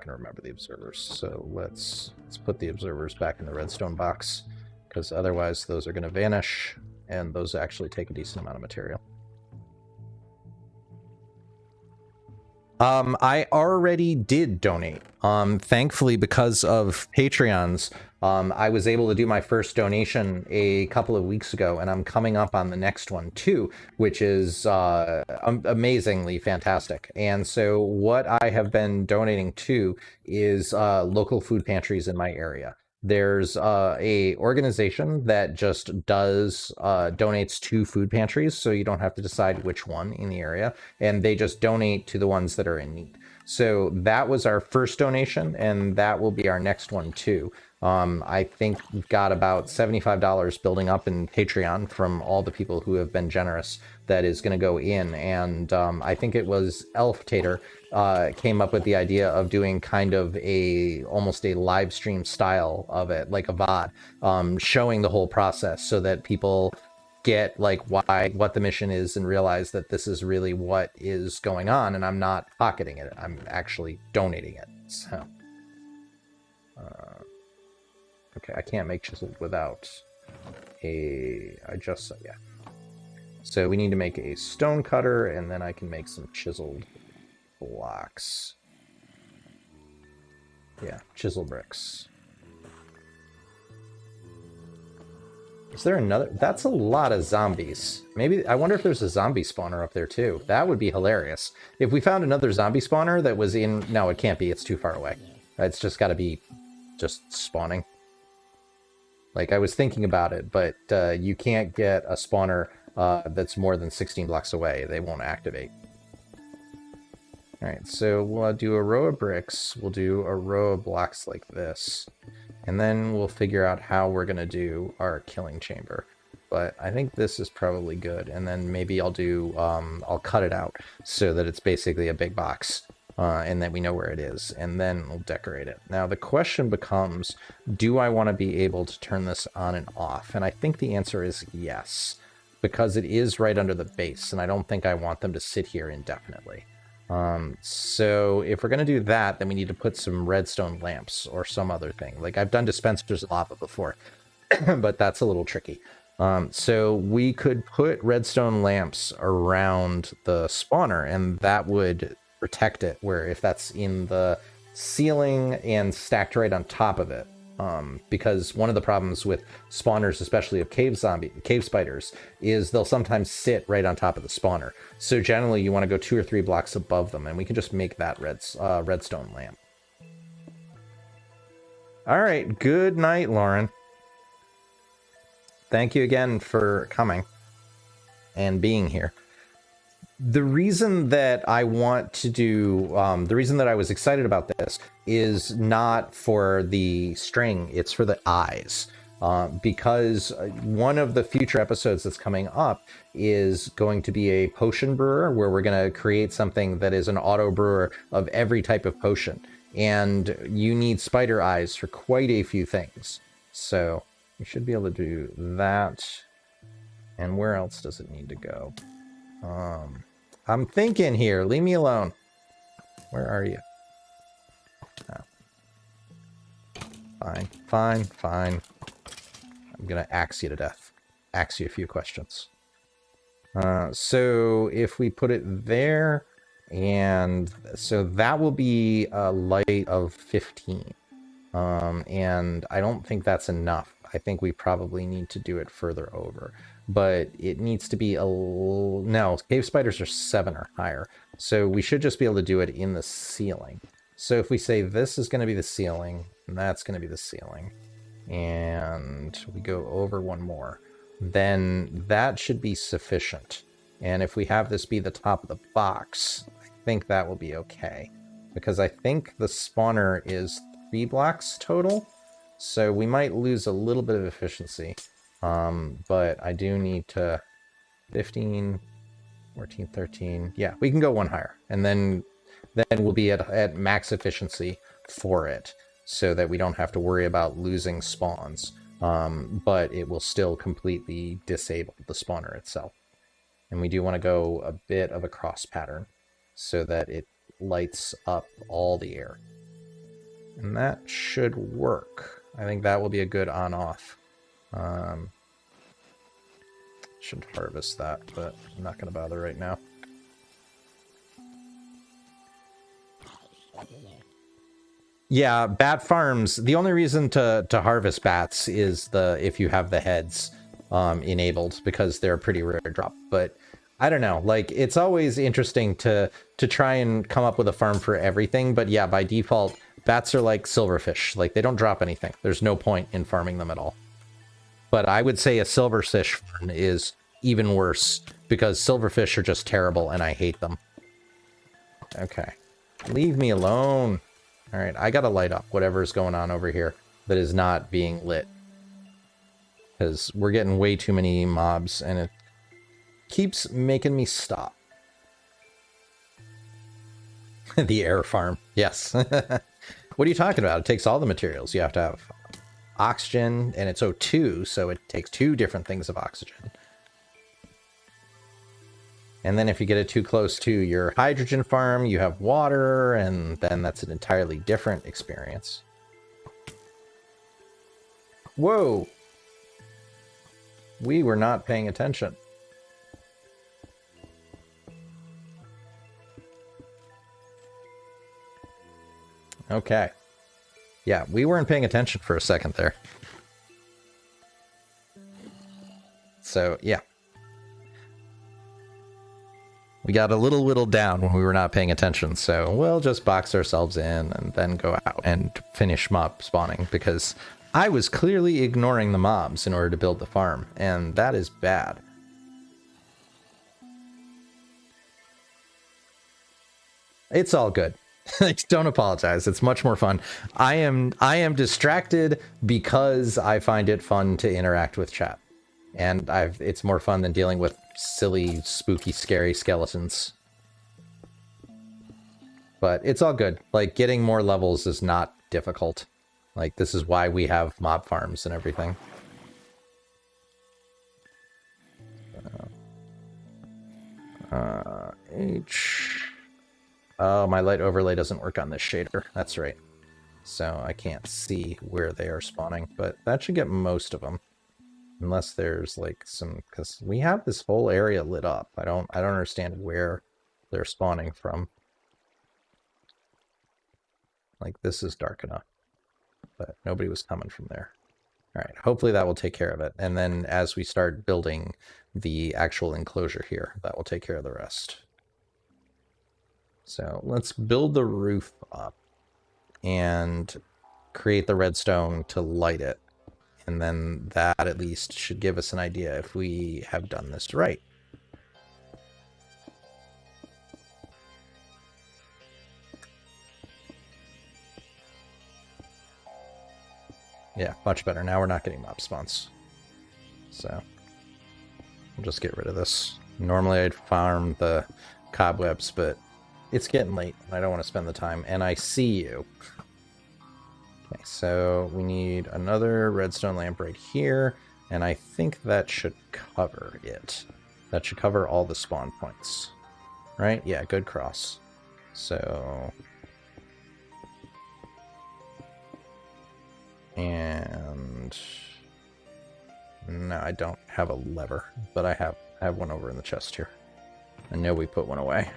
remember the observers, so let's put the observers back in the redstone box, because otherwise those are gonna vanish, and those actually take a decent amount of material. I already did donate. Thankfully, because of Patreons, I was able to do my first donation a couple of weeks ago, and I'm coming up on the next one too, which is amazingly fantastic. And so what I have been donating to is local food pantries in my area. There's a organization that just donates to food pantries, so you don't have to decide which one in the area, and they just donate to the ones that are in need. So that was our first donation, and that will be our next one too. I think we've got about $75 building up in Patreon from all the people who have been generous that is going to go in. And I think it was Elf Tater came up with the idea of doing kind of almost a live stream style of it, like a VOD, showing the whole process so that people get like what the mission is and realize that this is really what is going on, and I'm not pocketing it, I'm actually donating it. So okay, I can't make chiseled without yeah. So we need to make a stone cutter, and then I can make some chiseled blocks. Yeah, chisel bricks. Is there another? That's a lot of zombies. Maybe, I wonder if there's a zombie spawner up there too. That would be hilarious. If we found another zombie spawner that was in... No, it can't be. It's too far away. It's just got to be just spawning. Like, I was thinking about it, but you can't get a spawner that's more than 16 blocks away. They won't activate. All right, so we'll do a row of bricks. We'll do a row of blocks like this. And then we'll figure out how we're going to do our killing chamber. But I think this is probably good. And then maybe I'll do, I'll cut it out so that it's basically a big box. And that we know where it is. And then we'll decorate it. Now the question becomes, do I want to be able to turn this on and off? And I think the answer is yes. Because it is right under the base. And I don't think I want them to sit here indefinitely. So if we're going to do that, then we need to put some redstone lamps or some other thing. Like, I've done dispensers of lava before, but that's a little tricky. So we could put redstone lamps around the spawner, and that would protect it, where if that's in the ceiling and stacked right on top of it. Because one of the problems with spawners, especially of cave spiders, is they'll sometimes sit right on top of the spawner. So generally you want to go 2 or 3 blocks above them, and we can just make that redstone lamp. All right, good night, Lauren. Thank you again for coming and being here. The reason that I want to do, the reason that I was excited about this is not for the string, it's for the eyes. Because one of the future episodes that's coming up is going to be a potion brewer, where we're going to create something that is an auto brewer of every type of potion. And you need spider eyes for quite a few things. So we should be able to do that. And where else does it need to go? I'm thinking here. Leave me alone. Where are you? Oh. Fine, fine, fine. I'm gonna axe you to death. Axe you a few questions. So if we put it there, and so that will be a light of 15. And I don't think that's enough. I think we probably need to do it further over. But it needs to be a... No, cave spiders are 7 or higher. So we should just be able to do it in the ceiling. So if we say this is going to be the ceiling, and that's going to be the ceiling, and we go over one more, then that should be sufficient. And if we have this be the top of the box, I think that will be okay. Because I think the spawner is 3 blocks total. So we might lose a little bit of efficiency. But I do need to 15, 14, 13. Yeah, we can go one higher. And then we'll be at max efficiency for it, so that we don't have to worry about losing spawns. But it will still completely disable the spawner itself. And we do want to go a bit of a cross pattern so that it lights up all the air. And that should work. I think that will be a good on-off. Should harvest that, but I'm not going to bother right now. Yeah, bat farms. The only reason to harvest bats is if you have the heads enabled, because they're a pretty rare drop. But I don't know. Like, it's always interesting to try and come up with a farm for everything. But yeah, by default, bats are like silverfish. Like, they don't drop anything. There's no point in farming them at all. But I would say a silverfish farm is even worse, because silverfish are just terrible and I hate them. Okay. Leave me alone. All right, I gotta light up whatever's going on over here that is not being lit. Because we're getting way too many mobs and it keeps making me stop. The air farm. Yes. What are you talking about? It takes all the materials. You have to have oxygen, and it's O2, so it takes 2 different things of oxygen. And then if you get it too close to your hydrogen farm, you have water, and then that's an entirely different experience. Whoa! We were not paying attention. Okay. Yeah, we weren't paying attention for a second there. So, yeah. We got a little whittled down when we were not paying attention, so we'll just box ourselves in and then go out and finish mob spawning, because I was clearly ignoring the mobs in order to build the farm, and that is bad. It's all good. Don't apologize. It's much more fun. I am distracted because I find it fun to interact with chat. And it's more fun than dealing with silly, spooky, scary skeletons. But it's all good. Like, getting more levels is not difficult. Like, this is why we have mob farms and everything. H... Oh, my light overlay doesn't work on this shader. That's right. So I can't see where they are spawning, but that should get most of them. Unless there's like some, because we have this whole area lit up. I don't understand where they're spawning from. Like, this is dark enough, but nobody was coming from there. All right, hopefully that will take care of it. And then as we start building the actual enclosure here, that will take care of the rest. So let's build the roof up and create the redstone to light it. And then that at least should give us an idea if we have done this right. Yeah, much better. Now we're not getting mob spawns. So we'll just get rid of this. Normally I'd farm the cobwebs, but it's getting late and I don't want to spend the time. And I see you. Okay, so we need another redstone lamp right here, and I think that should cover it. That should cover all the spawn points. Right? Yeah, good cross. So... And... No, I don't have a lever, but I have one over in the chest here. I know we put one away.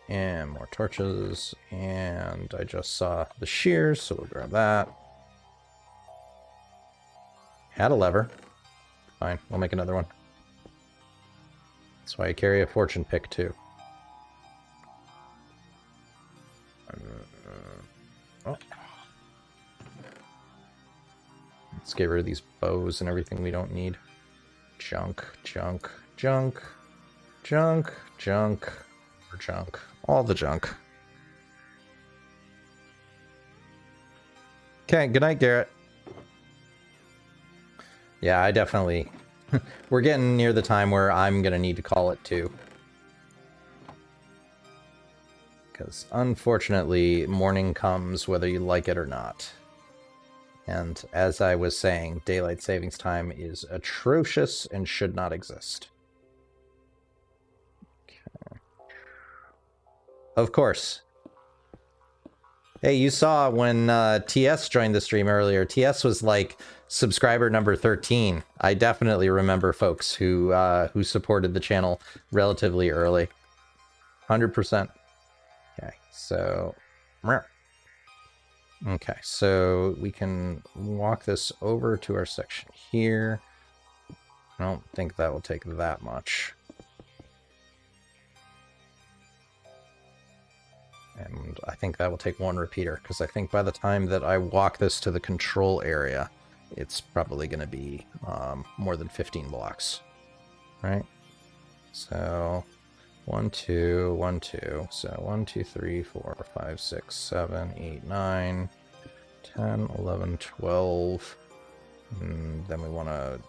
And more torches, and I just saw the shears, so we'll grab that. Had a lever. Fine, we'll make another one. That's why I carry a fortune pick, too. Oh. Let's get rid of these bows and everything we don't need. Junk, junk, junk, junk, junk, or junk. All the junk. Okay, good night, Garrett. Yeah, I definitely... We're getting near the time where I'm going to need to call it too. Because unfortunately, morning comes whether you like it or not. And as I was saying, daylight savings time is atrocious and should not exist. Of course. Hey, you saw when TS joined the stream earlier. TS was like subscriber number 13. I definitely remember folks who supported the channel relatively early. 100%. Okay, so... Okay, so we can walk this over to our section here. I don't think that will take that much. And I think that will take one repeater, because I think by the time that I walk this to the control area, it's probably going to be more than 15 blocks. Right? So, 1, 2, 1, 2. So, 1, 2, 3, 4, 5, 6, 7, 8, 9, 10, 11, 12. And then we want to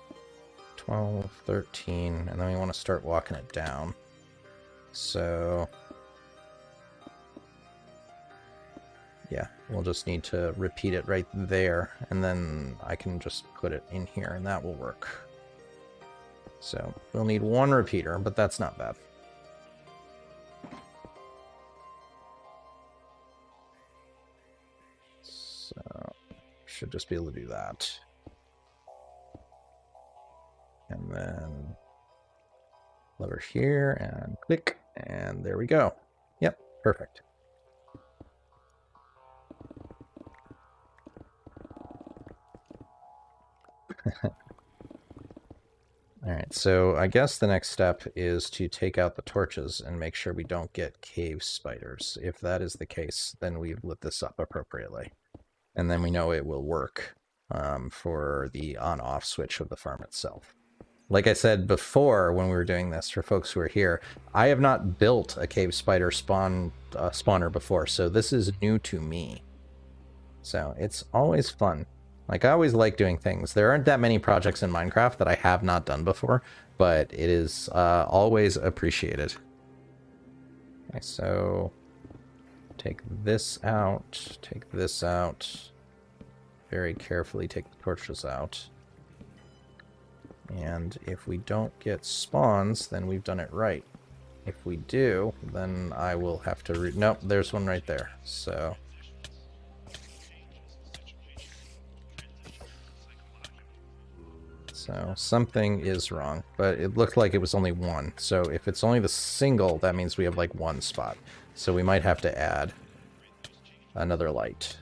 12, 13, and then we want to start walking it down. So... yeah, we'll just need to repeat it right there, and then I can just put it in here, and that will work. So, we'll need one repeater, but that's not bad. So, should just be able to do that. And then lever here, and click, and there we go. Yep, Perfect. Alright, so I guess the next step is to take out the torches and make sure we don't get cave spiders. If that is the case, then we've lit this up appropriately. And then we know it will work for the on-off switch of the farm itself. Like I said before when we were doing this, for folks who are here, I have not built a cave spider spawner before, so this is new to me. So it's always fun. Like, I always like doing things. There aren't that many projects in Minecraft that I have not done before, but it is always appreciated. Okay, so take this out, take this out. Very carefully take the torches out. And if we don't get spawns, then we've done it right. If we do, then I will have to nope, there's one right there. So something is wrong, but it looked like it was only one. So if it's only the single, that means we have like one spot. So we might have to add another light.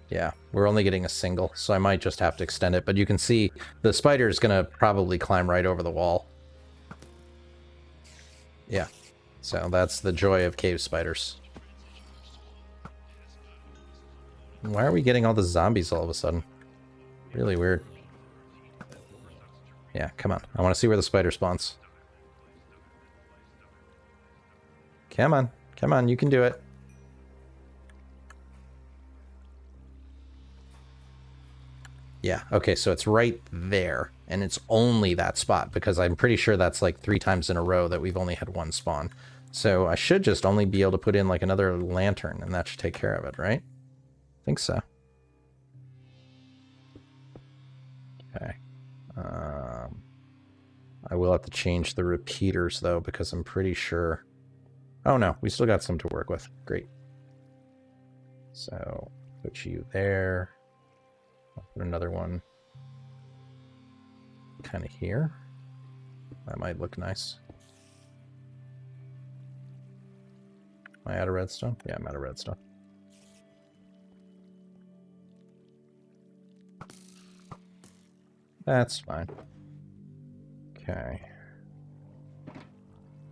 Yeah, we're only getting a single, so I might just have to extend it. But you can see the spider is going to probably climb right over the wall. Yeah, so that's the joy of cave spiders. Why are we getting all the zombies all of a sudden? Really weird. Yeah, come on. I want to see where the spider spawns. Come on. Come on, you can do it. Yeah, okay, so it's right there, and it's only that spot, because I'm pretty sure that's like 3 times in a row that we've only had one spawn. So I should just only be able to put in like another lantern, and that should take care of it, right? I think so. Okay. I will have to change the repeaters, though, because I'm pretty sure... Oh, no, we still got some to work with. Great. So, put you there. I'll put another one kind of here. That might look nice. Am I out of redstone? Yeah, I'm out of redstone. That's fine. Okay.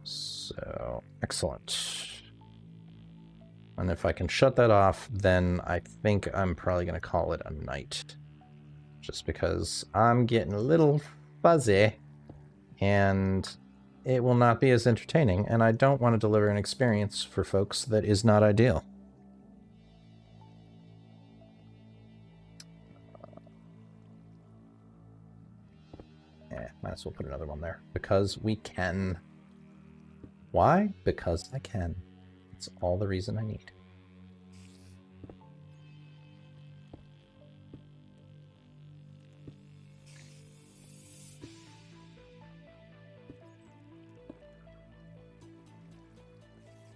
So, excellent. And if I can shut that off, then I think I'm probably going to call it a night. Just because I'm getting a little fuzzy, and it will not be as entertaining, and I don't want to deliver an experience for folks that is not ideal. Might as well put another one there. Because we can. Why? Because I can. That's all the reason I need.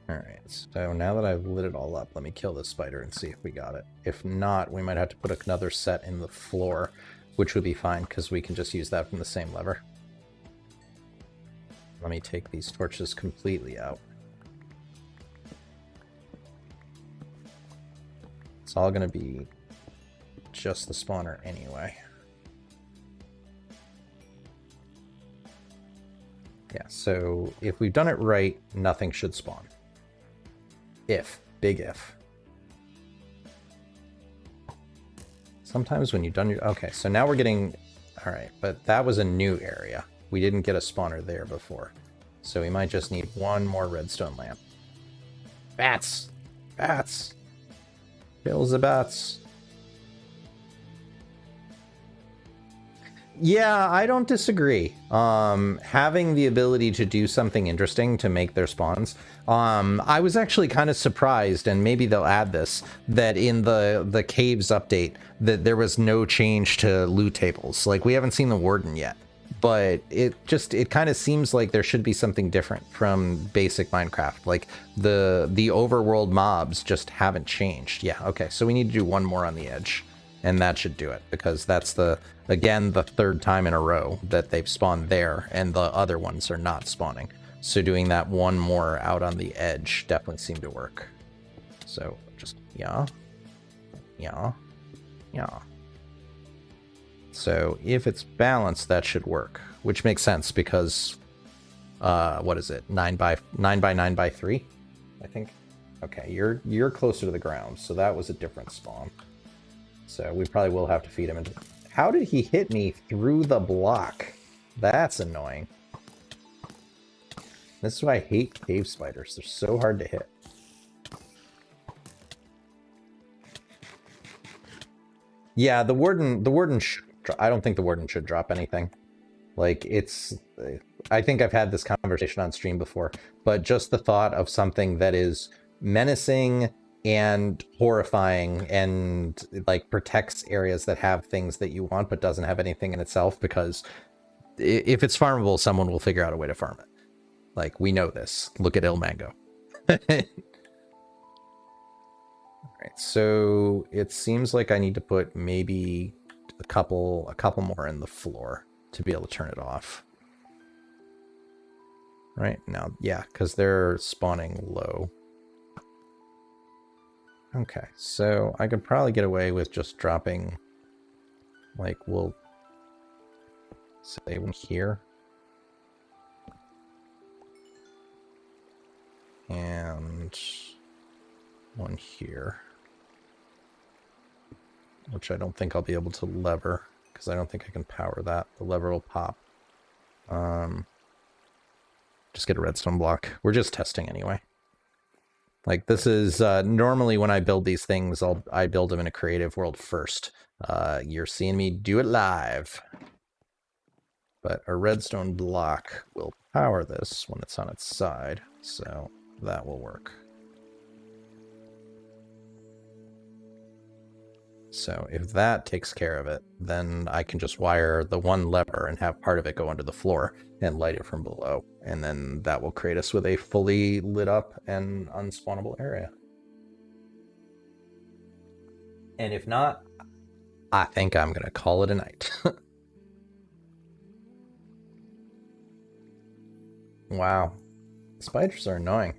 Alright, so now that I've lit it all up, let me kill this spider and see if we got it. If not, we might have to put another set in the floor, which would be fine, because we can just use that from the same lever. Let me take these torches completely out. It's all going to be just the spawner anyway. Yeah, so if we've done it right, nothing should spawn. If. Big if. Sometimes when you've done your... Okay, so now we're getting... Alright, but that was a new area. We didn't get a spawner there before. So we might just need one more redstone lamp. Bats! Bats! Kills the bats. Yeah, I don't disagree. Having the ability to do something interesting to make their spawns. I was actually kind of surprised, and maybe they'll add this, that in the caves update, that there was no change to loot tables. Like, we haven't seen the warden yet. But it kind of seems like there should be something different from basic Minecraft. Like, the overworld mobs just haven't changed. Yeah, okay, so we need to do one more on the edge. And that should do it, because that's again, the 3rd time in a row that they've spawned there, and the other ones are not spawning. So doing that one more out on the edge definitely seemed to work. So just, yeah. So if it's balanced, that should work, which makes sense because, what is it? 9 by 9 by 3, I think. Okay, you're closer to the ground, so that was a different spawn. So we probably will have to feed him into... How did he hit me through the block? That's annoying. This is why I hate cave spiders. They're so hard to hit. Yeah, the warden should... I don't think the warden should drop anything. Like, it's... I think I've had this conversation on stream before, but just the thought of something that is menacing and horrifying and like protects areas that have things that you want but doesn't have anything in itself, because if it's farmable, someone will figure out a way to farm it. Like, we know this. Look at Il Mango. All right, so it seems like I need to put maybe a couple more in the floor to be able to turn it off. Right now, yeah, because they're spawning low. Okay, so I could probably get away with just dropping, like, we'll say one here. And one here. Which I don't think I'll be able to lever, because I don't think I can power that. The lever will pop. Just get a redstone block. We're just testing anyway. Like, this is, normally when I build these things, I build them in a creative world first. You're seeing me do it live. But a redstone block will power this when it's on its side, so that will work. So if that takes care of it, then I can just wire the one lever and have part of it go under the floor and light it from below. And then that will create us with a fully lit up and unspawnable area. And if not, I think I'm going to call it a night. Wow. Spiders are annoying.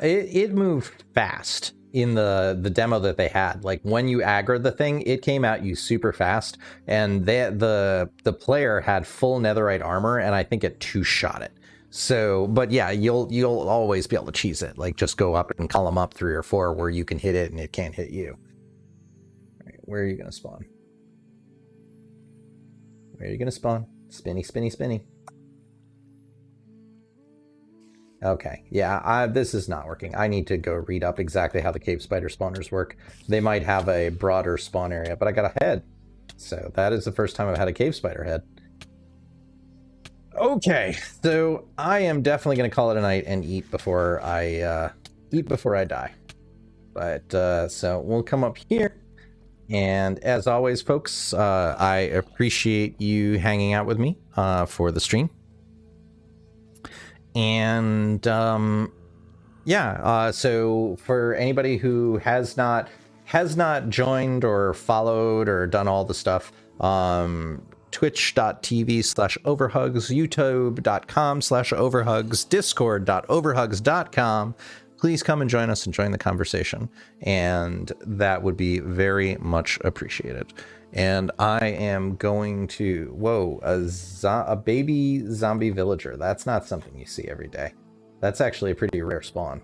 It moved fast in the demo that they had. Like, when you aggroed the thing, it came at you super fast, and the player had full netherite armor, and I think it two-shot it. So, but yeah, you'll always be able to cheese it. Like, just go up and column up 3 or 4 where you can hit it and it can't hit you. All right, where are you gonna spawn? Where are you gonna spawn? Spinny, spinny, spinny. Okay, yeah, this is not working. I need to go read up exactly how the cave spider spawners work. They might have a broader spawn area, but I got a head. So that is the first time I've had a cave spider head. Okay, so I am definitely going to call it a night and eat before I die. But so we'll come up here. And as always, folks, I appreciate you hanging out with me for the stream. And yeah, so for anybody who has not joined or followed or done all the stuff, twitch.tv/overhugs, youtube.com/overhugs, discord.overhugs.com. Please come and join us and join the conversation, and that would be very much appreciated. And I am going to... Whoa, a baby zombie villager. That's not something you see every day. That's actually a pretty rare spawn.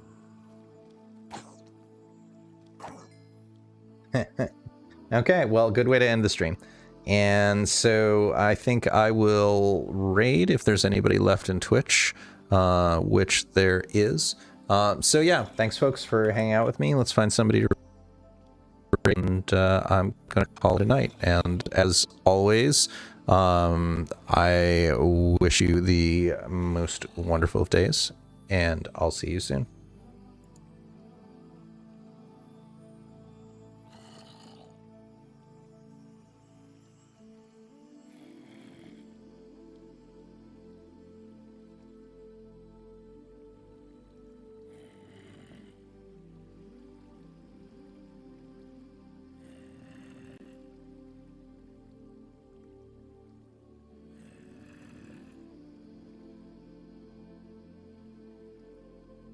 Okay, well, good way to end the stream. And so I think I will raid if there's anybody left in Twitch, which there is. So yeah, thanks folks for hanging out with me. Let's find somebody to raid, and I'm gonna call it a night. And as always, I wish you the most wonderful of days, and I'll see you soon.